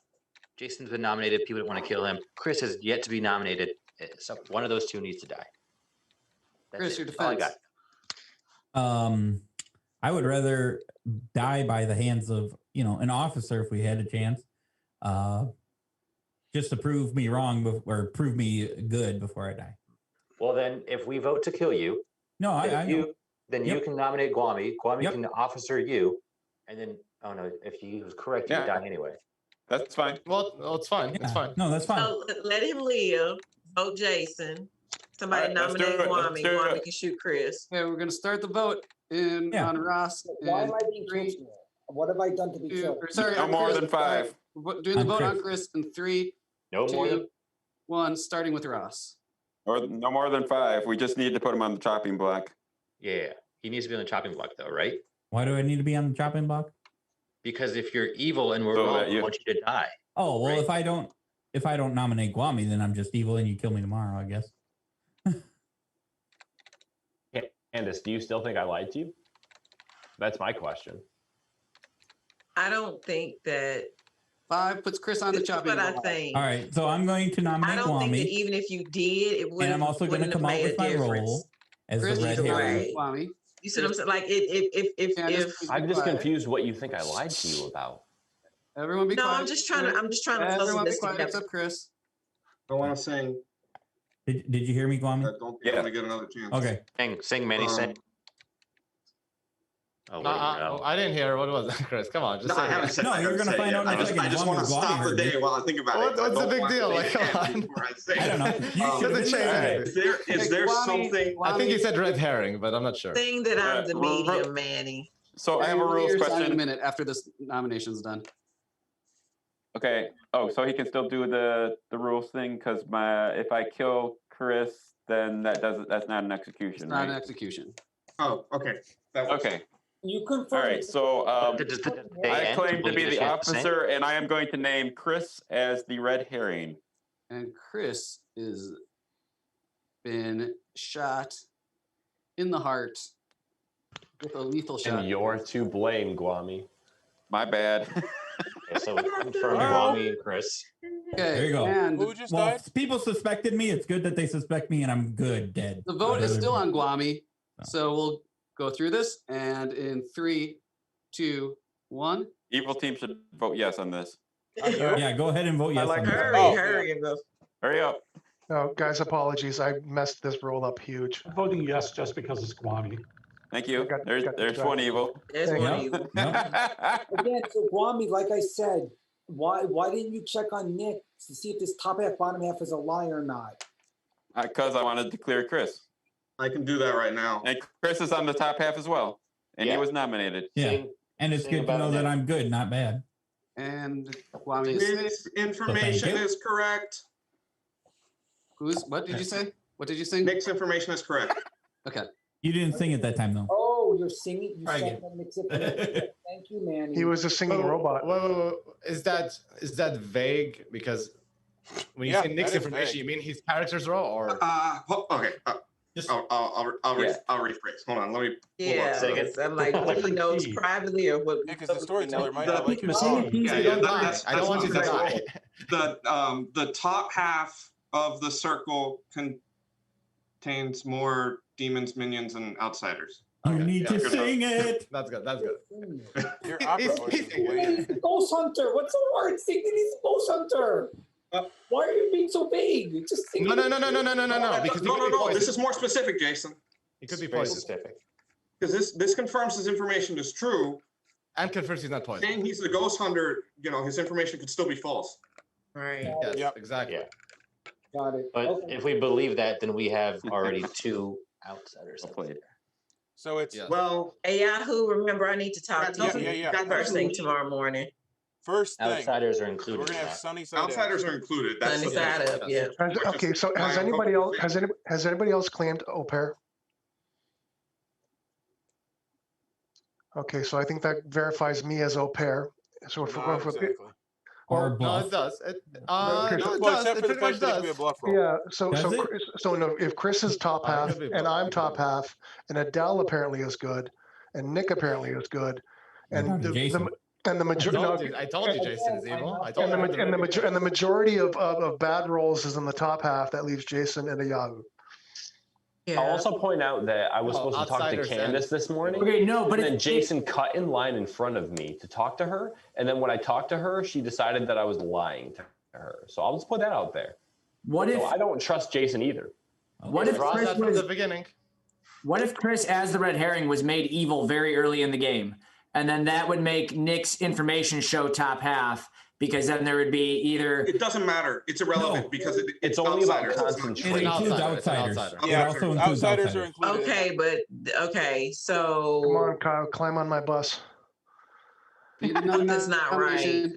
Jason's been nominated. People want to kill him. Chris has yet to be nominated. So one of those 2 needs to die. That's Chris, it. your That's all I defense. got. I would rather die by the hands of, an officer if we had a chance. Just to prove me wrong or prove me good before I die. Well, then, if we vote to kill you, No, I know. you Yep. can nominate Guami. Guami Yep. can officer you, and then if he was correct, you Yeah. die anyway. That's fine. Well, it's fine. It's Yeah. fine. No, that's fine. So let him live. Vote Jason. Somebody All right, let's do nominate it. Let's Guami. do Guami it. can shoot Chris. Okay, we're gonna start the vote on Ross. Why in am I being killed? 3, here? What have I done to be 2, killed? or sorry, No on more Chris. than 5. Doing the On vote on Chris. Chris in 3, No more 2, than 1, starting with Ross. Or no more than 5. We just need to put him on the chopping block. yeah. He needs to be on the chopping block, though, right? Why do I need to be on the chopping block? Because if you're evil and we're So wrong, that we you- want you to die. Oh, well, Right. if I don't nominate Guami, then I'm just evil and you kill me tomorrow, I guess. Candace, do you still think I lied to you? That's my question. I don't think that. 5 puts Chris on the This is chopping what I block. think. All right, so I'm going to nominate I don't think that Guami, even if you did, it would. and I'm also going to come out with my role as Chris the red is herring. Guami. You see what I'm saying? Like if I'm just confused what you think I lied to you about. Everyone be no, quiet. I'm just trying to close Everyone be this quiet together. except Chris. I want to sing. Did you hear me, Guami? I don't think I'm gonna get another chance. Okay. Sing, Manny, sing. Oh, wait, no. I didn't hear. What was that, Chris? Come on, just No, say I it. haven't said. No, I you're haven't gonna said find it out in a yet. second. I just Guami want to was stop Guami the heard day me. while I think about it. What's the big deal? Like, come on. I don't know. You should have been listening. Is there something? I think he said red herring, but I'm not sure. Thing that I'm the medium, Manny. So I have a We'll rules hear your side in a question. minute after this nomination's done. Okay. Oh, so he can still do the rules thing because if I kill Chris, then that's not an execution. It's not right? an execution. Oh, okay. Okay. You confirm. All right. So They I end? claim Will to you be get a the chance to sing? officer, and I am going to name Chris as the red herring. And Chris is been shot in the heart with a lethal shot. And you're to blame, Guami. My bad. Okay, so we confirmed Guami and Chris. Okay, There you go. and Who just Well, died? people suspected me. It's good that they suspect me, and I'm good, dead. the vote is still on Guami. Oh. So we'll go through this, and in 3, 2, 1. Evil team should vote yes on this. Yeah, go ahead and vote yes. on this. Hurry and go. Hurry up. No, guys, apologies. I messed this roll up huge. I'm voting yes just because it's Guami. Thank you. Got There's distracted. one evil. There's Thank one you. evil. Again, so Guami, like I said, why didn't you check on Nick to see if this top half, bottom half is a lie or not? Because I wanted to clear Chris. I can do that right now. And Chris is on the top half as well. And he Yeah. was nominated. Yeah, and it's Sing good to about know it, that Nick. I'm good, not bad. And Guami is. This information you. is correct. What did you say? What did you say? Nick's information is correct. Okay. You didn't sing it that time, though. Oh, you're singing. You Try sang again. that mix it. Thank you, Manny. He was a singing robot. Wait. Is that vague? Because when you Yeah, say Nick's that is information, vague. you mean his character's role, or Okay. Just I'll rephrase. Hold on. Let me. Yeah, Say it. I'm like, what he knows privately or what? Yeah, because the storyteller might The- not like his Oh, song. yeah, yeah, don't lie. that's- I don't want you to that's die. The top half of the circle contains more demons, minions, and outsiders. You Okay, need yeah, to good sing it. That's good. That's good. Your opera voice is way. He's the ghost hunter. What's the word? Sing that he's the ghost hunter. Why are you being so vague? Just sing No. it. Because No. This is more specific, Jason. He could be Very poisoned, specific. Because this confirms his information is true. and confirms he's not poisoned. Saying he's the ghost hunter, his information could still be false. Right. Yes, Yep. exactly. Yeah. Got it. But Okay. if we believe that, then we have already 2 outsiders. Well played. So it's Yeah. Well, Hey, Yahoo, remember I need to talk to you Yeah. first thing tomorrow morning. first thing. Outsiders are We're included. gonna in have that. sunny side outsiders up. are included. That's Sunny the side up, yeah. Okay, so has anybody else has anybody else claimed au pair? Okay, so I think that verifies me as au pair. So if we're going Not for exactly. Or No, bluff. it does. Okay. No, it Well, does. except It for the pretty much fact that it could be a does. bluff roll. yeah, Does it? no, if Chris is top Oh, it half could be and both. I'm top half and Adele apparently is good and Nick apparently is good What and about Jason? the majority I told you Jason is evil. I told you. and the majority of bad rolls is in the top half. That leaves Jason and a Yahoo. I'll also point out that I was Oh, supposed to talk to outsiders then. Candace this morning. Okay, no, but And then it- Jason cut in line in front of me to talk to her. And then when I talked to her, she decided that I was lying to her. So I'll just put that out there. What if So I don't trust Jason either. what if Ross Chris that from was the beginning. What if Chris, as the red herring, was made evil very early in the game? And then that would make Nick's information show top half, because then there would be either. It doesn't matter. It's irrelevant No. because It's only about outsiders. It's not concentration. It It's an includes outsider, it's an outsiders. outsider. It Yeah, also includes outsiders are outsiders. included. Okay, but okay, so Come on, Kyle, climb on my bus. That's not right.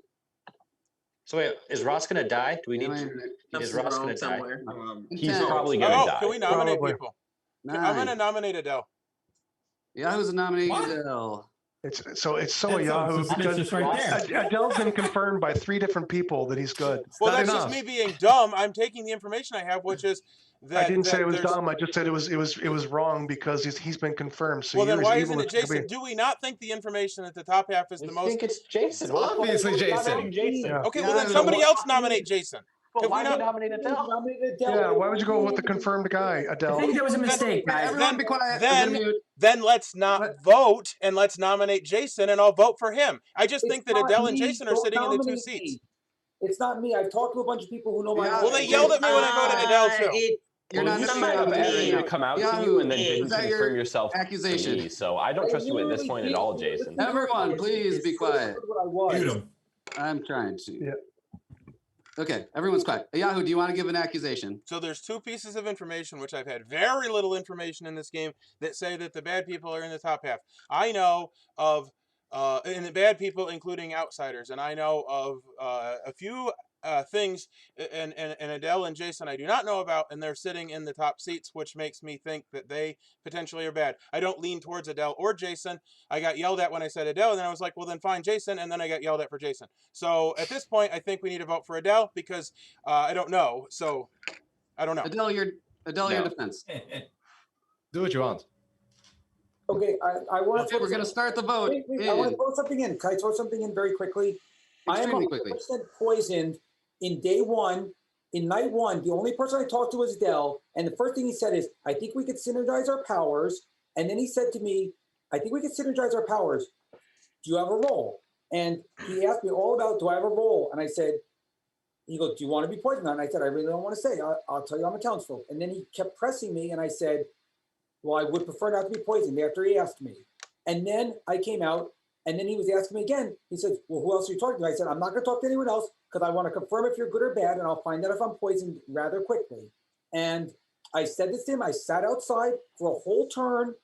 So wait, is Ross gonna die? Do we need My to? internet Is Something's Ross wrong gonna die? somewhere. He's Ten. probably gonna Oh, die. can we nominate Probably. people? I'm gonna Nine. nominate Adele. Yahoo's a nominee. What? Adele. It's so That's Yahoo because suspicious right there. Adele's been confirmed by 3 different people that he's good. Well, not that's enough. just me being dumb. I'm taking the information I have, which is that I didn't say that it was there's- dumb. I just said it was wrong because he's been confirmed. So Well, then you're why as isn't evil it as can Jason? be. Do we not think the information at the top half is We the most? think it's Jason. It's obviously Jason. Yeah. Okay, well then somebody else nominate Jason. Well, Have we why not- nominate Adele? Yeah, why would you go with the confirmed guy, I Adele? think there was a mistake, guys. Everyone be quiet. I'm gonna mute. Then let's not vote and let's nominate Jason, and I'll vote for him. I just think that not Adele and me. Jason are Don't sitting in the 2 nominate seats. me. It's not me. I've talked to a bunch of people who know my. Yeah, Well, they yelled at me when I voted Adele too. You're Well, not you gonna seem to have nominate asked me me to come out to Yahoo, you and then is didn't that your confirm yourself accusation? to me. So I don't trust you at this point at all, Jason. Everyone, please be quiet. What I was. Shoot him. I'm trying to. Yeah. Okay, everyone's quiet. Yahoo, do you want to give an accusation? So there's 2 pieces of information, which I've had very little information in this game, that say that the bad people are in the top half. I know of, and the bad people including outsiders, and I know of a few things, and Adele and Jason I do not know about, and they're sitting in the top seats, which makes me think that they potentially are bad. I don't lean towards Adele or Jason. I got yelled at when I said Adele, and then I was like, well then fine, Jason, and then I got yelled at for Jason. So at this point, I think we need to vote for Adele because I don't know. So I don't know. Adele, your defense. Do what you want. Okay, I want to. Okay, we're gonna start the vote. Wait, I want to throw something in. Can I throw something in very quickly? I am Extremely quickly. 100% poisoned in day 1. In night 1, the only person I talked to was Adele, and the first thing he said is, "I think we could synergize our powers." And then he said to me, "I think we could synergize our powers. Do you have a role?" And he asked me all about, "Do I have a role?" And I said, he goes, "Do you want to be poisoned?" And I said, "I really don't want to say. I'll tell you I'm a townsfolk." And then he kept pressing me, and I said, "Well, I would prefer not to be poisoned," after he asked me. And then I came out, and then he was asking me again. He said, "Well, who else are you talking to?" I said, "I'm not going to talk to anyone else because I want to confirm if you're good or bad, and I'll find out if I'm poisoned rather quickly." And I said this to him. I sat outside for a whole turn,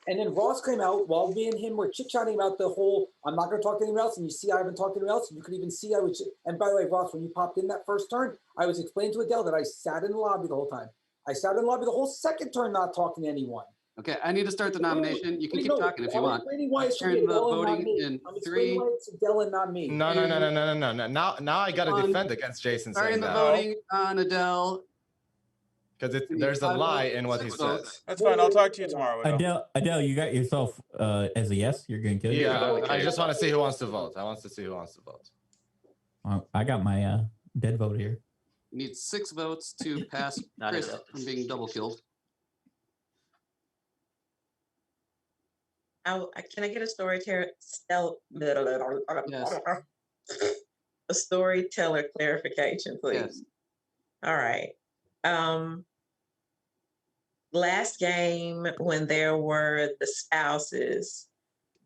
and then Ross came out while me and him were chit-chatting about the whole, I'm not going to talk to anyone else, and you see I haven't talked to anyone else, and you could even see I was, and by the way, Ross, when you popped in that first turn, I was explaining to Adele that I sat in the lobby the whole time. I sat in the lobby the whole second turn not talking to anyone. Okay, I need to start the nomination. You can keep No, talking if you I'm want. explaining why it should Turn be the Adele and not voting me. in I'm explaining 3. why it's Adele and not me. No. Now I got to One. defend against Jason Starting saying the that voting on Adele. because there's a lie in what he said. That's fine. I'll talk to you tomorrow. Adele, you got yourself as a yes. You're going to kill you. Yeah, I just want to see who wants to vote. I want to see who wants to vote. I got my dead vote here. You need 6 votes to pass Not Chris Adele. from being double killed. Can I get a storyteller? Yes. A storyteller clarification, please. Yes. All right. Last game, when there were the spouses,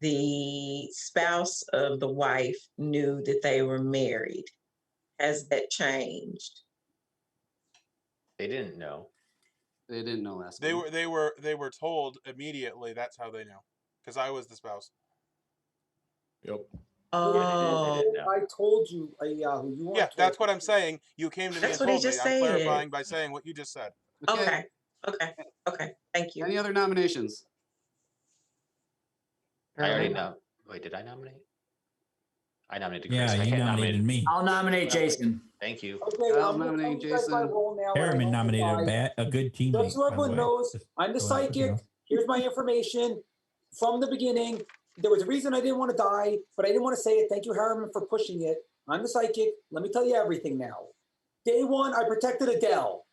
the spouse of the wife knew that they were married. Has that changed? They didn't know. They didn't know last They game. were told immediately. That's how they knew, because I was the spouse. Yep. Oh, I told you, Yahoo. You Yeah, that's what I'm saying. You came to me That's and what he told me. just I'm said. clarifying by saying what you just said. okay. Thank you. Any other nominations? I already know. Wait, did I nominate? I nominated Chris. Yeah, I you can't nominated nominate. me. I'll nominate Jason. Thank you. Okay, I'll I'm gonna nominate tell you guys my Jason. role now. Harriman I nominated identified. a good teammate. Just so everyone knows, I'm the psychic. Here's my information from the beginning. There was a reason I didn't want to die, but I didn't want to say it. Thank you, Harriman, for pushing it. I'm the psychic. Let me tell you everything now. Day 1, I protected Adele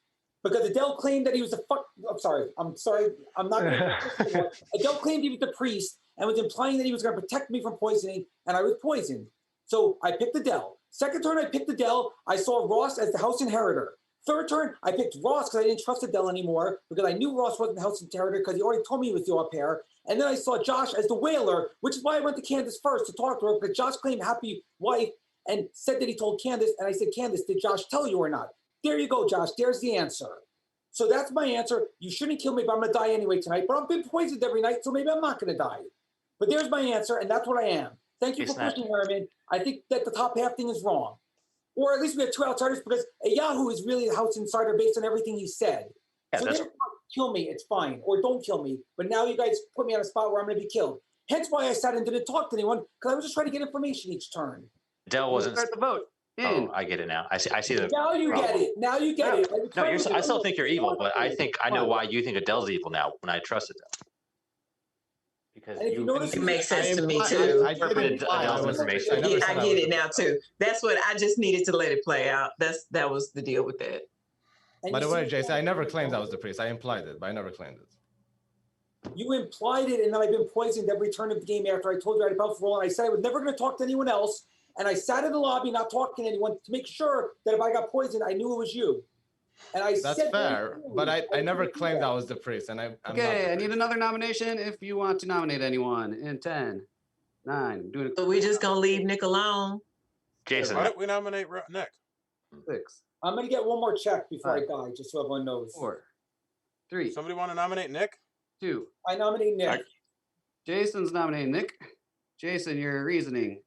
because Adele claimed that he was the fuck. I'm sorry. I'm not going to. Adele claimed he was the priest and was implying that he was going to protect me from poisoning, and I was poisoned. So I picked Adele. Second turn, I picked Adele. I saw Ross as the house inheritor. Third turn, I picked Ross because I didn't trust Adele anymore because I knew Ross wasn't the house inheritor because he already told me he was the au pair. And then I saw Josh as the whaler, which is why I went to Candace first to talk to her because Josh claimed happy wife and said that he told Candace. And I said, Candace, did Josh tell you or not? There you go, Josh. There's the answer. So that's my answer. You shouldn't kill me, but I'm going to die anyway tonight. But I've been poisoned every night, so maybe I'm not going to die. But there's my answer, and that's what I am. Thank you It's for not- pushing, Harriman. I think that the top half thing is wrong. Or at least we have 2 outsiders because Yahoo is really the house insider based on everything he said. Yeah, So that's- therefore, kill me, it's fine. Or don't kill me. But now you guys put me on a spot where I'm going to be killed. Hence why I sat and didn't talk to anyone, because I was just trying to get information each turn. Dell wasn't. Start the vote. Oh, I get it now. I see the. Now you problem. get it. Now you get it. No, I still think you're evil, but I think I know why you think Adele's evil now when I trust Adele. Because And if you notice, It makes sense to me I too. interpreted Adele's information. I get it now too. That's what I just needed to let it play out. That was the deal with that. By the way, Jason, I never claimed I was the priest. I implied it, but I never claimed it. You implied it, and then I've been poisoned every turn of the game after I told you I had a bounce roll, and I said I was never going to talk to anyone else, and I sat in the lobby not talking to anyone to make sure that if I got poisoned, I knew it was you. And I That's said fair, but I never claimed I was the priest, and I'm Okay, I need another nomination if you want to nominate anyone in 10, 9. Doing So we just gonna leave Nick alone. Jason. Why don't we nominate Nick? 6. I'm going to get one more check before I die, just so everyone knows. 4, 3. Somebody want to nominate Nick? 2. I nominate Nick. Jason's nominating Nick. Jason, your reasoning.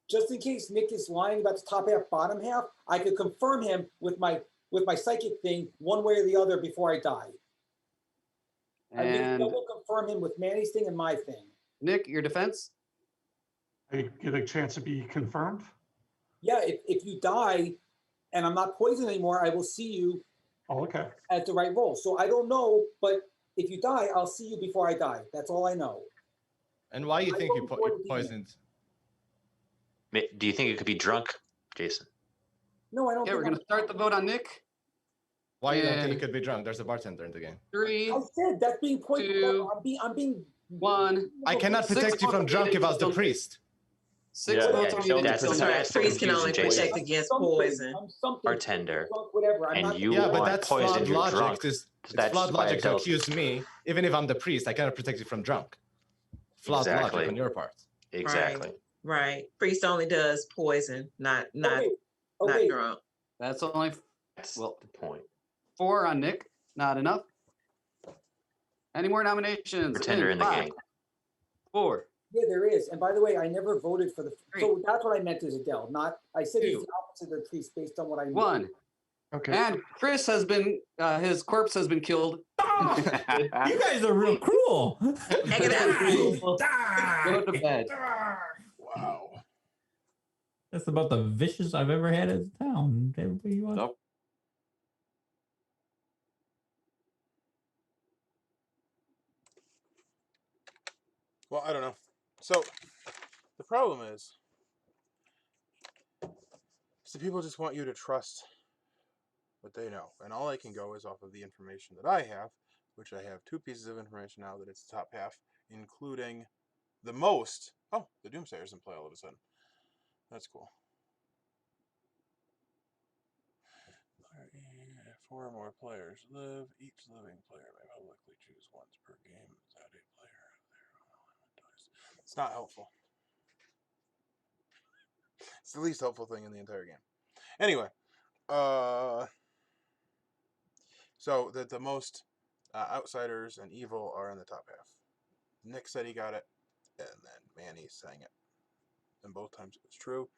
Just in case Nick is lying about the top half, bottom half, I could confirm him with my psychic thing one way or the other before I die. I And will confirm him with Manny's thing and my thing. Nick, your defense? I get a chance to be confirmed. Yeah, if you die and I'm not poisoned anymore, I will see you at the right roll. So I don't know, but if you die, I'll see you before I die. That's all I know. And why you think you poisoned? Do you think it could be drunk, Jason? No, I don't. Okay, we're going to start the vote on Nick. Why you don't think it could be drunk? There's a bartender in the game. 3. I said that's being poisoned. 2, I'm being 1. I cannot protect you from drunk if I was the priest. 6 votes on the That's the Priest can only Jason. protect against poison. Bartender. Whatever. And you Yeah, but want that's poison, flawed you're logic. drunk. It's That's flawed why logic to Adele's- accuse me, even if I'm the priest. I cannot protect you from drunk. Flawed Exactly. logic on your part. Exactly. Right. Priest only does poison, not Okay. drunk. That's only, That's well, the point. 4 on Nick. Not enough. Any more nominations? Pretender in the 5, game. 4. Yeah, there is. And by the way, I never voted for the. So that's what I meant as Adele. Not. I said he's the opposite of the priest based on what I knew. 1. Okay. And Chris has been, his corpse has been killed. You guys are real cruel. Go to bed. Wow. That's about the vicious I've ever had as a town. Everybody wants. Nope. Well, I don't know. So the problem is people just want you to trust what they know, and all I can go is off of the information that I have, which I have 2 pieces of information now that it's the top half, including the most. Oh, the Doomsayer's in play all of a sudden. That's cool. 4 or more players live. Each living player may publicly choose once per game that a player of their own dice. It's not helpful. It's the least helpful thing in the entire game. Anyway, so that the most outsiders and evil are in the top half. Nick said he got it, and then Manny sang it. And both times it was true.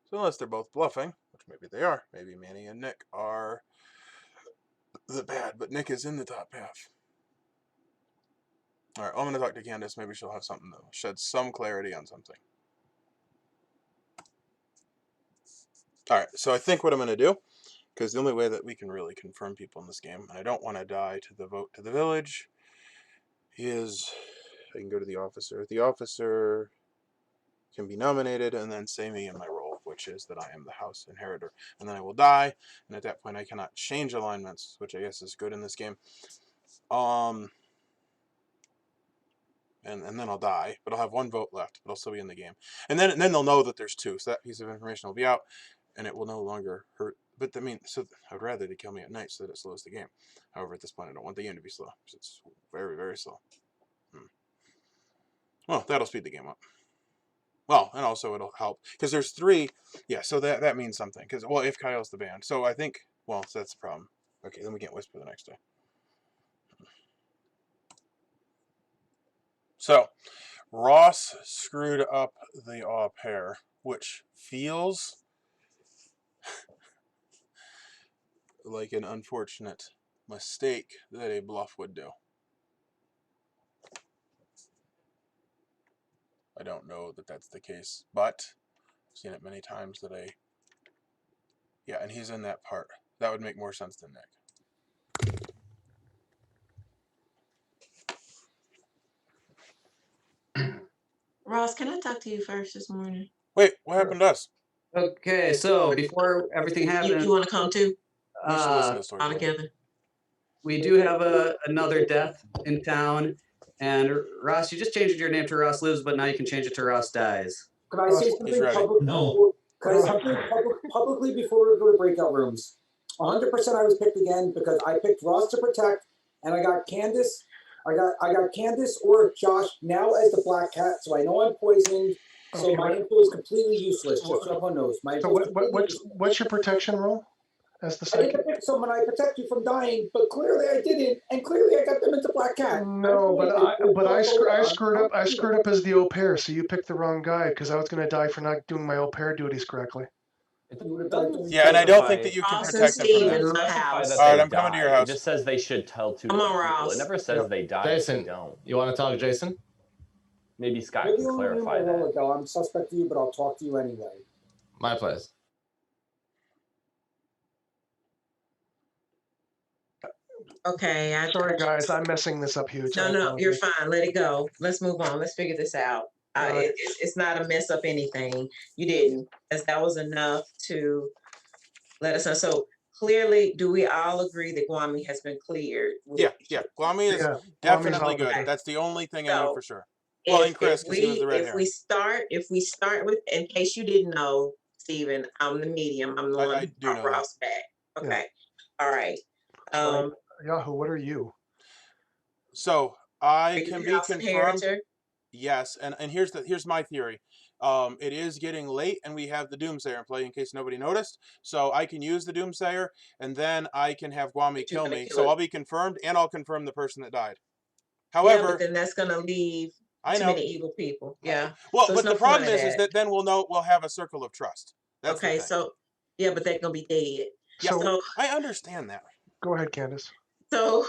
So unless they're both bluffing, which maybe they are, maybe Manny and Nick are the bad, but Nick is in the top half. All right, I'm going to talk to Candace. Maybe she'll have something to shed some clarity on something. All right, so I think what I'm going to do, because the only way that we can really confirm people in this game, and I don't want to die to the vote to the village, is I can go to the officer. The officer can be nominated and then say me in my role, which is that I am the house inheritor. And then I will die, and at that point I cannot change alignments, which I guess is good in this game. And then I'll die, but I'll have 1 vote left, but I'll still be in the game. And then they'll know that there's 2, so that piece of information will be out, and it will no longer hurt. But I mean, so I'd rather they kill me at night so that it slows the game. However, at this point, I don't want the game to be slow, because it's very, very slow. Well, that'll speed the game up. Well, and also it'll help, because there's 3. Yeah, so that means something. Because, well, if Kyle's the band. So I think, well, so that's the problem. Okay, then we can't whisper the next day. So, Ross screwed up the au pair, which feels like an unfortunate mistake that a bluff would do. I don't know that that's the case, but I've seen it many times that yeah, and he's in that part. That would make more sense than Nick. Ross, can I talk to you first this morning? Wait, what happened to us? Okay, so before everything happened, You want to come too? We should listen to the story. All together. we do have another death in town. And Ross, you just changed your name to Ross Lives, but now you can change it to Ross Dies. Could I say something publicly? No. Could I say something publicly before we go to breakout rooms? 100% I was picked again because I picked Ross to protect, and I got Candace. I got Candace or Josh now as the black cat, so I know I'm poisoned. So my info is completely useless. Just so everyone knows. So what's your protection role as the I get psychic? to pick someone I protect you from dying, but clearly I didn't, and clearly I got them into black cat. No, but I screwed up. I screwed up as the au pair, so you picked the wrong guy because I was going to die for not doing my au pair duties correctly. Yeah, and I don't think that you can protect them from that. in my house. All right, I'm coming to your house. It just says they should tell two Come on, different people. Ross. It never says they die if Jason, they don't. you want to talk, Jason? Maybe Scott Maybe can only clarify a that. while ago. I'm suspect to you, but I'll talk to you anyway. My place. Okay. Sorry, guys, I'm messing this up huge. No, you're fine. Let it go. Let's move on. Let's figure this out. It's not a mess up anything. You didn't, as that was enough to let us know. So clearly, do we all agree that Guami has been cleared? Yeah. Guami is definitely good. Okay. That's the only thing I know for sure. If- Well, and Chris, if because he was the red if we start with, in case you didn't know, Stephen, I'm the medium. I'm the one who brought Ross back. Okay. All right. Yahoo, what are you? So I you can be House confirmed. Inheritor? Yes, and here's my theory. It is getting late, and we have the Doomsayer in play in case nobody noticed. So I can use the Doomsayer, and then I can have Guami kill me. So I'll be confirmed, and I'll confirm the person that died. However, yeah, but then that's gonna leave too many evil people. Yeah. Well, So but it's no the problem point of is that then we'll have a circle of trust. That's the okay, thing. so yeah, but they're gonna be dead. Yeah, So I understand that. Go ahead, Candace. So,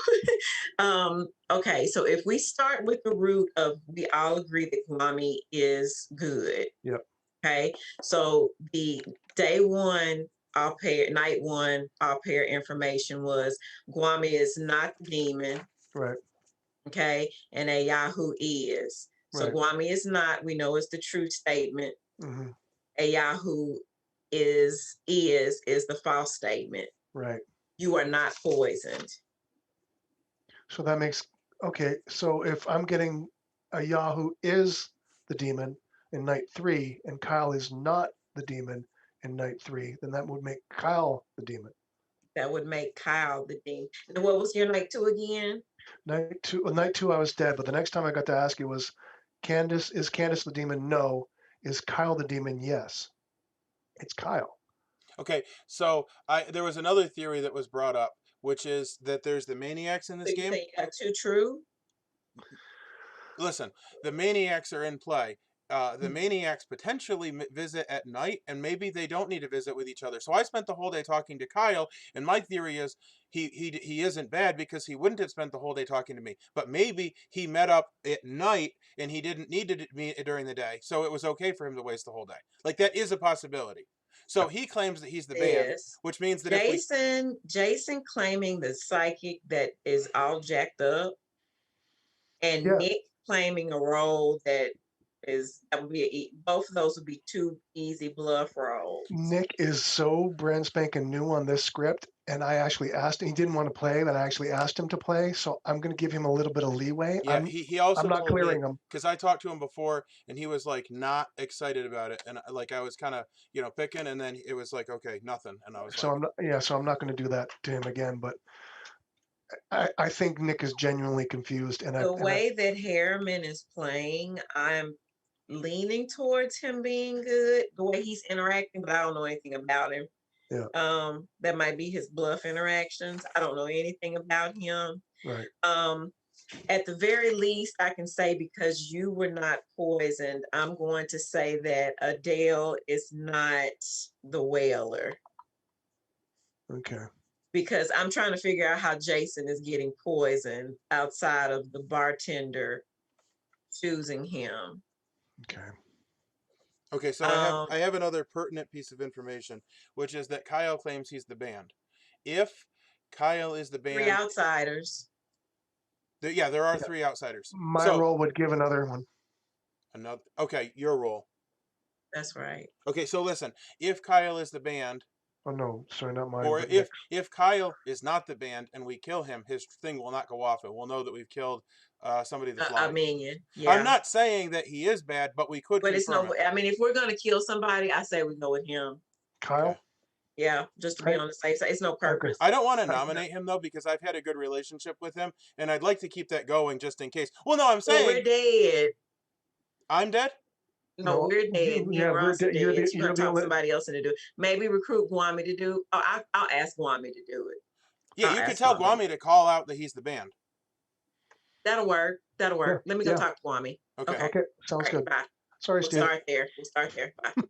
okay, so if we start with the root of we all agree that Guami is good. Yep. Okay, so the day one all pair, night one all pair information was Guami is not the demon. Right. Okay, and a Yahoo is. So Right. Guami is not, we know it's the true statement. Mm-hmm. A Yahoo is the false statement. Right. You are not poisoned. So that makes, okay, so if I'm getting a Yahoo is the demon in night 3 and Kyle is not the demon in night 3, then that would make Kyle the demon. That would make Kyle the demon. And what was your night 2 again? Night two I was dead, but the next time I got to ask you was, is Candace the demon? No. Is Kyle the demon? Yes. It's Kyle. Okay, so there was another theory that was brought up, which is that there's the maniacs in this game. You got 2 true? Listen, the maniacs are in play. The maniacs potentially visit at night, and maybe they don't need to visit with each other. So I spent the whole day talking to Kyle, and my theory is he isn't bad because he wouldn't have spent the whole day talking to me. But maybe he met up at night, and he didn't need to meet during the day, so it was okay for him to waste the whole day. Like, that is a possibility. So he claims that he's the band, which means that Jason claiming the psychic that is all jacked up, and Nick claiming a role that would be both of those would be 2 easy bluff rolls. Nick is so brand spanking new on this script, and I actually asked him, he didn't want to play, but I actually asked him to play, so I'm going to give him a little bit of leeway. Yeah, he also I'm not clearing him because I talked to him before, and he was like not excited about it, and like I was kind of picking, and then it was like okay, nothing, and I was so I'm not going to do that to him again, but I think Nick is genuinely confused, and the way that Harriman is playing, I'm leaning towards him being good. The way he's interacting, but I don't know anything about him. Yeah. That might be his bluff interactions. I don't know anything about him. Right. At the very least, I can say because you were not poisoned, I'm going to say that Adele is not the whaler. Okay. Because I'm trying to figure out how Jason is getting poisoned outside of the bartender choosing him. Okay. Okay, so I have another pertinent piece of information, which is that Kyle claims he's the band. If Kyle is the band, 3 outsiders. yeah, there are 3 outsiders. My role would give another one. Another. Okay, your role. That's right. Okay, so listen, if Kyle is the band, Oh no, sorry, not mine. or but if Kyle is not the band and we kill him, his thing will not go off, and we'll know that we've killed somebody that's A lying. minion. Yeah. I'm not saying that he is bad, but we could. But it's no. confirm it. I mean, if we're gonna kill somebody, I say we go with him. Kyle. Okay. Yeah, just to be on the safe side. It's no purpose. I don't want to nominate him though because I've had a good relationship with him, and I'd like to keep that going just in case. Well, no, I'm saying we're dead. I'm dead. No, we're dead. Yeah, we're dead. You're You're gonna the talk only. somebody else into do. Maybe recruit Guami to do. Oh, I'll ask Guami to do it. Yeah, you could tell Guami to call out that he's the band. That'll work. That'll work. Yeah, Let me go yeah. talk to Guami. Okay. Okay, sounds good. Bye. Sorry, We'll Steve. start there. We'll start there. Bye.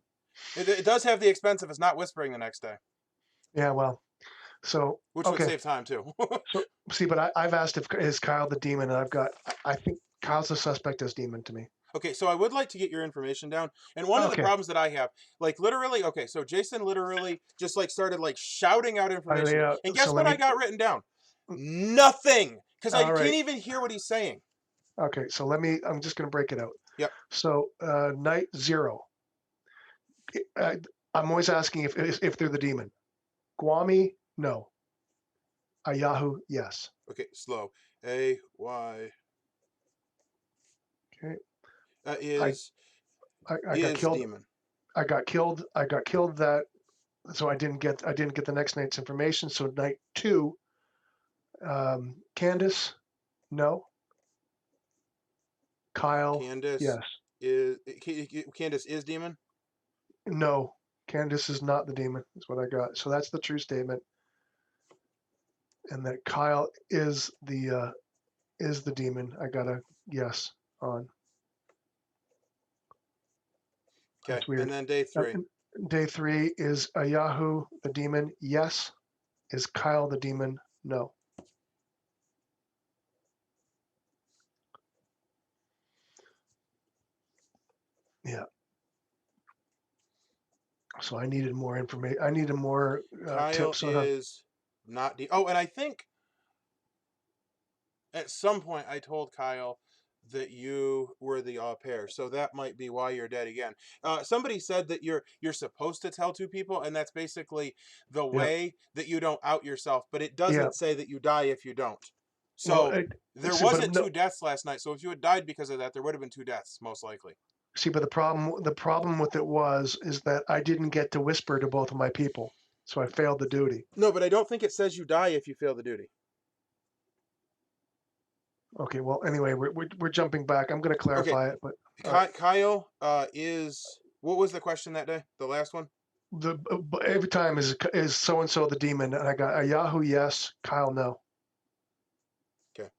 It does have the expense of us not whispering the next day, Yeah, well, so which okay. would save time too. So see, but I've asked if is Kyle the demon, and I think Kyle's the suspect as demon to me. Okay, so I would like to get your information down. And one of the problems that I have, like literally, okay, so Jason literally just like started like shouting out information. yeah, And guess so what let I got written down? Nothing. Because I All right. can't even hear what he's saying. Okay, so I'm just going to break it out. Yep. So night 0. I'm always asking if they're the demon. Guami, no. Ayahu, yes. Okay, slow. A-Y. Okay. Is I got killed. demon. I got killed that, so I didn't get the next night's information. So night 2, Candace, no. Kyle, Candace yes. Candace is demon? No, Candace is not the demon, is what I got. So that's the true statement. And that Kyle is the demon. I got a yes on. Okay, That's weird. and then day 3. Day 3 is Ayahu the demon, yes. Is Kyle the demon? No. Yeah. So I needed more information. I needed more Kyle tips on how. is not oh, and I think at some point I told Kyle that you were the au pair, so that might be why you're dead again. Somebody said that you're supposed to tell 2 people, and that's basically the way that you don't out yourself, but it doesn't say that you die if you don't. So there wasn't 2 deaths last night, so if you had died because of that, there would have been 2 deaths, most likely. See, but the problem with it is that I didn't get to whisper to both of my people, so I failed the duty. No, but I don't think it says you die if you fail the duty. Okay, well, anyway, we're jumping back. I'm going to clarify it, but Kyle is what was the question that day? The last one. Every time is so and so the demon, and I got Ayahu yes, Kyle no. Okay.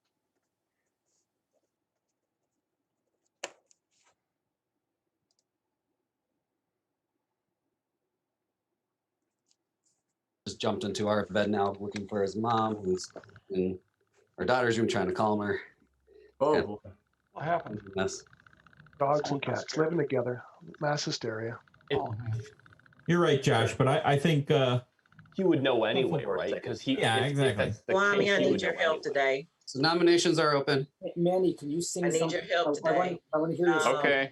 Just jumped into our bed now, looking for his mom, who's in our daughter's room, trying to calm her. Oh, what happened? Mess. Dogs and cats living together, mass hysteria. You're right, Josh, but I think he would know anyway, right? Because he. Yeah, exactly. Guami, I need your help today. So nominations are open. Manny, can you sing I need something? your help today. I want to hear you. Okay.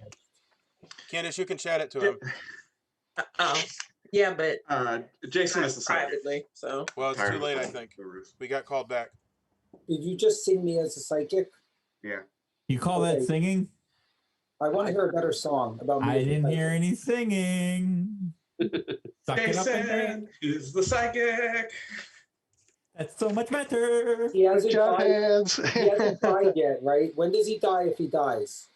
Candace, you can chat it to him. Oh, yeah, but Jason is the privately, so. Well, it's too late, I think. We got called back. Did you just sing me as a psychic? Yeah. You call that singing? I want to hear a better song about me. I didn't hear any singing. Suck it up and Jason is the psychic. That's so much better. He hasn't Jump died. hands. He hasn't died yet, right? When does he die if he dies?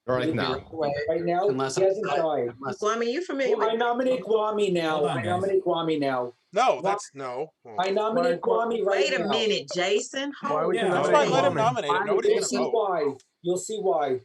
Right now. Right now? Unless He hasn't died. Guami, you familiar I with? nominate Guami now. Hold on, I guys. nominate Guami now. No, that's no. I nominate Guami right Wait a now. minute, Jason. Why would you Yeah, That's nominate fine. Let him Guami? nominate it. Nobody's You'll gonna see vote. why. You'll see why.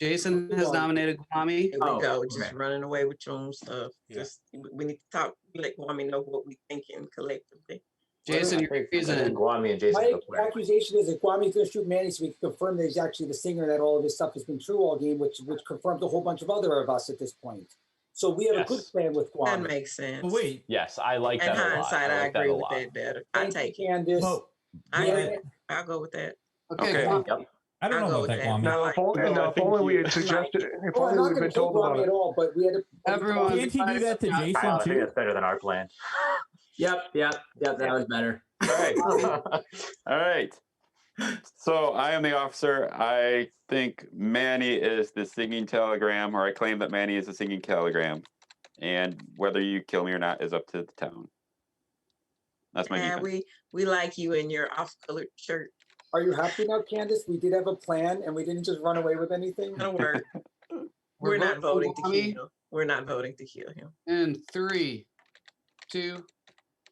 Jason has nominated Kwame. Here we go, just running away with your own stuff. Yeah. Just we need to talk. Let Guami know what we thinking collectively. Jason, your reason. Guami and Jason. My go for it. accusation is that Guami's going to shoot Manny so we can confirm that he's actually the singer, that all of this stuff has been true all game, which confirms a whole bunch of other of us at this point. So we have a good plan with Guami. That makes sense. But wait. Yes, I like In that a lot. hindsight, I like that agree a with lot. that better. I take it. Candace. Well, I'll go with that. Okay. Yep. I don't I'll know go about that, with Guami. Now, if only we had suggested, if Oh, I'm only not we'd going been to kill told about Guami it. at all, but we had to. Everyone. Can't he do that to Jason I think too? that's better than our plan. Yep. That was better. All right. All right. So I am the officer. I think Manny is the singing telegram, or I claim that Manny is the singing telegram. And whether you kill me or not is up to the town. That's my defense. We like you in your off-colored shirt. Are you happy now, Candace? We did have a plan, and we didn't just run away with anything. That'll work. We're not voting to kill him. We're not voting to kill him. In 3, 2,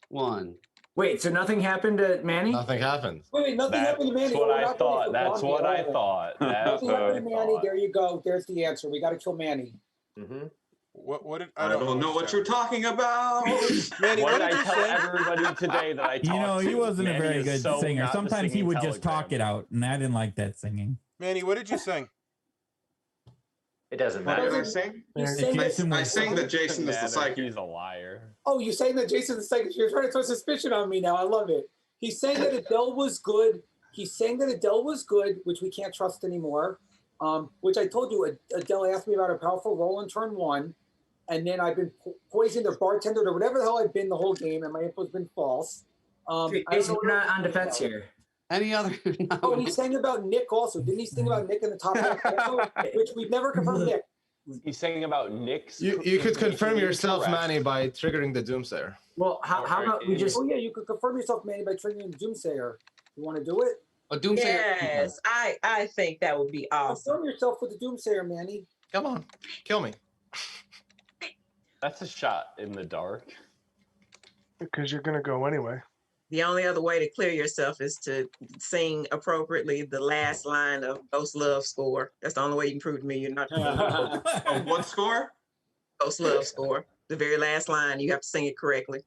1. Wait, so nothing happened to Manny? Nothing happened. Wait, nothing happened to Manny. That's what We're I not voting thought. for That's Guami what at I all. thought. That's Nothing what I happened to Manny. thought. There you go. There's the answer. We got to kill Manny. Mm-hmm. What did I don't know what you're talking about. Manny, What what did did I you tell say? everybody today that I talked You know, he to? wasn't a Manny very is good so singer. not the Sometimes he singing would just talk telegram. it out, and I didn't like that singing. Manny, what did you sing? It doesn't What did matter. I sing? You sang I that- sang that Jason is the psychic. He's a liar. Oh, you saying that Jason's the second? You're trying to throw suspicion on me now. I love it. He's saying that Adele was good. He's saying that Adele was good, which we can't trust anymore. Which I told you, Adele asked me about a powerful roll in turn 1, and then I've been poisoned or bartendered or whatever the hell I've been the whole game, and my info's been false. Jason, you're not on defense here. Any other? Oh, he's saying about Nick also. Didn't he sing about Nick in the top half also? Which we've never confirmed Nick. He's saying about Nick's. You could confirm yourself, Correct. Manny, by triggering the Doomsayer. Well, how about we just? Oh yeah, you could confirm yourself, Manny, by triggering the Doomsayer. You want to do it? A Doomsayer. Yes, I think that would be awesome. Confirm yourself with the Doomsayer, Manny. Come on, kill me. That's a shot in the dark. Because you're going to go anyway. The only other way to clear yourself is to sing appropriately the last line of Ghost Love Score. That's the only way you can prove to me you're not. Oh, what score? Ghost Love Score. The very last line, you have to sing it correctly.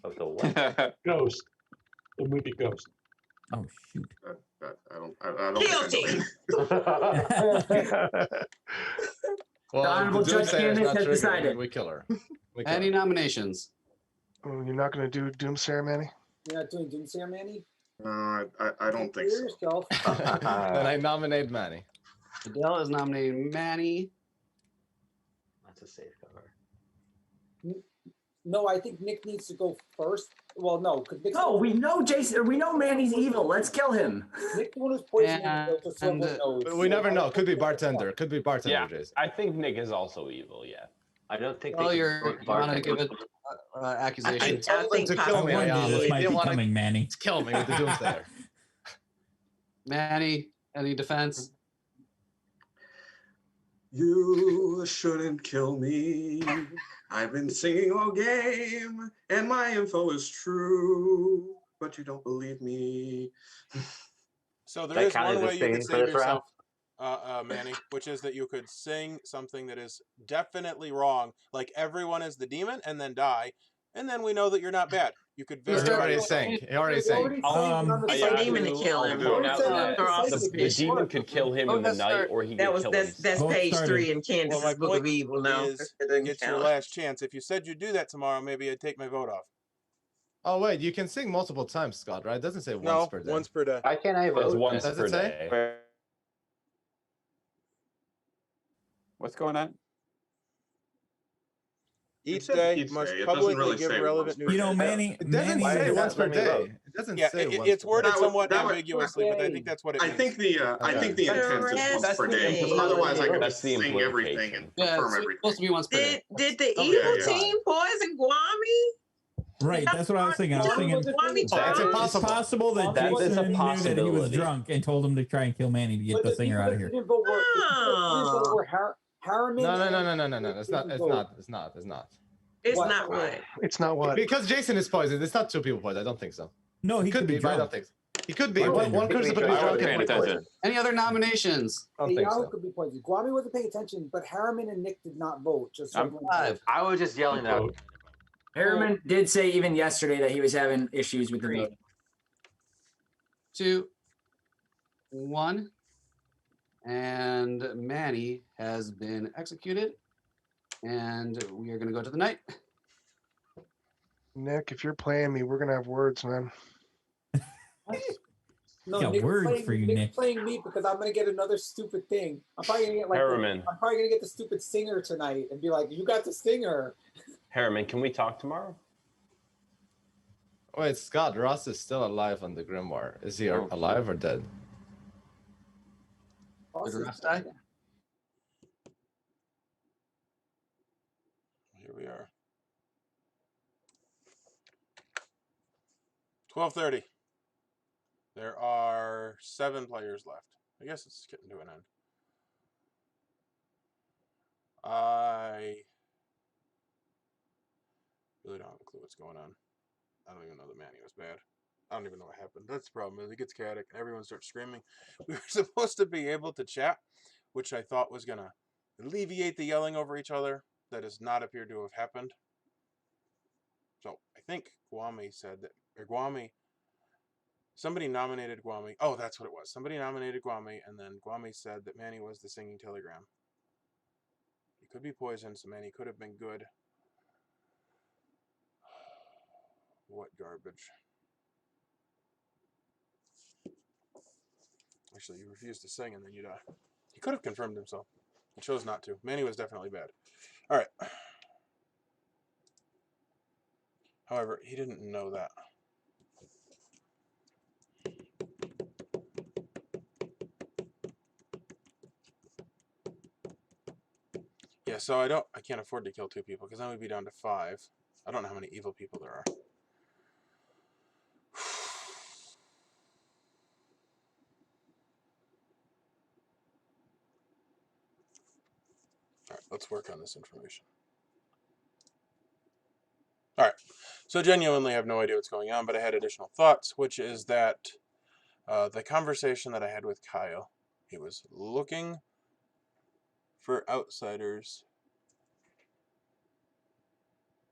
Of the what? Ghost. The movie Ghost. Oh shoot! I don't Guilty. Well, The Honorable the Judge Doomsayer is Candace not has triggered, decided. We kill her. We kill Any her. nominations? Oh, you're not going to do Doomsayer, Manny? You're not doing Doomsayer, Manny? No, I don't think so. Yourself. Then I nominate Manny. Adele is nominating Manny. That's a safe cover. No, I think Nick needs to go first. Well, no, because Nick. No, we know Jason. We know Manny's evil. Let's kill him. Nick the one who's poisoning Yeah, so someone knows. We never know. Could be bartender. Could be bartender, Yeah, Jason. I think Nick is also evil. Yeah. I don't think. Well, they you want to give it accusation. I think to kill me. One day this might be coming, Manny. Kill me with the Doomsayer. Manny, any defense? You shouldn't kill me. I've been singing all game, and my info is true, but you don't believe me. So there That is counted one as way you singing could for save this round? yourself, Manny, which is that you could sing something that is definitely wrong, like everyone is the demon, and then die, and then we know that you're not bad. You could He very already well- sang. He already sang. It's a demon to kill him. The demon could kill him in the night, or he could kill him. That's Both page started. 3 in Candace's Well, my Book of point Evil now. is, That doesn't it's your count. last chance. If you said you'd do that tomorrow, maybe I'd take my vote off. Oh wait, you can sing multiple times, Scott. Right? It doesn't say No, once per day. once per day. Why can't I It's vote? once Does per it say? day. What's going on? Each said day each must day. It doesn't publicly really give say relevant once per news. You know, Manny. It doesn't Manny say is- once per Let me vote. day. It doesn't Yeah, say it's once per worded day. somewhat that would- ambiguously, but I think that's what it I means. think the intent is once per day, because otherwise I could That's the sing everything and Yeah, confirm it's everything. supposed to be once per day. Did the Oh, evil yeah, yeah. team poison Guami? Right, that's what I was thinking. I was thinking Guami That's died? it's possible that That is Jason a knew that he was possibility. drunk and told him to try and kill Manny to get the singer out of here. Harriman. No. It's not. It's not. It's not. It's not. It's What? not what? It's not what? Because Jason is poisoned. It's not two people poisoned. I don't think so. No, he could be but I don't drunk. think so. He could be. Bartender. One person could be I drunk wasn't and paying one attention. poisoned. Any other nominations? I don't think Yahoo so. could be poisoned. Guami wasn't paying attention, but Harriman and Nick did not vote. Just so I'm everyone knows. 5. I was just yelling that. Harriman did say even yesterday that he was having issues with the 3, vote. 2, 1. And Manny has been executed. And we are going to go to the night. Nick, if you're playing me, we're gonna have words, man. No, Got Nick's words playing, for you, Nick's Nick. playing me because I'm gonna get another stupid thing. I'm probably gonna get like Harriman. I'm probably gonna get the stupid singer tonight and be like, "You got the singer." Harriman, can we talk tomorrow? Wait, Scott, Ross is still alive on the Grimoire. Is he alive or dead? Did Ross die? Here we are. 12:30. There are 7 players left. I guess it's getting to an end. I really don't have a clue what's going on. I don't even know that Manny was bad. I don't even know what happened. That's the problem. Is it gets chaotic and everyone starts screaming. We were supposed to be able to chat, which I thought was going to alleviate the yelling over each other. That does not appear to have happened. So I think Guami said that, or Guami, somebody nominated Guami. Oh, that's what it was. Somebody nominated Guami, and then Guami said that Manny was the singing telegram. He could be poisoned, so Manny could have been good. What garbage. Actually, you refused to sing and then you die. He could have confirmed himself. He chose not to. Manny was definitely bad. All right. However, he didn't know that. Yeah, so I can't afford to kill 2 people because then we'd be down to 5. I don't know how many evil people there are. All right, let's work on this information. All right, so genuinely I have no idea what's going on, but I had additional thoughts, which is that the conversation that I had with Kyle, he was looking for outsiders.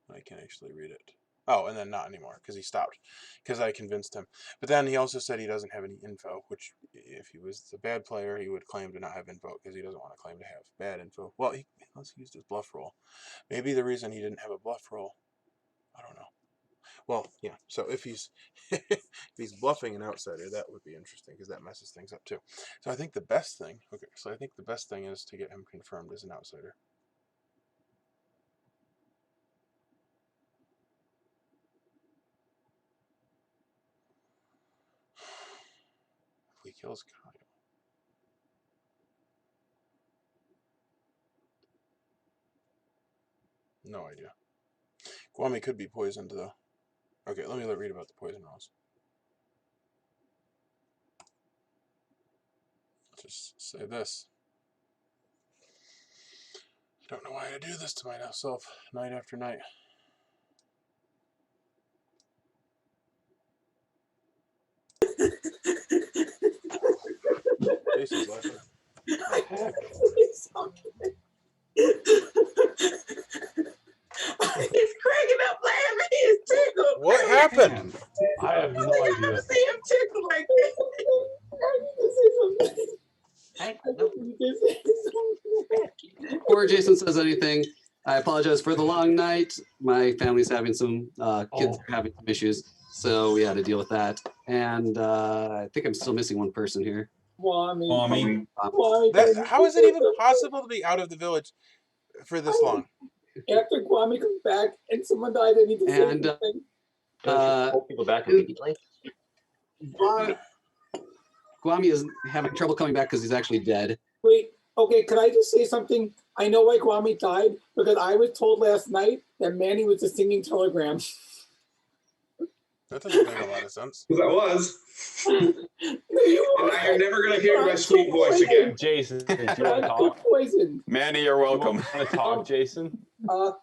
I can actually read it. Oh, and then not anymore, because he stopped, because I convinced him. But then he also said he doesn't have any info, which if he was a bad player, he would claim to not have info, because he doesn't want to claim to have bad info. Well, unless he used his bluff roll. Maybe the reason he didn't have a bluff roll, I don't know. Well, yeah, so if he's if he's bluffing an outsider, that would be interesting, because that messes things up too. So I think the best thing, is to get him confirmed as an outsider. If he kills Kyle. No idea. Guami could be poisoned, though. Okay, let me read about the poison rolls. Just say this. I don't know why I do this to myself night after night. Jason's laughing. He's cracking up laughing. He's tickled. What happened? I have no I idea. never see him tickled like that. Before Jason says anything, I apologize for the long night. My family's having some kids having some issues, so we had to deal with that. And I think I'm still missing one person here. Guami. How is it even possible to be out of the village for this long? After Guami comes back and someone died, I need to say And something. People back immediately. Guami is having trouble coming back because he's actually dead. Wait, okay, could I just say something? I know why Guami died, because I was told last night that Manny was a singing telegram. That doesn't make a lot of sense. Because I was. And now you're never going to hear my sweet voice again. Jason, do you want to I'm talk? poisoned. Manny, you're welcome. You want to talk, Jason? I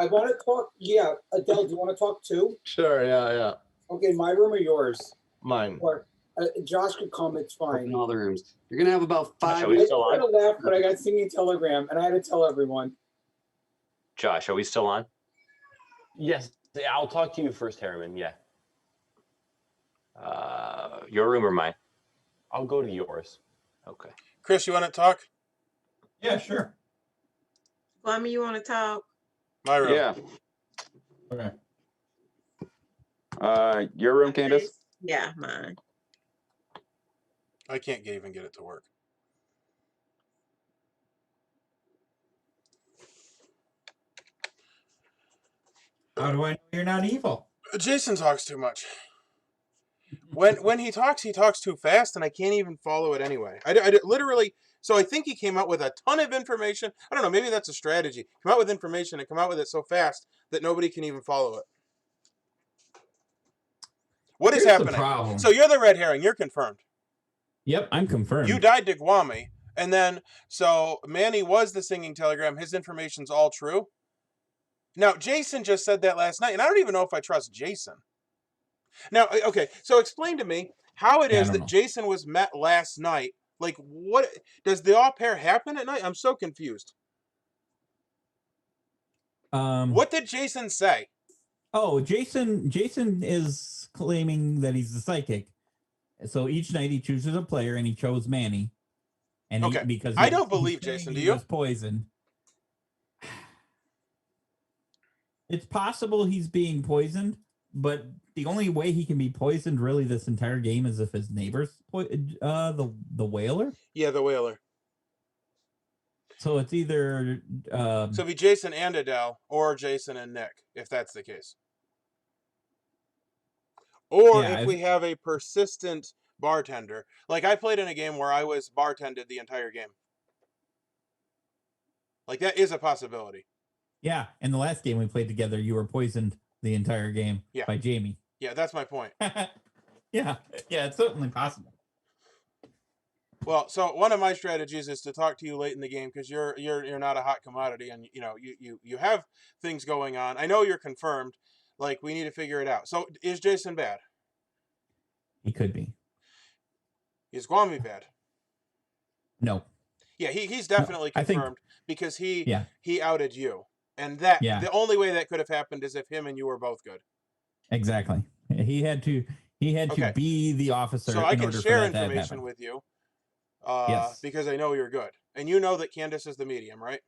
want to talk. Yeah, Adele, do you want to talk too? Sure, yeah. Okay, my room or yours? Mine. Or Josh could come. It's fine. In all the rooms. You're gonna have about 5. Are we I still tried on? to laugh, but I got singing telegram, and I had to tell everyone. Josh, are we still on? Yes, I'll talk to you first, Harriman. Yeah. Your room or mine? I'll go to yours. Okay. Chris, you want to talk? Yeah, sure. Kwame, you want to talk? My room. Yeah. Okay. Your room, Candace? Yeah, mine. I can't even get it to work. How do I know you're not evil? Jason talks too much. When he talks too fast, and I can't even follow it anyway. I literally. So I think he came out with a ton of information. I don't know. Maybe that's a strategy. Come out with information and come out with it so fast that nobody can even follow it. What is Here's the happening? problem. So you're the red herring. You're confirmed. Yep, I'm confirmed. You died to Guami, and then so Manny was the singing telegram. His information's all true. Now Jason just said that last night, and I don't even know if I trust Jason. Now, okay, so explain to me how it is that Jason was met last night. Like, what does the au pair happen at night? I'm so confused. What did Jason say? Oh, Jason is claiming that he's the psychic. So each night he chooses a player, and he chose Manny. And okay, because I don't believe Jason. Do you? He was poisoned. It's possible he's being poisoned, but the only way he can be poisoned really this entire game is if his neighbor's the whaler. Yeah, the whaler. So it's either so it'd be Jason and Adele, or Jason and Nick, if that's the case. Or if we have a persistent bartender. Like I played in a game where I was bartended the entire game. Like that is a possibility. Yeah, in the last game we played together, you were poisoned the entire game by Jamie. Yeah, that's my point. yeah, it's certainly possible. Well, so one of my strategies is to talk to you late in the game because you're not a hot commodity, and you know you have things going on. I know you're confirmed. Like we need to figure it out. So is Jason bad? He could be. Is Guami bad? No. Yeah, he's definitely confirmed because he outed you, and that the only way that could have happened is if him and you were both good. Exactly. He had to be the officer. So I can share information information with you. Because I know you're good, and you know that Candace is the medium, right?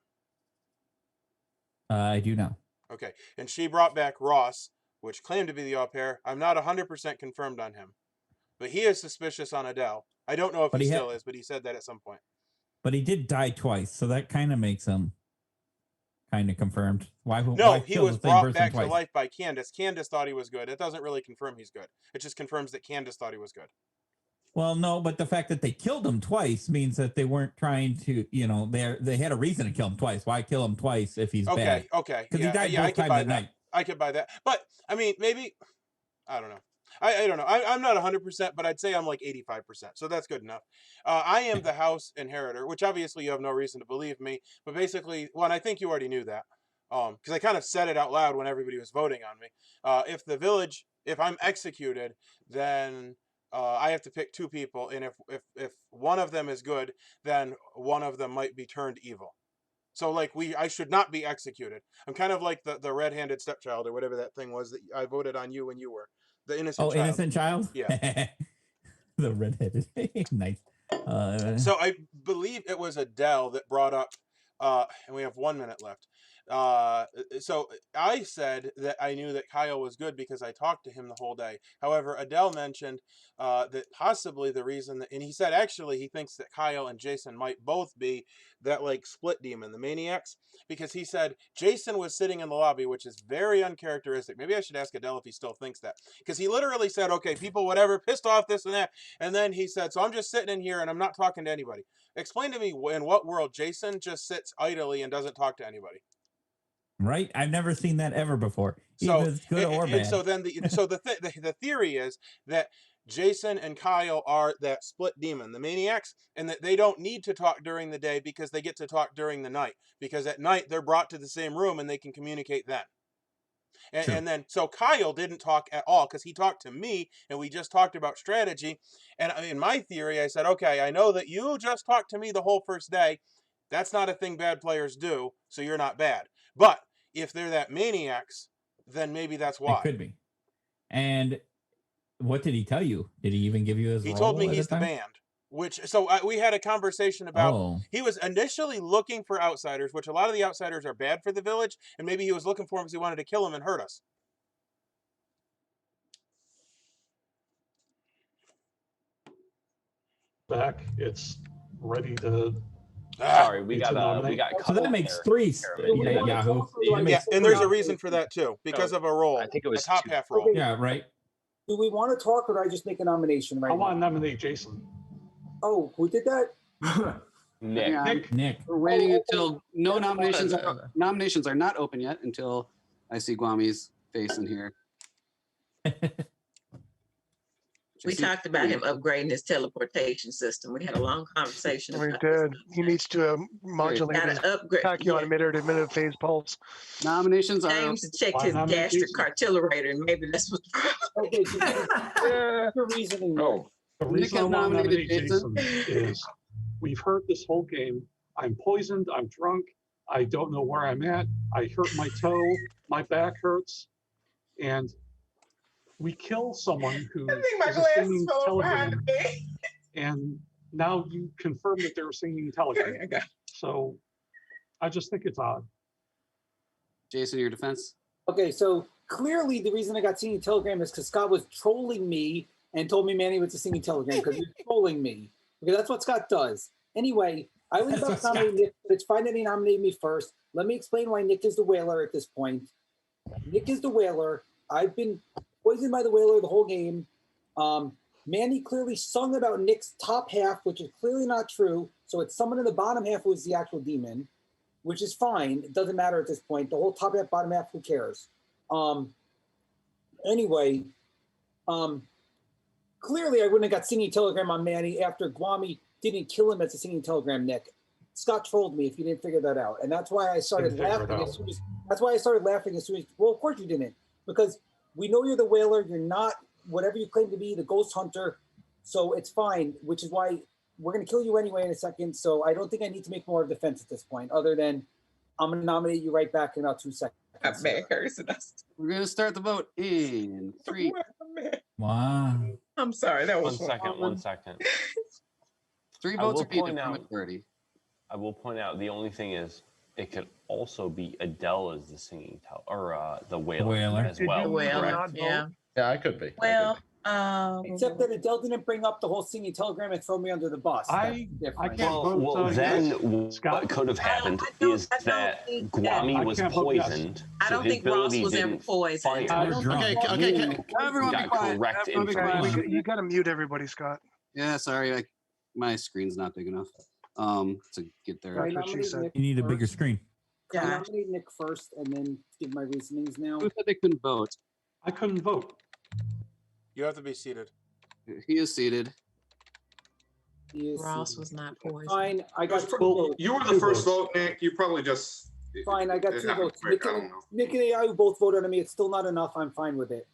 I do know. Okay, and she brought back Ross, which claimed to be the au pair. I'm not 100% confirmed on him, but he is suspicious on Adele. I don't know if he still is, but he said that at some point. But he did die twice, so that kind of makes him kind of confirmed. Why he was brought back to life by Candace. Candace thought he was good. It doesn't really confirm he's good. It just confirms that Candace thought he was good. Well, no, but the fact that they killed him twice means that they weren't trying to, they had a reason to kill him twice. Why kill him twice if he's bad? Okay. Because he died both times at night. I could buy that. But, I mean, maybe, I don't know. I don't know. I'm not 100%, but I'd say I'm like 85%. So that's good enough. I am the house inheritor, which obviously you have no reason to believe me. But basically, and I think you already knew that. Because I kind of said it out loud when everybody was voting on me. If I'm executed, then... I have to pick two people, and if one of them is good, then one of them might be turned evil. So like I should not be executed. I'm kind of like the red-handed stepchild or whatever that thing was that I voted on you when you were the innocent child. Oh, innocent child? Yeah. The red-headed. Nice. So I believe it was Adele that brought up, and we have 1 minute left. So I said that I knew that Kyle was good because I talked to him the whole day. However, Adele mentioned that possibly the reason and he said actually he thinks that Kyle and Jason might both be that like split demon, the maniacs, because he said Jason was sitting in the lobby, which is very uncharacteristic. Maybe I should ask Adele if he still thinks that, because he literally said, okay, people, whatever, pissed off, this and that. And then he said, so I'm just sitting in here and I'm not talking to anybody. Explain to me in what world Jason just sits idly and doesn't talk to anybody. Right, I've never seen that ever before. Either it's good or bad. And so then the theory is that Jason and Kyle are that split demon, the maniacs, and that they don't need to talk during the day because they get to talk during the night. Because at night they're brought to the same room and they can communicate then. And then so Kyle didn't talk at all because he talked to me and we just talked about strategy. And in my theory, I said, okay, I know that you just talked to me the whole first day. That's not a thing bad players do, so you're not bad. But if they're that maniacs, then maybe that's why. It could be. And what did he tell you? Did he even give you his He role told me at he's the time? band. We had a conversation about. Oh. He was initially looking for outsiders, which a lot of the outsiders are bad for the village, and maybe he was looking for them because he wanted to kill them and hurt us. Back, it's ready to. Sorry, we got So that makes three. Yahoo. Yeah, and there's a reason for that too, because of a roll. I think it was a top half roll. Okay. Yeah, right. Do we want to talk, or do I just make a nomination right I now? want to nominate Jason. Oh, who did that? Nick. Yeah, Nick. we're waiting Oh, until no that's nominations. fine. Nominations are not open yet until I see Guami's face in here. We talked about him upgrading his teleportation system. We had a long conversation. We about did. He needs to modulate Gotta his upgrade. tachyon emitter to minute phase pulse. Nominations are. James checked Why his nominate gastric Jason? cartulator, and maybe that's what. Okay, so what's your reasoning? Oh, The Nick reason I has want to nominated nominate Jason. Jason is we've heard this whole game. I'm poisoned. I'm drunk. I don't know where I'm at. I hurt my toe. My back hurts. And we kill someone who I think my is a glasses singing fell behind telegram. me. And now you confirm that they're singing telegram. Okay, I got it. So I just think it's odd. Jason, your defense. Okay, so clearly the reason I got singing telegram is because Scott was trolling me and told me Manny was a singing telegram because he was trolling me. Because that's what Scott does. Anyway, I was about to nominate Nick, but it's fine that he nominated me first. Let me explain why Nick is the whaler at this point. Nick is the whaler. I've been poisoned by the whaler the whole game. Manny clearly sung about Nick's top half, which is clearly not true. So it's someone in the bottom half who is the actual demon, which is fine. It doesn't matter at this point. The whole top half, bottom half, who cares? Anyway, clearly I wouldn't have got singing telegram on Manny after Guami didn't kill him as a singing telegram, Nick. Scott trolled me if you didn't figure that out. And that's why I started laughing as soon as, well, of course you didn't. Because we know you're the whaler, you're not whatever you claim to be, the ghost hunter. So it's fine, which is why we're going to kill you anyway in a second. So I don't think I need to make more of a defense at this point, other than I'm going to nominate you right back in about 2 seconds. We're going to start the vote in 3. Wow. I'm sorry, that was 1 second. 3 I votes will are needed point from out- a 30. I will point out the only thing is it could also be Adele as the singing the whaler as well. The whaler, correct? yeah. Yeah, I could be. Well, Except that Adele didn't bring up the whole singing telegram and throw me under the bus. I That's different. can't vote. Well, then Scott? what could have happened is that Guami was can't vote yes. poisoned. I so don't his think Ross ability was ever didn't poisoned. fire. Okay. Everyone be Got quiet. correct Everyone be quiet. information. You got to mute everybody, Scott. Yeah, sorry. My screen's not big enough to get there. I nominate Nick You need a bigger first. screen. I nominate Nick first and then give my reasonings now. Who said they couldn't vote? I couldn't vote. You have to be seated. He is seated. Ross was not poisoned. Fine, I got 2 Well, votes. you were the first vote, Nick. You probably just. Fine, I got it 2 happened votes. quick, I don't know. Nick and AI both voted on me. It's still not enough. I'm fine with it.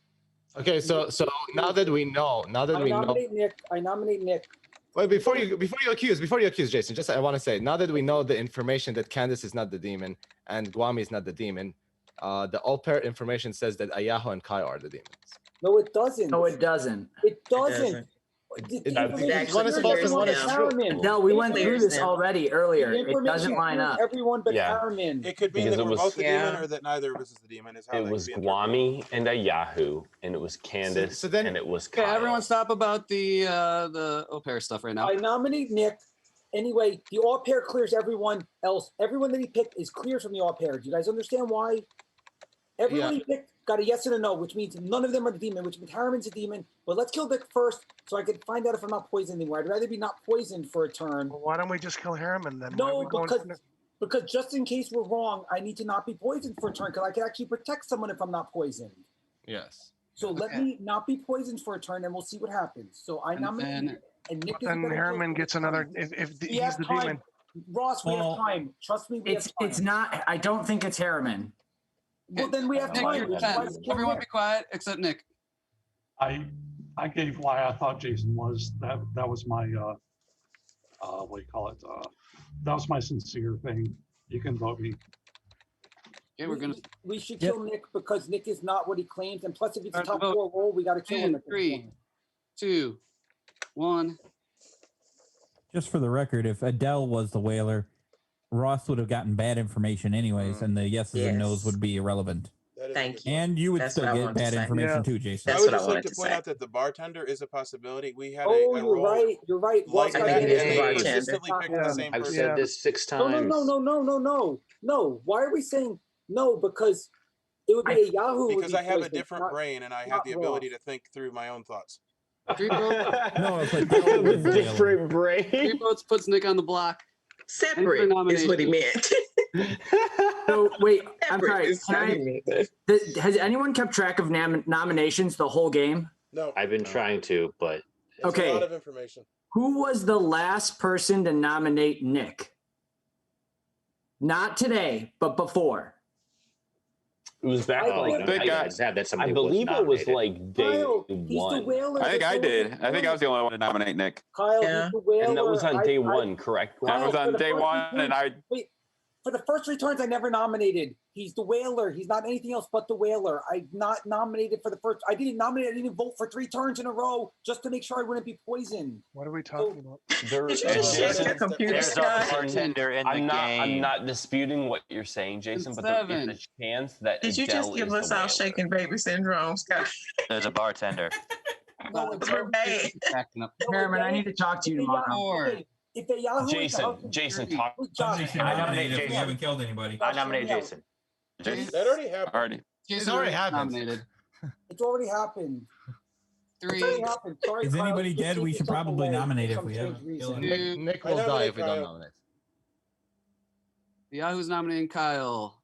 Okay, so now that we know, I nominate Nick. Wait, before you accuse Jason, just I want to say, now that we know the information that Candace is not the demon and Guami is not the demon, the all pair information says that Ayaho and Kai are the demons. No, it doesn't. No, it doesn't. It doesn't. One is false and one is true. No, we went through this already earlier. The It information doesn't line clears up. Everyone but Yeah. Harriman. It could be Because that it we're was- both the demon, Yeah. or that neither of us is the demon. Is how It that was could be interpreted. Guami and Ayahu, and it was Candace, So then- and it was Okay, Kyle. everyone stop about the au pair stuff right now. I nominate Nick. Anyway, the all pair clears everyone else. Everyone that he picked is cleared from the all pair. Do you guys understand why? Everyone he picked got a yes and a no, which means none of them are the demon, which means Harriman's a demon. But let's kill Nick first so I can find out if I'm not poisoned anymore. I'd rather be not poisoned for a turn. Well, why don't we just kill Harriman then? Why are No, we going because just in case we're wrong, I need to not be poisoned for a turn because I can actually protect someone if I'm not poisoned. Yes. So let me not be poisoned for a turn and we'll see what happens. So I nominate then- Nick, and Nick is Then better Harriman choice. gets another. If We he's have the time. demon. Ross, we Well, have time. Trust me, we It's have time. not. I don't think it's Harriman. Well, then we have Nick, time. your which is why defense. we kill Everyone Nick. be quiet except Nick. I gave why I thought Jason was. That was my what do you call it? That was my sincere thing. You can vote me. Okay, we're gonna. We should kill Nick because Nick is not what he claims, and plus, if it's a top 4 roll, we got to kill him. At this 3, point. 2, 1. Just for the record, if Adele was the whaler, Ross would have gotten bad information anyways, and the yeses and nos would be irrelevant. Thank you. And you would That's still what I get wanted to bad say. information too, Jason. I would just like to point out that the bartender is a possibility. We had a you're roll right. You're right. like I that, think and it is they bartender. persistently picked the same I've person. said this 6 No, times. no. Why are we saying no? Because it would be a Yahoo. Because I have a poisoned, different not- brain and I have not the Ross. ability to think through my own thoughts. 3 votes. No, if I Adele have a was the whaler. different 3 brain. votes puts Nick on the block. Separate is what he meant. So wait, I'm Separate sorry. is what he Can meant. has anyone kept track of nominations the whole game? No. I've been trying to, but It's Okay. a lot of information. Who was the last person to nominate Nick? Not today, but before. It was back Oh, like Big guy. I believe it was like day Kyle, he's the 1. whaler. I think that's I all did. we I think I was the only one to nominate Nick. Kyle, Yeah. he's the whaler. And that was on day I- 1, correct? That was Kyle, on for the day first 1, and I. Wait, for the first 3 turns, I never nominated. He's the whaler. He's not anything else but the whaler. I not nominated for the first. I didn't nominate. I didn't vote for 3 turns in a row just to make sure I wouldn't be poisoned. What are we talking about? There, Did you just shake your computer, There's a Scott? bartender in the I'm game. not disputing what you're saying, Jason, but there is 7. a chance that Did you Adele just give is us the our whaler. shaking baby syndrome, Scott? There's a bartender. We're bad. Backing up. Herman, I need to talk to you tomorrow. 4. If they Yahoo Jason, talk. Somebody should I nominate nominate if we Jason. haven't killed anybody. I nominate Jason. That already happened. Already. Jason already happened. nominated. It's already happened. It's 3. already happened. Sorry, Is Kyle, anybody just dead? take We should yourself probably away nominate for if some we strange haven't reason. killed anybody. Nick I will die nominate if we don't Kyle. nominate. Yahoo's nominating Kyle.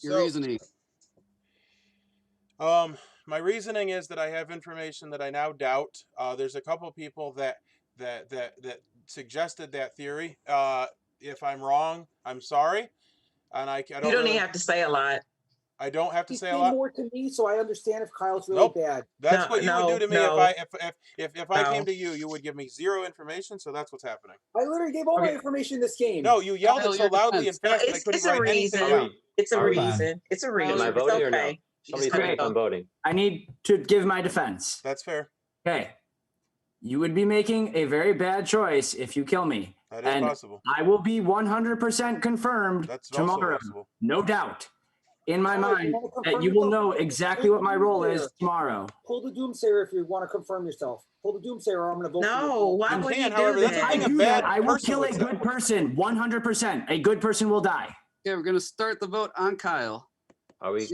Your So, reasoning. my reasoning is that I have information that I now doubt. There's a couple people that suggested that theory. If I'm wrong, I'm sorry, and I don't. You don't really, even have to say a lot. I don't have to He's say a saying lot. more to me, so I understand if Kyle's really Nope. bad. That's No, what you would no, do to me no. if I No. came to you. You would give me 0 information. So that's what's happening. I literally gave all my Okay. information in this game. No, you yelled Kyle, it so your loudly and defense. No, fast that I it's couldn't a write anything reason. down. It's a Hold on. reason. It's a reason. Am I It's voting or no? okay. Somebody Just tell me if go. I'm voting. I need to give my defense. That's fair. Okay. You would be making a very bad choice if you kill me. That is And possible. I will be 100% confirmed That's also tomorrow. possible. No doubt in my Kyle, you mind wanna that confirm you will yourself? know exactly what my role is tomorrow. Pull the Doomsayer if you want to confirm yourself. Pull the Doomsayer, or I'm going to vote for No, you. why You would can, you however, do that's If the I thing that? a do bad that, I will person kill would a say. good person. 100%. A good person will die. Okay, we're gonna start the vote on Kyle. Are we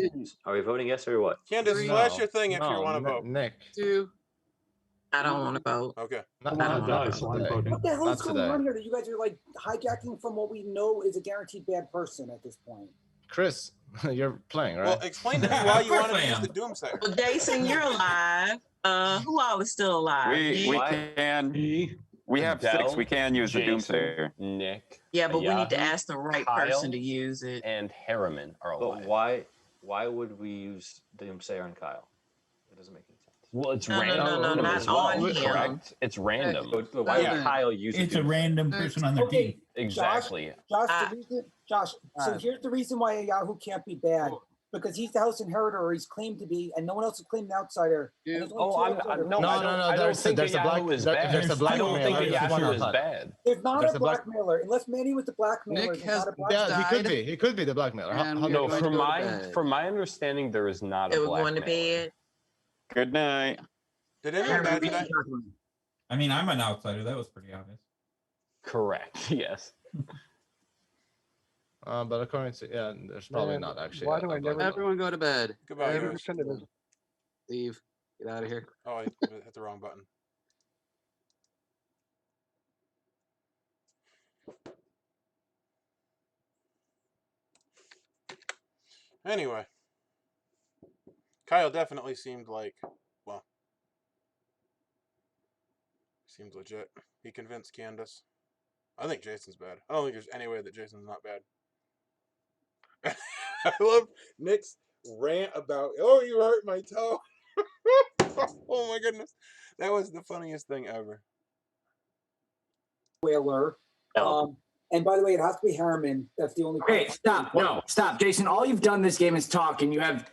voting yes or what? Candace, Three. flash your thing if you No, want to Nick- vote. Nick. 2. I don't want to vote. Okay. Not, I want not to die, so I'm today. voting. What the hell Not is going today. on here that you guys are like hijacking from what we know is a guaranteed bad person at this point? Chris, you're playing, right? Well, explain to me why Of you course wanted I to use am. the Doomsayer. Well, Jason, you're alive. Who all is still alive? We Me? can. Me, We have Adele, 6. We can use the Jason, Doomsayer. Nick, Yeah, but we need to Yahoo, ask the right Kyle, person to use it. and Harriman are But alive. why would we use Doomsayer on Kyle? It doesn't make any sense. Well, it's No, no, random no, no, as not well, on him. correct? It's random. So why would Yeah. Kyle use It's a Doomsayer? random person on their Okay. team. Exactly. Josh, Ah. the reason, Josh, so Ah. here's the reason why Yahoo can't be bad. Because he's the house inheritor, or he's claimed to be, and no one else has claimed an outsider. And there's only Oh, two I'm outsiders. no, No, I don't, no, no, I don't there's- think there's a a black- Yahoo is there- bad. there's a I don't think a blackmailer. There's one Yahoo is outside. bad. There's not There's a a black- blackmailer, unless Manny was the blackmailer. Nick there's has- not a blackmailer. Yeah, he could died. be. He could be the blackmailer. And How we No, are going to from go to my bed. from my understanding, there is not a Are we going to blackmailer. bed? Good night. Did anyone die today? I mean, I'm an outsider. That was pretty obvious. Correct. Yes. But according to there's probably Man, not actually. why a do I never- blackmailer. Everyone go to bed. Goodbye, Every yours. percent of it. Leave. Get out of here. Oh, I hit the wrong button. Anyway, Kyle definitely seemed like, well, seems legit. He convinced Candace. I think Jason's bad. I don't think there's any way that Jason's not bad. I love Nick's rant about, oh, you hurt my toe. Oh my goodness. That was the funniest thing ever. Whaler. No. And by the way, it has to be Harriman. That's the only. Okay, stop. No, stop, Jason. All you've done this game is talk, and you haven't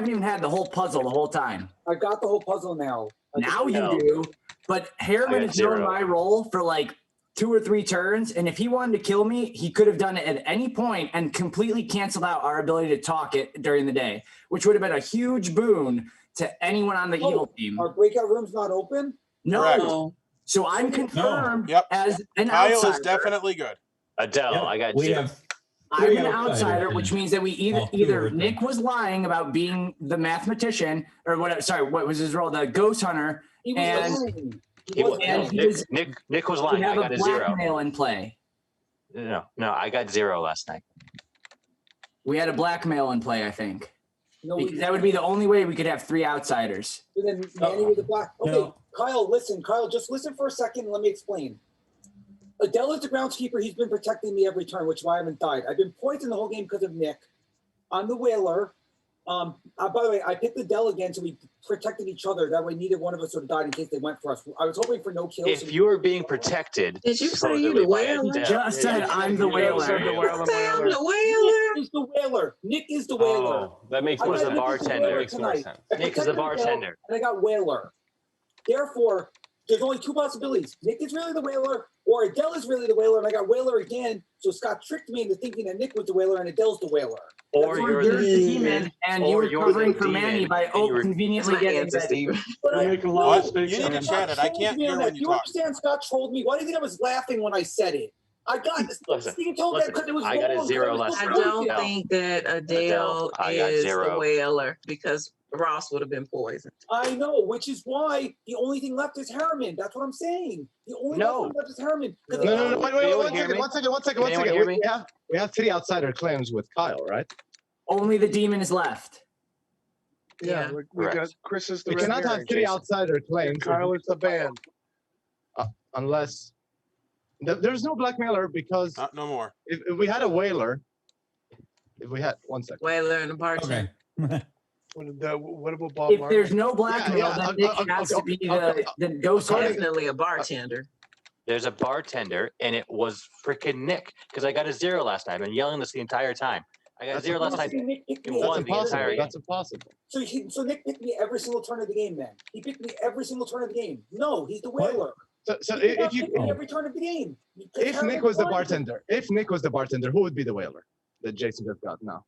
even had the whole puzzle the whole time. I got the whole puzzle now. Now you do, but Harriman has known my role for like 2 or 3 turns, and if he wanted to kill me, he could have done it at any point and completely canceled out our ability to talk it during the day, which would have been a huge boon to anyone on the evil team. Our breakout room's not open? No. Correct. So I'm confirmed Yep. as an Kyle outsider. is definitely good. Adele, I got We you. have I'm three an outsiders outsider, and which means that we all two either are Nick was lying about being the mathematician or whatever. Sorry, what was his role? The ghost hunter. He was And lying. He was, and he Nick, was, Nick was we lying. I have got a a 0. blackmail in play. No, I got 0 last night. We had a blackmail in play, I think. No, we Because that would be the only way we could have 3 outsiders. And then Manny with the black. Okay, No. Kyle, listen. Kyle, just listen for a second and let me explain. Adele is the groundskeeper. He's been protecting me every turn, which is why I haven't died. I've been poisoned the whole game because of Nick. I'm the whaler. By the way, I picked Adele again, so we protected each other. That way, neither one of us would have died in case they went for us. I was hoping for no kills. If you were being protected, Did you say you supposedly the by whaler? Adele- Just said I'm the whaler. I'm the whaler. Nick is the whaler. Nick is the whaler. Oh, that makes I more was got the sense. Nick as the bartender. whaler Makes more tonight. sense. I Nick is the protected Adele, bartender. And I got whaler. Therefore, there's only 2 possibilities. Nick is really the whaler, or Adele is really the whaler, and I got whaler again. So Scott tricked me into thinking that Nick was the whaler and Adele's the whaler. Or Or you're you're the the demon, and you or were you're covering the for Manny demon, by and you were- conveniently That's my getting answer, ready. Steve. But You're I- making a lot What? of mistakes. You need to Sam. chat it. I can't hear when you you talk. understand Scott trolled me? Why do you think I was laughing when I said it? I got this. Listen, Steve told me listen, because it was I got a wrong, 0 I was last I night. supposed to don't lose it. think that Adele I got is 0. the whaler because Ross would have been poisoned. I know, which is why the only thing left is Harriman. That's what I'm saying. The only No. thing left is Harriman. No, no, no, wait, Can anyone one hear second, me? one second, one second, Can one anyone second. hear me? We have 3 outsider claims with Kyle, right? Only the demon is left. Yeah. We got Correct. Chris is the We red cannot have herring. 3 outsider claims Kyle is the band. unless there's no blackmailer because Not no more. if we had a whaler, if we had 1 second. Whaler and the bartender. okay. What about Bob If Marley? there's no blackmail, yeah, then Nick has to be the ghost hunter. Definitely a bartender. There's a bartender, and it was freaking Nick because I got a 0 last night. I've been yelling this the entire time. I got a That's 0 last night. Nick picked It me That's won every the impossible. entire game. That's impossible. So Nick picked me every single turn of the game. Then he picked me every single turn of the game. No, he's the whaler. So He did not if you pick me every turn of the game. if Harriman Nick was the won. bartender, who would be the whaler that Jason just got now?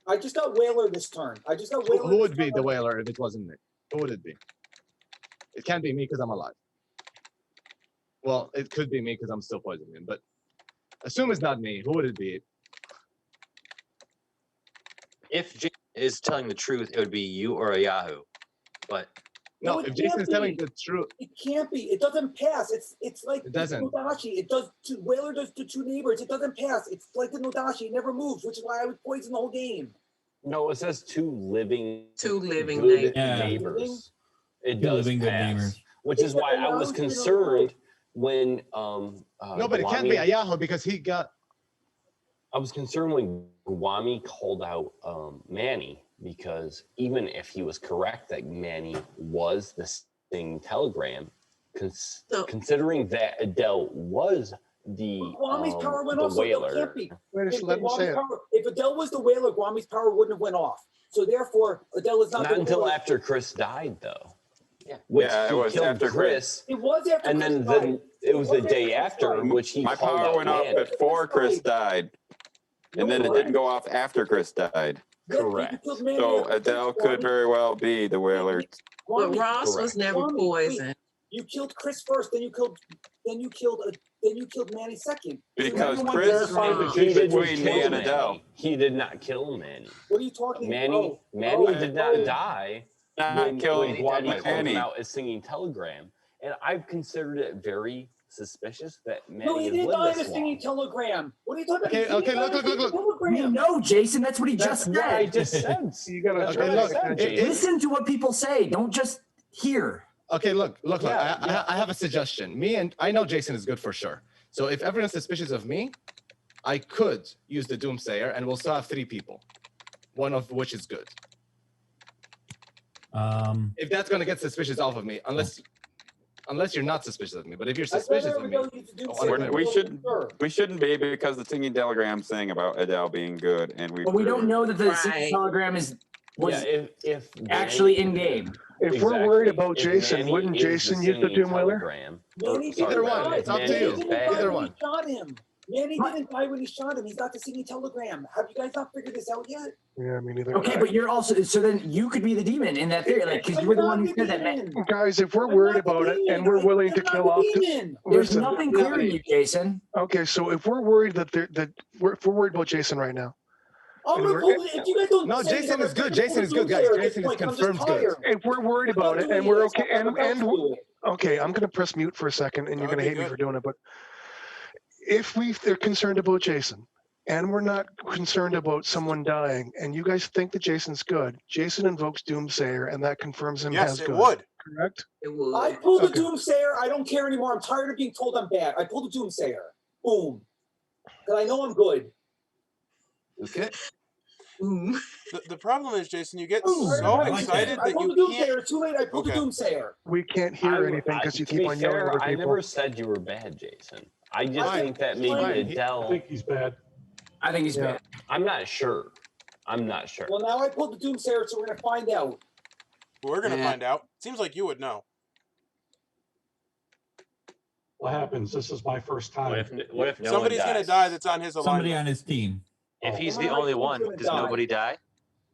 I just got whaler this turn. I just got Who, whaler. who this would be turn. the whaler if it wasn't Nick? Who would it be? It can't be me because I'm alive. Well, it could be me because I'm still poisoning, but assume it's not me. Who would it be? If Jake is telling the truth, it would be you or a Yahoo. But No, No, it if can't Jason's be. telling the truth, It can't be. It doesn't pass. It's like It doesn't. the Nodashi. It does to whaler does to 2 neighbors. It doesn't pass. It's like the Nodashi. It never moves, which is why I was poisoned the whole game. No, it says 2 living Two living good neighbors. Yeah. neighbors. It 2 does living good pass, neighbors. which is It's why the I was lounge, you know, concerned when no, but it can't be a Yahoo because he got. I was concerned when Guami called out Manny because even if he was correct that Manny was the singing telegram, considering that Adele was the Guami's power went off, so Adele whaler. can't be. Wait, If, let him say it. if Adele was the whaler, Guami's power wouldn't have went off. So therefore, Adele is not, Not the until whaler. after Chris died, though. Yeah. Which Yeah, it he was killed after Chris. It was after And Chris then died. it was the was day after Chris after, died. which he My called power out went off Manny. before Chris died, and then it didn't go off after Chris died. Correct. So Adele could very well be the whaler. But Ross was never poisoned. You killed Chris first, then you killed Manny second. Because everyone Chris verified was He didn't between me kill and Manny. Adele. He did not kill Manny. What are you talking Manny did not die when killing Guami called Manny. him out as singing telegram. And I've considered it very suspicious that No, Manny he has didn't die lived in a this singing long. telegram. What are you talking about? Okay, He didn't okay, die in a look. singing We telegram. know, Jason. That's what he just Yeah, I said. just said. You gotta That's Okay, what I look, said, it- Jason. Listen to what people say. Don't just hear. Okay, look. Yeah, I have a suggestion. I know Jason is good for sure. So if everyone's suspicious of me, I could use the Doomsayer, and we'll still have 3 people, one of which is good. If that's gonna get suspicious off of me, unless Unless you're not suspicious of me, but if you're I'd suspicious rather of me, Adele use the doom oh, sayer I'm than We go shouldn't. sure. We shouldn't be because the singing telegram saying about Adele being good, and we. But we don't know that the Right. telegram was Yeah, if actually Manny- in game. If we're worried about If Jason, Manny wouldn't is the Jason use the singing Doom Whaler? telegram, Manny sorry, Either didn't one. die. It's up to Manny you. is Manny didn't die bad. Either when one. he shot him. Manny didn't die when he shot him. He's not the singing telegram. Have you guys not figured this out yet? Yeah, me neither. Okay, but you're also so then you could be the demon in that theory, like because you were the one who said that. Man. Guys, if we're I'm worried not the about it and demon. we're willing to I'm not kill the off, demon. There's listen. nothing clear in you, Jason. Okay, so if we're worried if we're worried about Jason right now, I'm and gonna we're- pull it. If you guys don't No, say Jason anything, is good. I'm gonna Jason pull is the good, doom guys. sayer at this Jason is point, 'cause I'm just confirmed good. tired. if we're worried I'm not about it doing and we're it. okay, I'm about to do it. okay, I'm gonna press mute for a second, and you're That would gonna be hate me good. for doing it, but if they're concerned about Jason, and we're not concerned about someone dying, and you guys think that Jason's good, Jason invokes Doomsayer, and that confirms him Yes, as it good. would. Correct? It would. I pulled the Okay. doomsayer. I don't care anymore. I'm tired of being told I'm bad. I pulled the doomsayer. Boom. Because I know I'm good. Okay. The problem is, Jason, you get Boom. so I excited that pulled you the doomsayer. can't. It's too late. I pulled the Okay. doomsayer. We can't hear anything because you to keep be on yelling fair, over I people. never said you were bad, Jason. I just Fine. think that maybe Fine. I Adele. think he's bad. I think he's Yeah. bad. I'm not sure. I'm not sure. Well, now I pulled the doomsayer, so we're gonna find out. We're gonna Yeah. find out. Seems like you would know. What happens? This is my first time. What if no Somebody's one gonna dies? die that's on his Somebody alignment. on his team. If he's Am I the right? only Who's one, gonna does die? nobody die?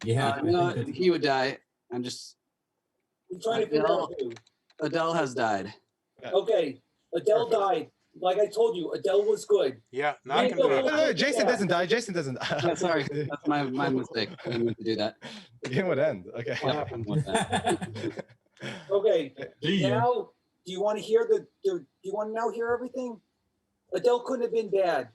Yeah. I No, think that's- he would die. I'm just. I'm trying to figure out who. Adele has died. Okay, Adele died. Like I told you, Adele was good. Yeah, not Wait, confirmed. Wait, Jason doesn't die. Jason doesn't die. Yeah, sorry, that's my mistake. I didn't mean to do that. The game would end. Okay. What happened? Okay, Gee, yeah. now do you want to hear do you want to now hear everything? Adele couldn't have been bad.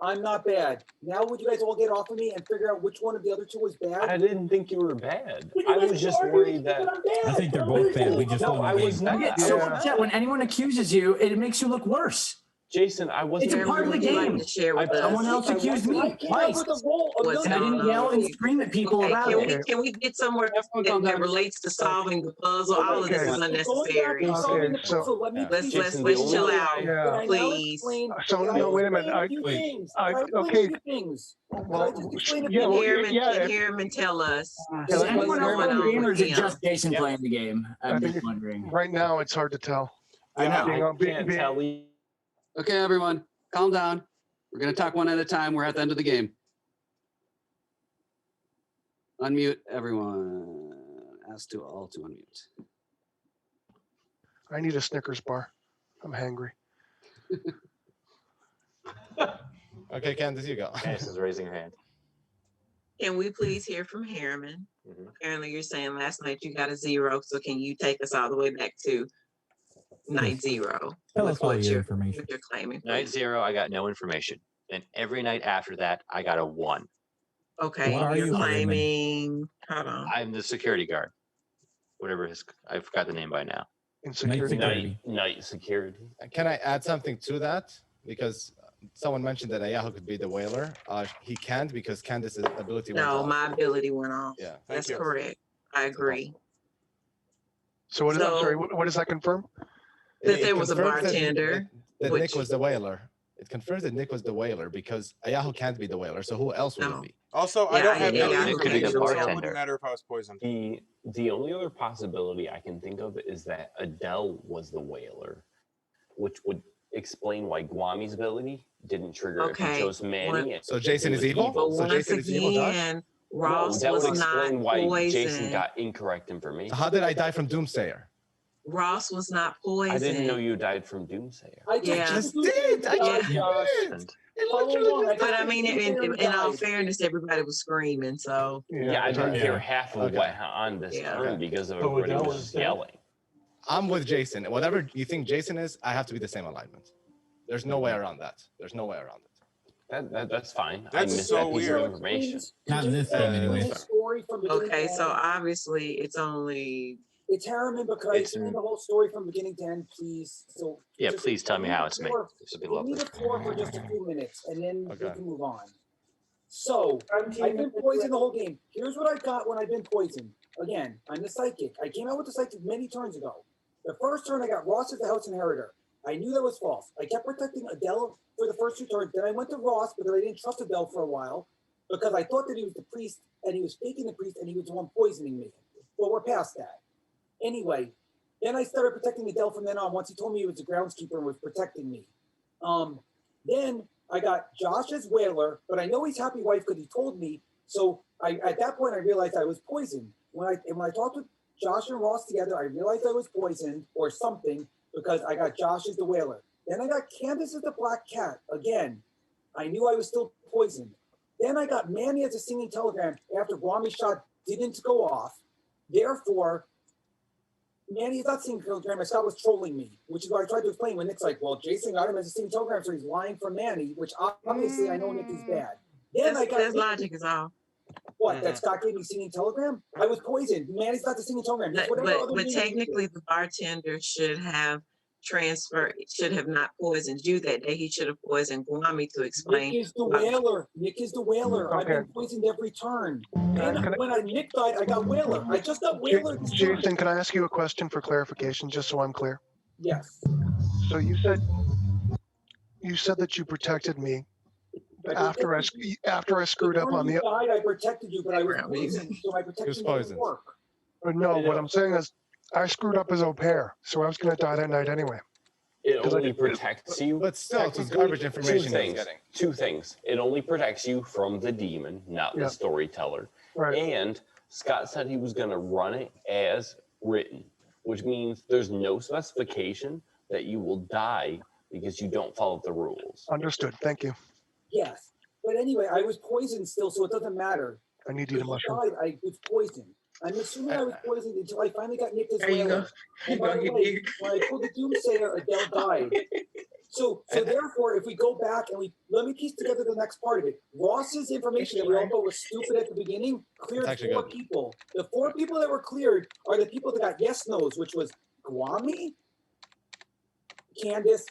I'm not bad. Now would you guys all get off of me and figure out which one of the other two was bad? I didn't think you were bad. But you I guys was just arguing worried that. I'm bad. I think they're both bad. We just No, won the I game. was not. I get I so was upset not. when anyone accuses you. It makes you look worse. Jason, I wasn't. It's a part of the Would you like game. to share with us? Someone else accused me I came twice, up with a roll. A What's and I million didn't yell and scream at people Okay, about can it. we can we get somewhere that relates to solving the puzzle? All of this is Okay. unnecessary. Going back to solving the Okay, so- puzzle, let me Let's please let's Jason, let's the chill only- out, Yeah. Can I now please. explain? So Can I no, wait a minute. explain a few things? Can I explain okay. a few things? Can I Well, just explain a yeah, few well, things? Can Harriman tell us Is let- anyone what's else going on the on game, or with is it him? just Jason Yep. playing the game? I I'm think just wondering. right now it's hard to tell. I know. I Being- can't being- tell you. Okay, everyone, calm down. We're gonna talk one at a time. We're at the end of the game. Unmute everyone. Ask to all to unmute. I need a Snickers bar. I'm hangry. Okay, Candace, you go. Candace is raising her hand. Can we please hear from Harriman? Mhm. Apparently, you're saying last night you got a 0, so can you take us all the way back to night 0? Tell with us all what your you're information. what you're claiming? Night please? 0, I got no information. And every night after that, I got a 1. Okay, What are you're you, Harriman? claiming. Hold on. I'm the security guard. Whatever his, I forgot the name by now. Insecurity. security. Night security. Can I add something to that? Because someone mentioned that Ayahu could be the whaler. He can't because Candace's ability went No, off. my ability went off. Yeah. That's you. correct. I agree. So what is I'm So- sorry, what does that confirm? That there was a confirms that- bartender, That which- Nick was the whaler. It confirms that Nick was the whaler because Ayahu can't be the whaler. So who else would No. it be? Also, I Yeah, don't I- have yeah, any I It could be the information, so it bartender. wouldn't matter if I was poisoned. The only other possibility I can think of is that Adele was the whaler, which would explain why Guami's ability didn't trigger if Okay, he chose Manny. and So Jason he is was evil? but So once Jason is evil, Josh? again, No, Ross that would was not explain why Jason poisoned. got incorrect information. How did I die from Doomsayer? Ross was not poisoned. I didn't know you died from Doomsayer. I Yeah. just did. I just Josh. did. It literally But I did. mean, in all fairness, everybody was screaming. So Yeah, I didn't Yeah. hear half of Okay. what on this Yeah. turn Okay. because of So everybody Adele was is just dead? yelling. I'm with Jason. Whatever you think Jason is, I have to be the same alignment. There's no way around that. There's no way around it. That's fine. That's I missed so that piece weird. of information. Not in this game, anyway. Story from beginning okay, to so end. obviously it's only It's Harriman, but could I It's- explain the whole story from beginning to end, please? So Yeah, just please tell me give how the it's made. floor- This would be give me lovely. the floor for just a few minutes, and then we Okay. can move on. So I've been poisoned the whole game. Here's what I got when I've been poisoned. Again, I'm the psychic. I came out with the psychic many turns ago. The first turn I got Ross as the house inheritor. I knew that was false. I kept protecting Adele for the first 2 turns. Then I went to Ross because I didn't trust Adele for a while because I thought that he was the priest and he was faking the priest and he was the one poisoning me. Well, we're past that. Anyway, then I started protecting Adele from then on once he told me he was the groundskeeper and was protecting me. Then I got Josh as Whaler, but I know he's Happy Wife because he told me. So at that point, I realized I was poisoned. When I talked with Josh and Ross together, I realized I was poisoned or something because I got Josh as the Whaler. Then I got Candace as the Black Cat. Again, I knew I was still poisoned. Then I got Manny as a singing telegram after Guami's shot didn't go off. Therefore, Manny is not singing telegram. Scott was trolling me, which is what I tried to explain when Nick's like, well, Jason got him as a singing telegram, so he's lying for Manny, which obviously I know Nick is bad. Then That's logic is all. What, that Scott gave me singing telegram? I was poisoned. Manny's not the singing telegram. But technically, the bartender should have not poisoned you that day. He should have poisoned Guami to explain. Nick is the Whaler. Nick is the Whaler. Okay. I've been poisoned every turn. And when Nick died, I got Whaler. I just got Whaler. Jason, can I ask you a question for clarification, just so I'm clear? Yes. So you said that you protected me after I screwed up on the. Died, I protected you, but I was poisoned, so my protection didn't work. No, what I'm saying is, I screwed up as au pair, so I was going to die that night anyway. It only protects you. But still, it's garbage information. Two things. It only protects you from the demon, not the storyteller. Right. And Scott said he was going to run it as written, which means there's no specification that you will die because you don't follow the rules. Understood. Thank you. Yes. But anyway, I was poisoned still, so it doesn't matter. I need to eat a mushroom. I was poisoned. I'm assuming I was poisoned until I finally got Nick as There you Whaler. go. And by the way, when I pulled the Doomsayer, Adele died. So therefore, if we go back and let me piece together the next part of it. Ross's information that we all thought was stupid at the beginning cleared 4 people. The 4 people that were cleared are the people that got yes nos, which was Guami, Candace,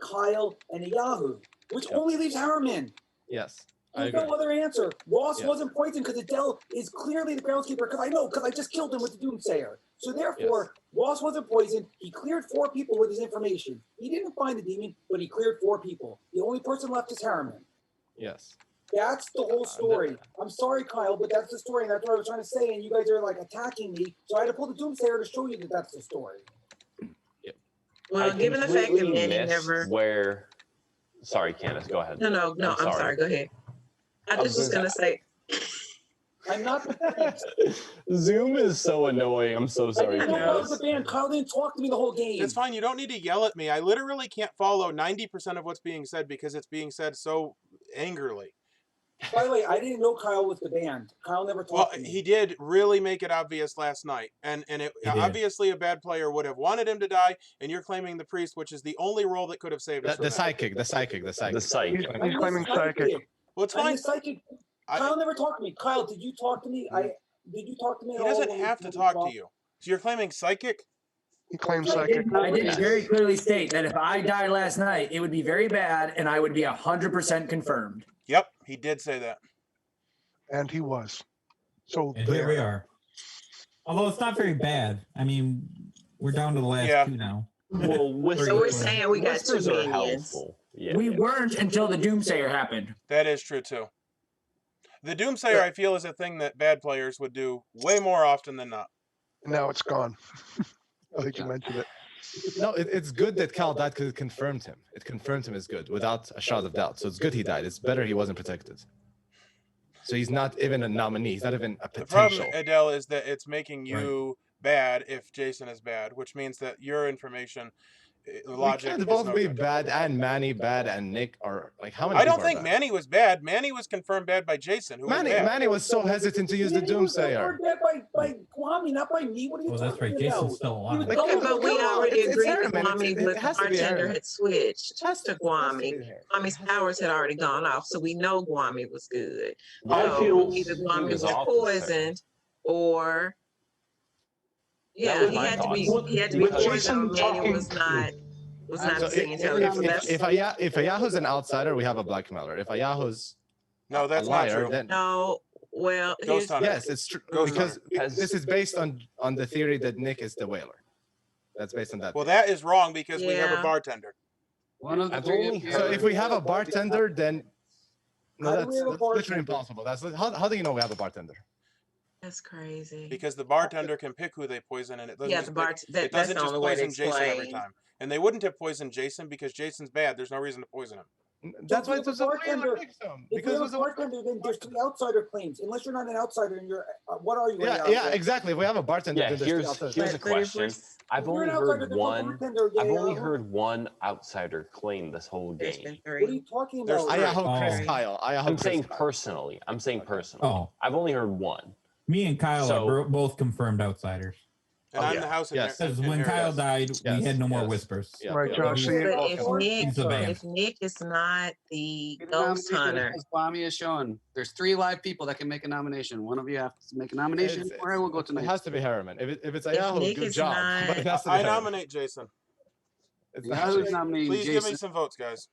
Kyle, and Yahoo, which only leaves Harriman. Yes. There's no other answer. Ross wasn't poisoned because Adele is clearly the groundskeeper because I just killed him with the Doomsayer. So therefore, Ross wasn't poisoned. He cleared 4 people with his information. He didn't find the demon, but he cleared 4 people. The only person left is Harriman. Yes. That's the whole story. I'm sorry, Kyle, but that's the story, and that's what I was trying to say, and you guys are like attacking me. So I had to pull the Doomsayer to show you that that's the story. Well, given the fact that Manny never. Sorry, Candace, go ahead. No, I'm sorry. Go ahead. I just was going to say. I'm not. Zoom is so annoying. I'm so sorry, Candace. Kyle didn't talk to me the whole game. It's fine. You don't need to yell at me. I literally can't follow 90% of what's being said because it's being said so angrily. By the way, I didn't know Kyle was the band. Kyle never talked to me. He did really make it obvious last night. And obviously a bad player would have wanted him to die, and you're claiming the priest, which is the only role that could have saved us. The psychic. The psychic. He's claiming psychic. Well, it's fine. Kyle never talked to me. Kyle, did you talk to me? Did you talk to me? He doesn't have to talk to you. So you're claiming psychic? He claims psychic. I did very clearly state that if I died last night, it would be very bad, and I would be 100% confirmed. Yep, he did say that. And he was. So and here we are. Although it's not very bad. I mean, we're down to the last 2 now. Well, so we're saying we got 2 minions. We weren't until the Doomsayer happened. That is true too. The Doomsayer, I feel, is a thing that bad players would do way more often than not. Now it's gone. I think you mentioned it. No, it's good that Cal died because it confirmed him. It confirmed him as good without a shot of doubt. So it's good he died. It's better he wasn't protected. So he's not even a nominee. He's not even a potential. The problem, Adele, is that it's making you bad if Jason is bad, which means that your information logic. We can't both be bad, and Manny bad, and Nick are like how many? I don't think Manny was bad. Manny was confirmed bad by Jason. Manny was so hesitant to use the Doomsayer. By Kwame, not by me. What are you talking that's right. about? Jason's still alive. But we already agreed that Kwame, but the bartender had switched to Kwame. Kwame's powers had already gone off, so we know Kwame was good. So either Kwame was poisoned or. Yeah, he had to be poisoned. Manny was not singing telegram. If Ayahu's an outsider, we have a blackmailer. If Ayahu's no, that's a liar, not true. Then no, well, yes, it's true because this is based on the theory that Nick is the whaler. That's based on that. Well, that is wrong because we have a Yeah. bartender. One of the I've three. only So if we have a bartender, then no, How do that's we have a literally bartender? impossible. That's how do you know we have a bartender? That's crazy. Because the bartender can pick who they poison, and it doesn't Yeah, just the pick, that's it doesn't the just only way to poison Jason every explain. time. And they wouldn't have poisoned Jason because Jason's bad. There's no reason to poison him. That's So why if we it's have a a whaler bartender- picks him. If Because we it have was a a bartender, then there's 3 outsider claims. Unless you're not an outsider and you're, what are you? yeah, an yeah, outsider? exactly. If we have a bartender, Yeah, then there's 3 here's outsiders. here's a But if we're question. s- I've If you're only an outsider, heard there's no one. bartender. I've only Yeah. heard one outsider claim this whole There's game. been What are 3. you talking There's about? three. Ayaho, Chris, Oh. Kyle. Ayaho, I'm Chris, saying Kyle. personally. I'm saying personally. Oh, I've only heard one. me and Kyle So- are both confirmed outsiders. And Oh, I'm yeah. the house Yes. Because when Kyle died, we Yes, had no more yes. whispers. Yeah, Right, yeah. Josh. So He's- you, But if Nick, He's the man. if Nick is not the Get a ghost nomination hunter, as Bami is showing. There's 3 live people that can make a nomination. One of you have to make a nomination, It's- or I will go It tonight. has to be Harriman. If it's If Ayaho, Nick good is job. not- But it has to be I Harriman. nominate Jason. It's Yeah, not who's Jason. nominating Please give me Jason? some votes, guys.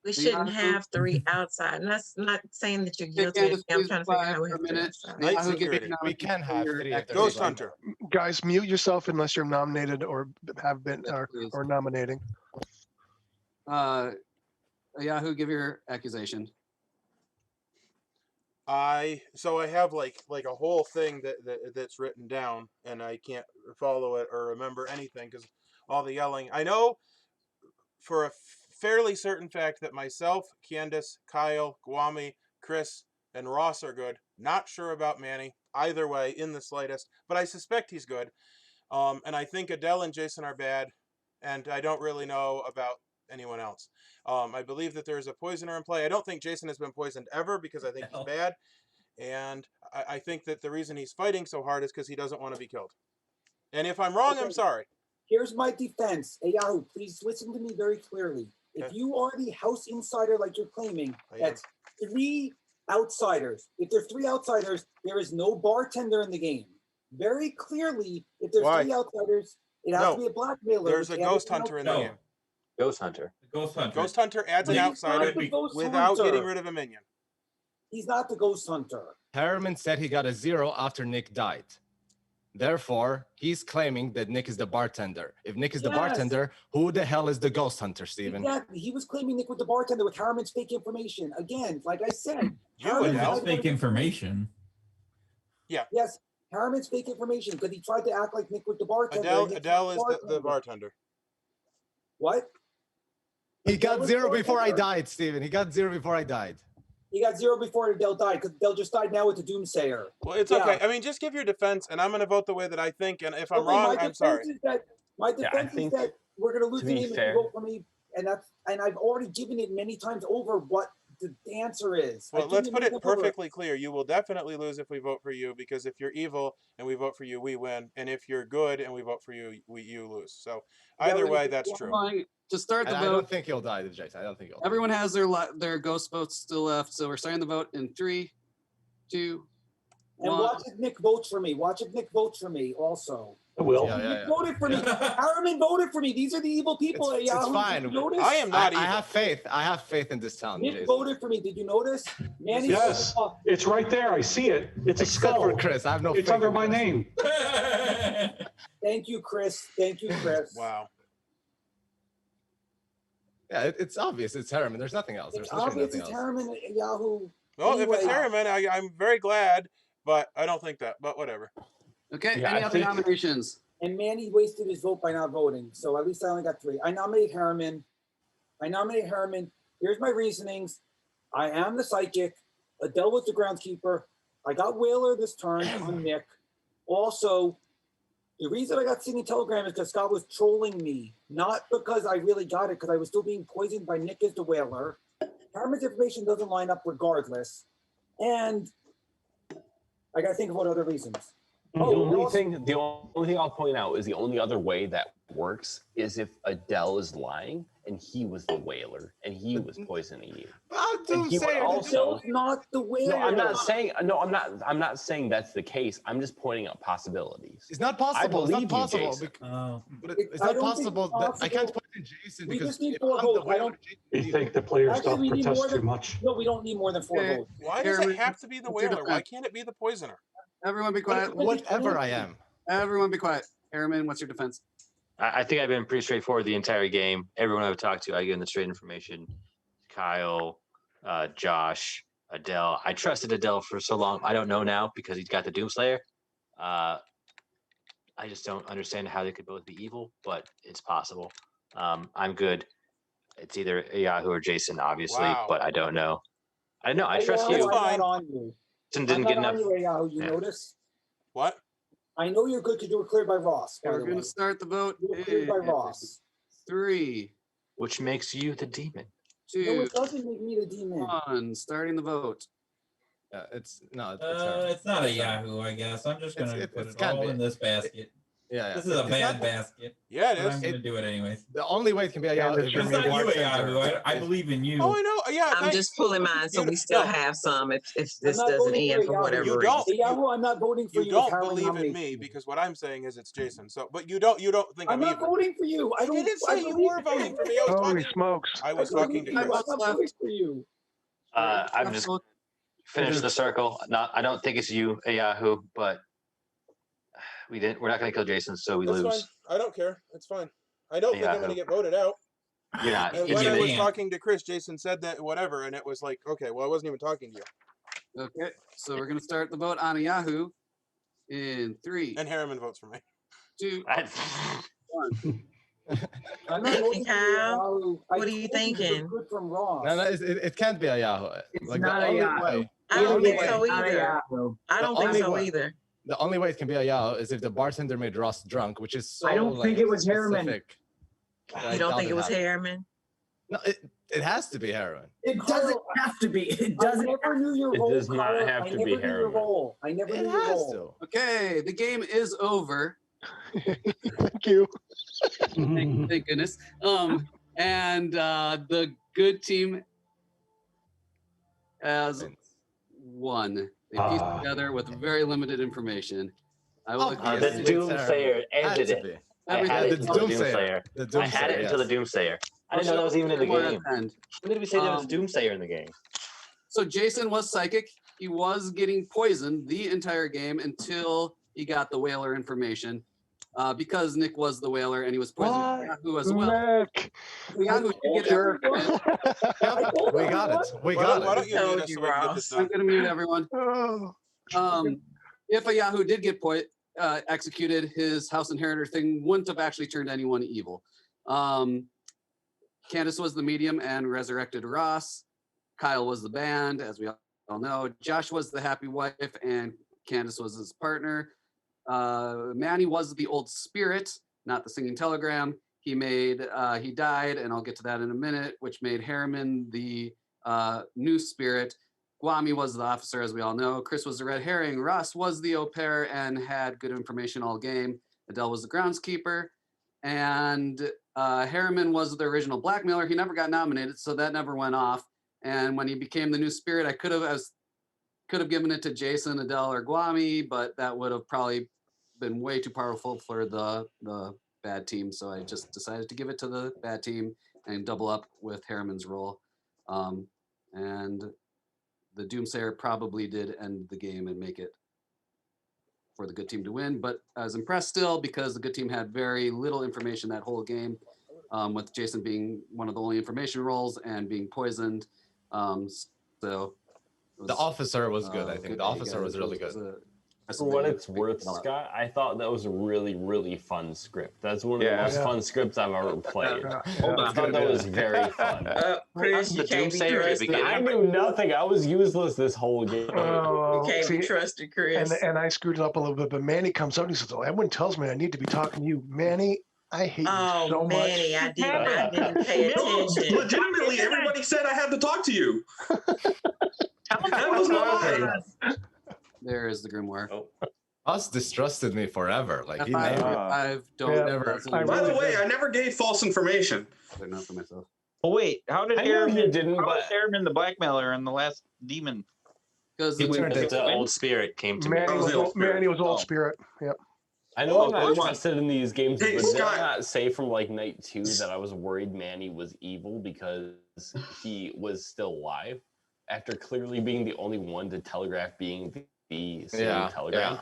we Yeah, shouldn't who- have 3 outside. And that's not saying that you're Hey, guilty. Candace, I'm please trying to figure out reply how we for have a 3 minute. outside. Night Who can be security. We nominated can for have your 3 at the Ghost table. Hunter. guys, mute yourself unless you're nominated or have been Yes, please. or nominating. Yahoo, give your accusation. So I have like a whole thing that's written down, and I can't follow it or remember anything because all the yelling. I know for a fairly certain fact that myself, Candace, Kyle, Guami, Chris, and Ross are good. Not sure about Manny either way in the slightest, but I suspect he's good. And I think Adele and Jason are bad, and I don't really know about anyone else. I believe that there's a poisoner in play. I don't think Jason has been poisoned ever because I think he's bad. And I think that the reason he's fighting so hard is because he doesn't want to be killed. And if I'm wrong, I'm Okay. sorry. Here's my defense. Hey, Yahoo, please listen to me very clearly. If Okay. you are the house insider like you're claiming, I am. that's 3 outsiders. If there's 3 outsiders, there is no bartender in the game. Very clearly, if there's Why? 3 outsiders, it has No. to be a blackmailer. There's a which adds ghost an hunter in the No. game. Ghost hunter. Ghost Hunter. Ghost hunter adds an He's not outsider the ghost without hunter. getting rid of a minion. He's not the ghost hunter. Harriman said he got a 0 after Nick died. Therefore, he's claiming that Nick is the bartender. If Nick is the Yes. bartender, who the hell is the ghost hunter, Steven? Exactly. He was claiming Nick was the bartender with Harriman's fake information. Again, like I said, You Harriman would That's know. tried fake to- information. Yes, Harriman's fake information because he tried to act like Nick was the bartender. and Nick's Adele not is the bartender. What? He got Adele 0 is before I bartender. died, Steven. He got 0 before I died. He got 0 before Adele died because Adele just died now with the Doomsayer. Well, it's Yeah. okay. I mean, just give your defense, and I'm going to vote the way that I think. And if I'm Okay, wrong, my I'm sorry. defense is that my Yeah, I defense is think, that we're gonna lose to the be game if fair- you vote for me, and I've already given it many times over what the answer is. Well, I've let's given put many it times over. perfectly clear. You will definitely lose if we vote for you, because if you're evil and we vote for you, we win. And if you're good and we vote for you, you lose. So either way, that's true. To start the And I don't vote, think he'll die, Jason. I don't think he'll die. everyone has their ghost votes still left, so we're starting the vote in 3, 2, And 1. watch if Nick votes for me. Watch if Nick votes for me also. I will. Yeah, yeah, Nick yeah. voted for me. Harriman voted for me. These are the evil people at It's Yahoo. fine. Did you notice? I am not I evil. have faith. I have faith in this town, Nick Jason. voted for me. Did you notice? Manny Yes. voted- It's right there. I see it. It's a Except skull. for Chris. I have no It's faith under in my Chris. name. Thank you, Chris. Thank you, Chris. Wow. Yeah, it's obvious. It's Harriman. There's nothing else. It's There's literally obvious nothing it's else. Harriman at Yahoo. Well, if it's Anyway. Harriman, I'm very glad, but I don't think that. But whatever. Okay, Yeah, any I other think- nominations? And Manny wasted his vote by not voting. So at least I only got 3. I nominate Harriman. Here's my reasonings. I am the psychic. Adele was the groundskeeper. I got Whaler this turn on Nick. Also, the reason I got Sydney Telegram is because Scott was trolling me. Not because I really got it, because I was still being poisoned by Nick as the Whaler. Harriman's information doesn't line up regardless. And I got to think about other reasons. The Oh, only also- thing I'll point out is the only other way that works is if Adele is lying and he was the whaler and he was poisoning you. And he would also Adele's not the Whaler. No, I'm not saying that's the case. I'm just pointing out possibilities. It's not possible. It's believe not you, possible. Jason. But It- it's I not don't think it's possible that I can't possible. poison Jason We because just need if 4 I'm the votes. I Whaler, don't. Jason You is think the evil. players Actually, don't we need protest more too than- much? No, we don't need more than 4 Okay. votes. Why does it Harriman, have to be the what's your Whaler? Why defense? can't it be the poisoner? Everyone be quiet. Whatever I am. Everyone be quiet. Harriman, what's your defense? I think I've been pretty straightforward the entire game. Everyone I've talked to, I give them the straight information. Kyle, Josh, Adele. I trusted Adele for so long. I don't know now because he's got the Doomslayer. I just don't understand how they could both be evil, but it's possible. I'm good. It's either Yahoo or Jason, obviously, Wow. but I don't know. I know. I trust Yahoo, you. I'm not on you. Jason didn't I'm get not enough. on you, Yahoo. You Yeah. notice? What? I know you're good because you were cleared by Ross. Okay, by we're the going way. to start the vote. You were cleared by in Ross. 3, Which makes you the demon. 2, No, it doesn't make me the demon. 1. Starting the vote. It's her. It's not a Yahoo, I guess. I'm just gonna put it can't all be. in this basket. Yeah, This is a it's bad not- basket. Yeah, it but is. I'm gonna do it anyways. The only way it can be a Yahoo. it's if your It's it's not you, a bartender. Yahoo. I believe in you. Oh, I know. Yeah, I'm thanks. just pulling mine so You- we still no. have some if I'm this not doesn't voting for end for Yahoo. whatever You reason. don't. Hey, Yahoo, I'm not voting for You you. don't Karen believe in nominates me you. because what I'm saying is it's Jason. So, but you don't think I'm I'm not evil. voting for you. I I don't. didn't I say you believe were in voting for me. I was Holy talking. smokes. I was I talking believe to in you. Chris. I'm not voting for you. I'm just finish the circle. I don't think it's you, a Yahoo, but we're not going to kill Jason, so we It's lose. fine. I don't care. It's fine. I don't think I'm going to get voted out. You're not. And It's when I your was hand. talking to Chris, Jason said that whatever, and it was like, okay, well, I wasn't even talking to you. Okay, so we're going to start the vote on a Yahoo in 3, And Harriman votes for me. 2, 1. I'm not Thank you, voting for you, Kyle. Yahoo. What are you told you're thinking? Good from Ross. No, it can't be a Yahoo. It's Like not the a only Yahoo. way. I the don't only think way- so Not a either. Yahoo. I don't The think only so way- either. The only way it can be a Yahoo is if the bartender made Ross drunk, which is so. I don't think it was Harriman. specific. I You don't doubt think it was happened. Harriman? No, it has to be heroin. It doesn't have to be. It doesn't. I never knew your It role. does not Kyle. have I to never be knew your Harriman. role. I never It knew your has role. to. Okay, the game is over. Thank you. Thank goodness. And the good team has won. They pieced together with very limited information. I will. Oh, The yes, it's Doomsayer Had ended to it. be. I had Yeah, it the until the Doomsayer. Doomsayer. The I had it Doomsayer, until the yes. Doomsayer. I didn't know that was even in the game. End. When did we say there was a Doomsayer in the game? So Jason was psychic. He was getting poisoned the entire game until he got the whaler information. Because Nick was the whaler and he was poisoned by Yahoo as well. Nick. Yahoo did get Jerk. We got it. We got Why it. don't you mute Told us you, so we can get Ross. this I'm done? going to mute everyone. Oh. If a Yahoo did get executed, his house inheritor thing wouldn't have actually turned anyone evil. Candace was the medium and resurrected Ross. Kyle was the band, as we all know. Josh was the happy wife, and Candace was his partner. Manny was the old spirit, not the singing telegram. He died, and I'll get to that in a minute, which made Harriman the new spirit. Guami was the officer, as we all know. Chris was the red herring. Ross was the au pair and had good information all game. Adele was the groundskeeper. And Harriman was the original blackmailer. He never got nominated, so that never went off. And when he became the new spirit, I could have given it to Jason, Adele, or Guami, but that would have probably been way too powerful for the bad team. So I just decided to give it to the bad team and double up with Harriman's role. And the Doomsayer probably did end the game and make it for the good team to win, but I was impressed still because the good team had very little information that whole game, with Jason being one of the only information roles and being poisoned. So The officer was good. I think good the day, officer guys. was really good. For what it's worth, Scott, I thought that was a really, really fun script. That's one of the Yeah. most fun scripts I've ever played. Hold I thought that was very fun. Chris, The you can't be Doomsayer at the trusted. beginning. I knew nothing. I was useless this whole game. Oh, You can't be see, trusted, Chris. and I screwed it up a little bit, but Manny comes up and he says, "Oh, everyone tells me I need to be talking to you, Manny. I hate you so Manny, much." I didn't pay No, attention. legitimately, everybody said I had to talk to you. That was no lie. there is the grimoire. Oh. Us distrusted me forever. Like he F5, never. F5, don't Yeah, never. By the way, I never gave false information. They're not for myself. Well, wait, how did I know you Harriman? didn't, How was but Harriman the blackmailer and the last demon? Because The old spirit came to me. Manny was old spirit. Yep. I know I'm Oh, not come on. trusted in these games, Hey, but did Scott. I not say from like night 2 that I was worried Manny was evil because he was still alive after clearly being the only one to telegraph being the same telegram?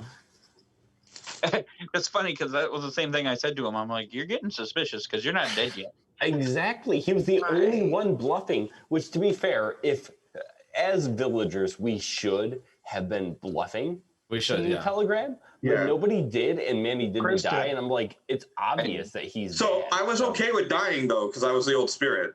It's funny because that was the same thing I said to him. I'm like, you're getting suspicious because you're not dead yet. Exactly. He was the only one bluffing, which, to be fair, if as villagers, we should have been bluffing. We should, in the telegram, but nobody did, and Manny didn't Chris die. did. And I'm like, it's obvious that he's So dead. I was okay with dying though, because I was the old spirit.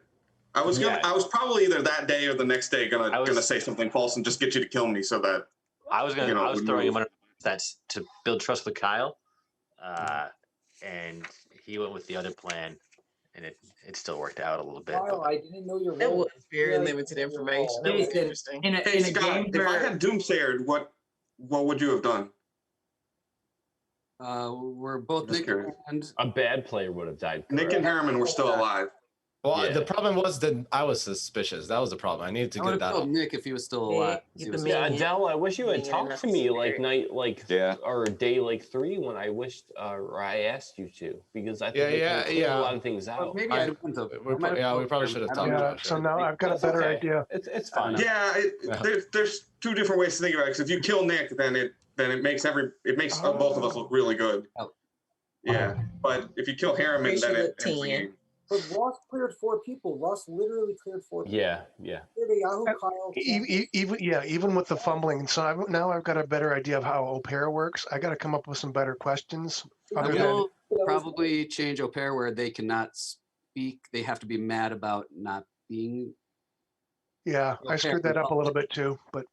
I was gonna. I was probably either that day or the next day gonna say something false and just get you to kill me, so that I was gonna. you know, I was would throwing move. him under that's to build trust with Kyle, and he went with the other plan, and it still worked out a little bit. Kyle, I didn't know your That role. was very limited information. That was Jason, interesting. Hey Scott, if I had Doomsayered, what would you have done? We're both Just Nick curious. and A bad player would have died. Nick and Harriman were still alive. Well, the problem was that I was suspicious. That was the problem. I needed to I get would have that killed off. Nick if he was still alive. Yeah, Adele, I wish you had talked to me like or day like 3 when I wished or I asked you to, because I think we can clear a lot of things out. Maybe I went to. We probably should have talked Yeah, about it. so now I've got a better idea. It's fine. Yeah, there's two different ways to think about it. 'Cause if you kill Nick, then it makes both of us look really good. Yeah, but if you kill Harriman, then it ends the game. But Ross cleared 4 people. Ross literally cleared 4 people. Yeah. Cleared a Yahoo, Kyle. Even with the fumbling. So now I've got a better idea of how au pair works. I got to come up with some better questions. I will probably change au pair where they cannot speak. They have to be mad about not being. Yeah, I screwed that up a little bit too. But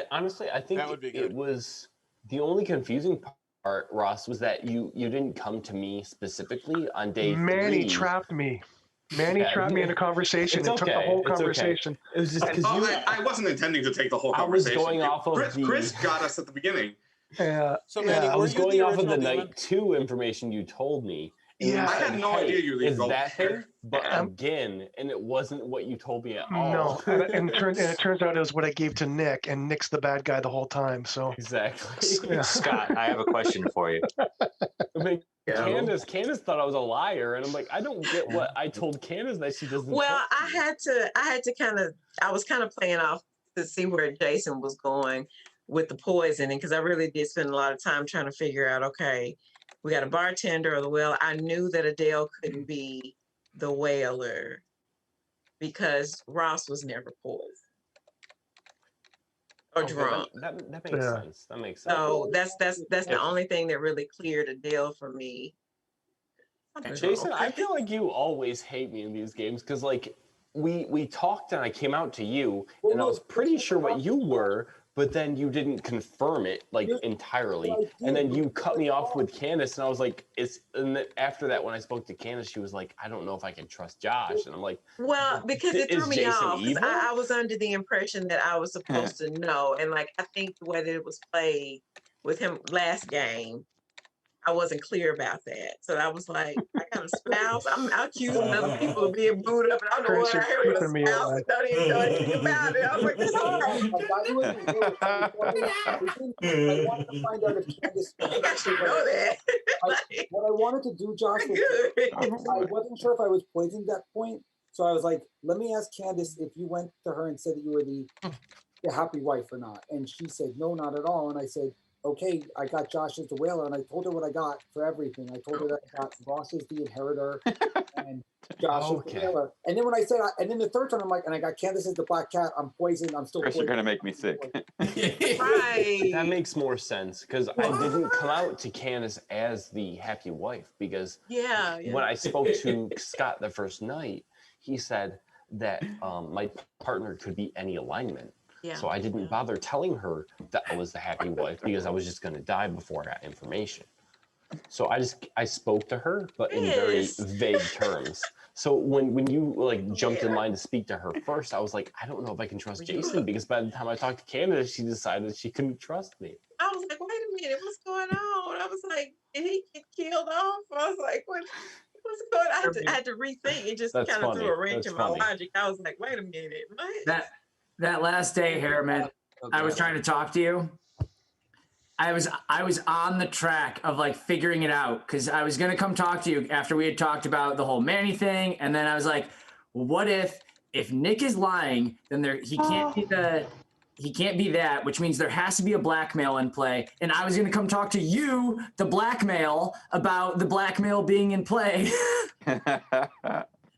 honestly, I think That would be it was the only confusing part, Ross, was that you didn't come to me specifically on day 3. Manny trapped me. Manny trapped me in a conversation and took the whole conversation. It was just because I wasn't intending to take the whole I was conversation. going off of Chris got us at the beginning. Yeah. So Manny, I were was you going the off of the original night 2 information you told me. And Yeah. you I said, had no "Hey, idea you is were that thing?" But again, and it wasn't what you told me at all. No, and it turns out it was what I gave to Nick, and Nick's the bad guy the whole time. So exactly. Yeah. Scott, I have a question for you. I mean, Candace thought I was a liar, and I'm like, I don't get what I told Candace that she doesn't. Well, I had to I was kind of playing off to see where Jason was going with the poisoning, because I really did spend a lot of time trying to figure out, okay, we got a bartender or the whale. I knew that Adele couldn't be the whaler because Ross was never poisoned or drunk. That makes sense. That makes sense. So that's the only thing that really cleared Adele for me. Jason, I feel like you always hate me in these games because, like, we talked and I came out to you and I was pretty sure what you were, but then you didn't confirm it like entirely, and then you cut me off with Candace, and I was like, and then after that, when I spoke to Candace, she was like, I don't know if I can trust Josh, and I'm like, well, because it is threw me Jason off. 'Cause evil? I was under the impression that I was supposed to know, and like I think the way that it was played with him last game, I wasn't clear about that. So I was like, I got a spouse. I'm accusing other people of being booed up, and I don't know what I heard with a spouse and don't even know anything about it. I was like, this is I got you in the room. I wanted to find out if Candace. I should know that. What I wanted to do, Josh, was I wasn't sure if I was poisoned at that point. So I was like, let me ask Candace if you went to her and said that you were the happy wife or not. And she said, no, not at all. And I said, okay, I got Josh as the whaler, and I told her what I got for everything. I told her that I got Ross as the inheritor and Josh as the whaler. And then when I said, and then the third time I'm like, and I got Candace as the black cat, I'm poisoned, I'm still Chris, poisoned. you're gonna make me sick. Right. That makes more sense because I didn't come out to Candace as the happy wife because Yeah. when I spoke to Scott the first night, he said that my partner could be any alignment. Yeah. So I didn't bother telling her that I was the happy wife because I was just going to die before I got information. So I spoke to her, but in very vague terms. So when you like jumped in line to speak to her first, I was like, I don't know if I can trust Jason because by the time I talked to Candace, she decided she couldn't trust me. I was like, wait a minute, what's going on? I was like, did he get killed off? I was like, what's going on? I had to rethink. It just That's kind of funny. threw a wrench That's in my funny. logic. I was like, wait a minute, what? That last day, Harriman, I was trying to talk to you. I was on the track of like figuring it out because I was gonna come talk to you after we had talked about the whole Manny thing, and then I was like, well, what if Nick is lying, then he can't be he can't be that, which means there has to be a blackmail in play. And I was going to come talk to you, the blackmail, about the blackmail being in play. And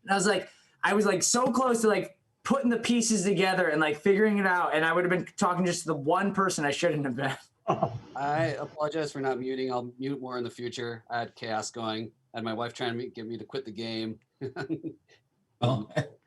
I was like so close to like putting the pieces together and like figuring it out. And I would have been talking just to the one person I shouldn't have been. I apologize for not muting. I'll mute more in the future. I had chaos going. I had my wife trying to get me to quit the game.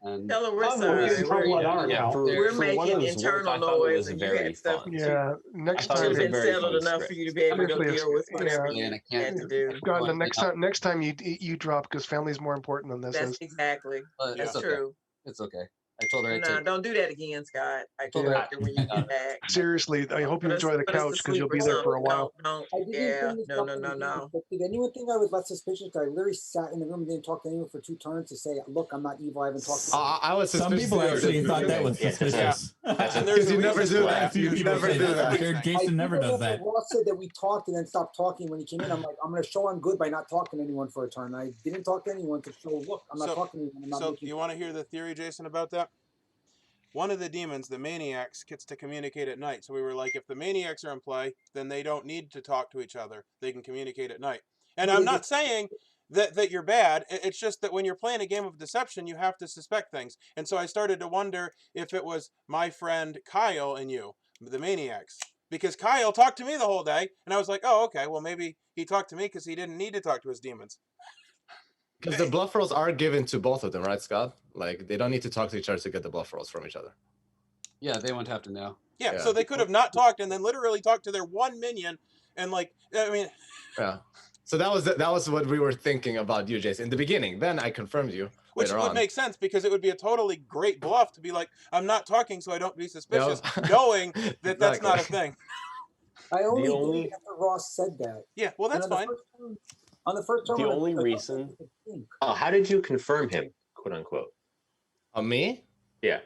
And Tell her we're sorry. We're making internal noise and you had stuff. Yeah, next time. It's settled enough for you to be able to deal with whatever you had to do. Scott, the next time you drop, because family's more important than this That's is. exactly. That's okay. true. It's okay. I told her. No, don't do that again, Scott. I told her after when you get back. Seriously, I hope you enjoy the couch because you'll be there for a while. No. But did anyone think I was less suspicious? I literally sat in the room and didn't talk to anyone for 2 turns to say, "Look, I'm not evil. I haven't talked to." I was suspicious. Some people actually thought that was suspicious. Because you never do that. You never do that. Jason never does that. Ross said that we talked and then stopped talking when he came in. I'm like, I'm going to show I'm good by not talking to anyone for a turn. I didn't talk to anyone to show, look, I'm not talking to anyone. I'm not So you want to hear the theory, Jason, about that? One of the demons, the maniacs, gets to communicate at night. So we were like, if the maniacs are in play, then they don't need to talk to each other. They can communicate at night. And I'm not saying that you're bad. It's just that when you're playing a game of deception, you have to suspect things. And so I started to wonder if it was my friend Kyle and you, the maniacs. Because Kyle talked to me the whole day. And I was like, oh, okay, well, maybe he talked to me because he didn't need to talk to his demons. Because the bluff rolls are given to both of them, right, Scott? Like, they don't need to talk to each other to get the bluff rolls from each other. Yeah, they won't have to know. Yeah, so they could have not talked and then literally talked to their one minion and like, I mean. Yeah. So that was what we were thinking about you, Jason, in the beginning. Then I confirmed you. Which would make sense because it would be a totally great bluff to be like, I'm not talking so I don't be suspicious, knowing that that's not a thing. I only did it after Ross said that. Yeah, well, that's fine. On the first turn, the only reason. How did you confirm him, quote unquote? Me? Yeah.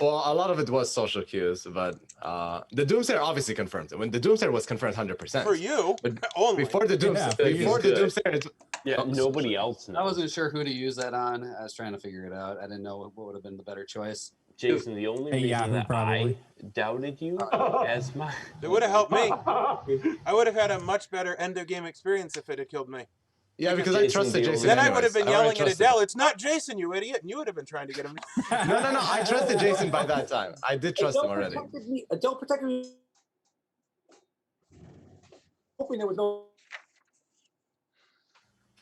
Well, a lot of it was social cues, but the Doomsayer obviously confirmed it. When the Doomsayer was confirmed 100%. For you, but only. before the Doomsayer, nobody else knows. I wasn't sure who to use that on. I was trying to figure it out. I didn't know what would have been the better choice. Jason, the only reason that I doubted you as my... It would have helped me. I would have had a much better end of game experience if it had killed me. Yeah, because I trusted Jason. Then I would have been yelling at Adele, it's not Jason, you idiot. And you would have been trying to get him. No. I trusted Jason by that time. I did trust him already. Adele protected me. Hoping there was no.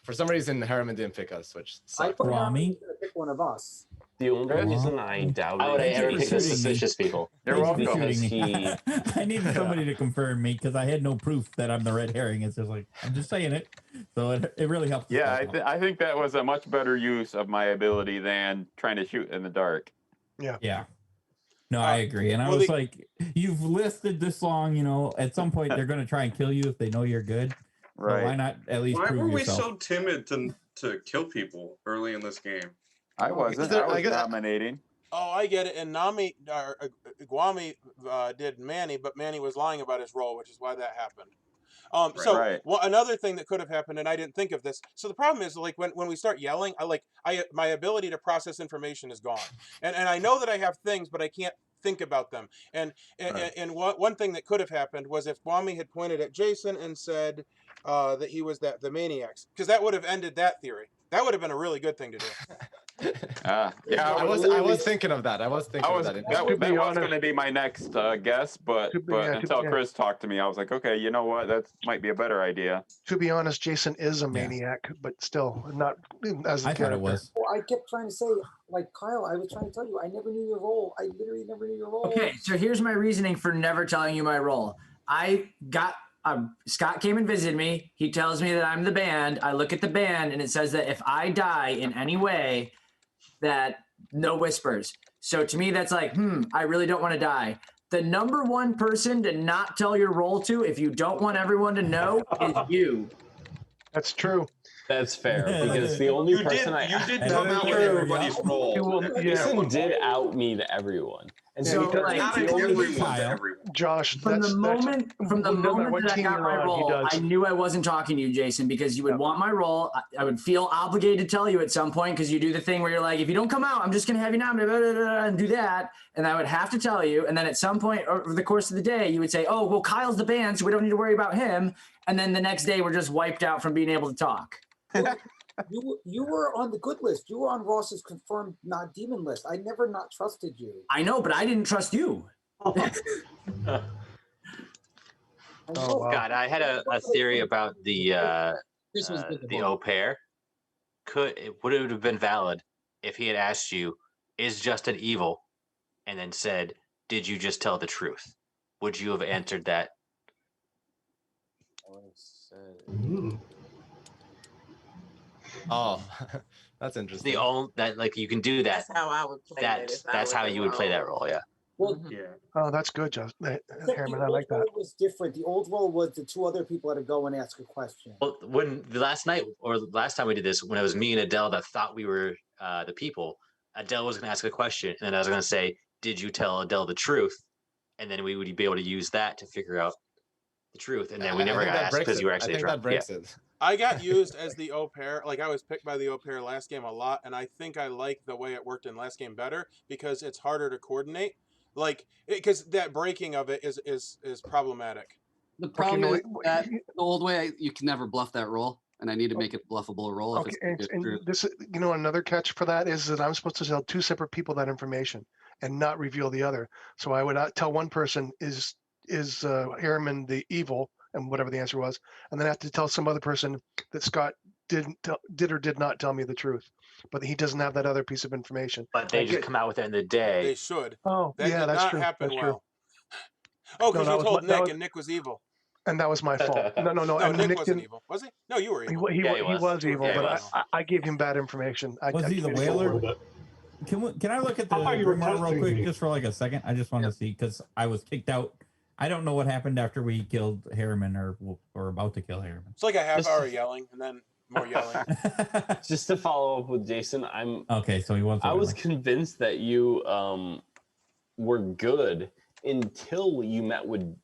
For some reason, Harriman didn't pick us, which sucked. I thought Harriman was going to pick one of us. The only reason I doubted I would have ever picked the suspicious people. You're welcome. I needed somebody to confirm me because I had no proof that I'm the red herring. It's just like, I'm just saying it. So it really helps. Yeah, I think that was a much better use of my ability than trying to shoot in the dark. Yeah. No, I agree. And I was like, you've listed this long, at some point they're going to try and kill you if they know you're good. Right. So why not at least prove were yourself? we so timid to kill people early in this game? I wasn't. I was dominating. Oh, I get it. And Guami did Manny, but Manny was lying about his role, which is why that happened. Another thing that could have happened, and I didn't think of this. So the problem is, like, when we start yelling, my ability to process information is gone, and I know that I have things, but I can't think about them. And one thing that could have happened was if Guami had pointed at Jason and said that he was the maniacs, because that would have ended that theory. That would have been a really good thing to do. I was thinking of that. That was going to be my next guess, but until Chris talked to me, I was like, okay, you know what? That might be a better idea. To be honest, Jason is a maniac, but still not as a character. Thought it was. Well, I kept trying to say, like, Kyle, I was trying to tell you, I never knew your role. I literally never knew your role. Okay, so here's my reasoning for never telling you my role. I got Scott came and visited me. He tells me that I'm the band. I look at the band and it says that if I die in any way, that no whispers. So to me, that's like, I really don't want to die. The number one person to not tell your role to, if you don't want everyone to know, is you. That's true. That's fair, because the only person you did come out with everybody's role. Jason did out me to everyone. And so, because like, not the only everyone to Kyle, everyone. Josh, From the moment that I got my role, I knew I wasn't talking to you, Jason, because you would want my role. I would feel obligated to tell you at some point because you do the thing where you're like, if you don't come out, I'm just going to have you nominated and do that. And I would have to tell you. And then at some point over the course of the day, you would say, oh, well, Kyle's the band, so we don't need to worry about him. And then the next day, we're just wiped out from being able to talk. You were on the good list. You were on Ross's confirmed not demon list. I never not trusted you. I know, but I didn't trust you. God, I had a theory about the au pair. Would it have been valid if he had asked you, "Is Justin evil?" and then said, "Did you just tell the truth?" Would you have answered that? Oh, that's interesting. The only that like you can do that. That's how I would play That's how you would play that role. Yeah. Well, Oh, that's good, Justin. Harriman, I like that. It was different. The old role was the two other people had to go and ask a question. Well, when the last night or the last time we did this, when it was me and Adele that thought we were the people, Adele was going to ask a question, and then I was going to say, "Did you tell Adele the truth?" And then we would be able to use that to figure out the truth. And then we never got asked because you were actually drunk. I got used as the au pair. Like I was picked by the au pair last game a lot, and I think I like the way it worked in last game better because it's harder to coordinate. Like because that breaking of it is problematic. The problem is that the old way you can never bluff that roll, and I need to make it a bluffable roll. Okay, and this, another catch for that is that I'm supposed to tell two separate people that information and not reveal the other. So I would tell one person is Harriman the evil, and whatever the answer was, and then I have to tell some other person that Scott did or did not tell me the truth, but he doesn't have that other piece of information. But they just come out with it in the day. They should. Oh, that yeah, did that's not true. happen That's well. Oh, because you told Nick, and Nick was evil. And that was my fault. No. No, and Nick Nick wasn't didn't, evil, was he? No, you were evil. He was evil, but I gave him bad information. Was he the whaler? Can I look at the remote real quick me. just for like a second? I just want to see because I was kicked out. I don't know what happened after we killed Harriman or about to kill Harriman. It's like a half hour yelling and then more yelling. Just to follow up with Jason, okay. So he was. I was convinced that you were good until you met with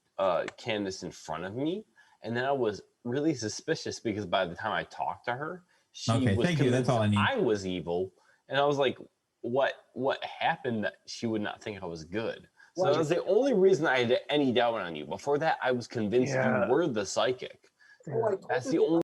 Candace in front of me, and then I was really suspicious because by the time I talked to her, she was thank you. That's all I need. I was evil, and I was like, "What happened that she would not think I was good?" So that was the only reason I had any doubt on you. Before that, I was convinced you were the psychic. That's the only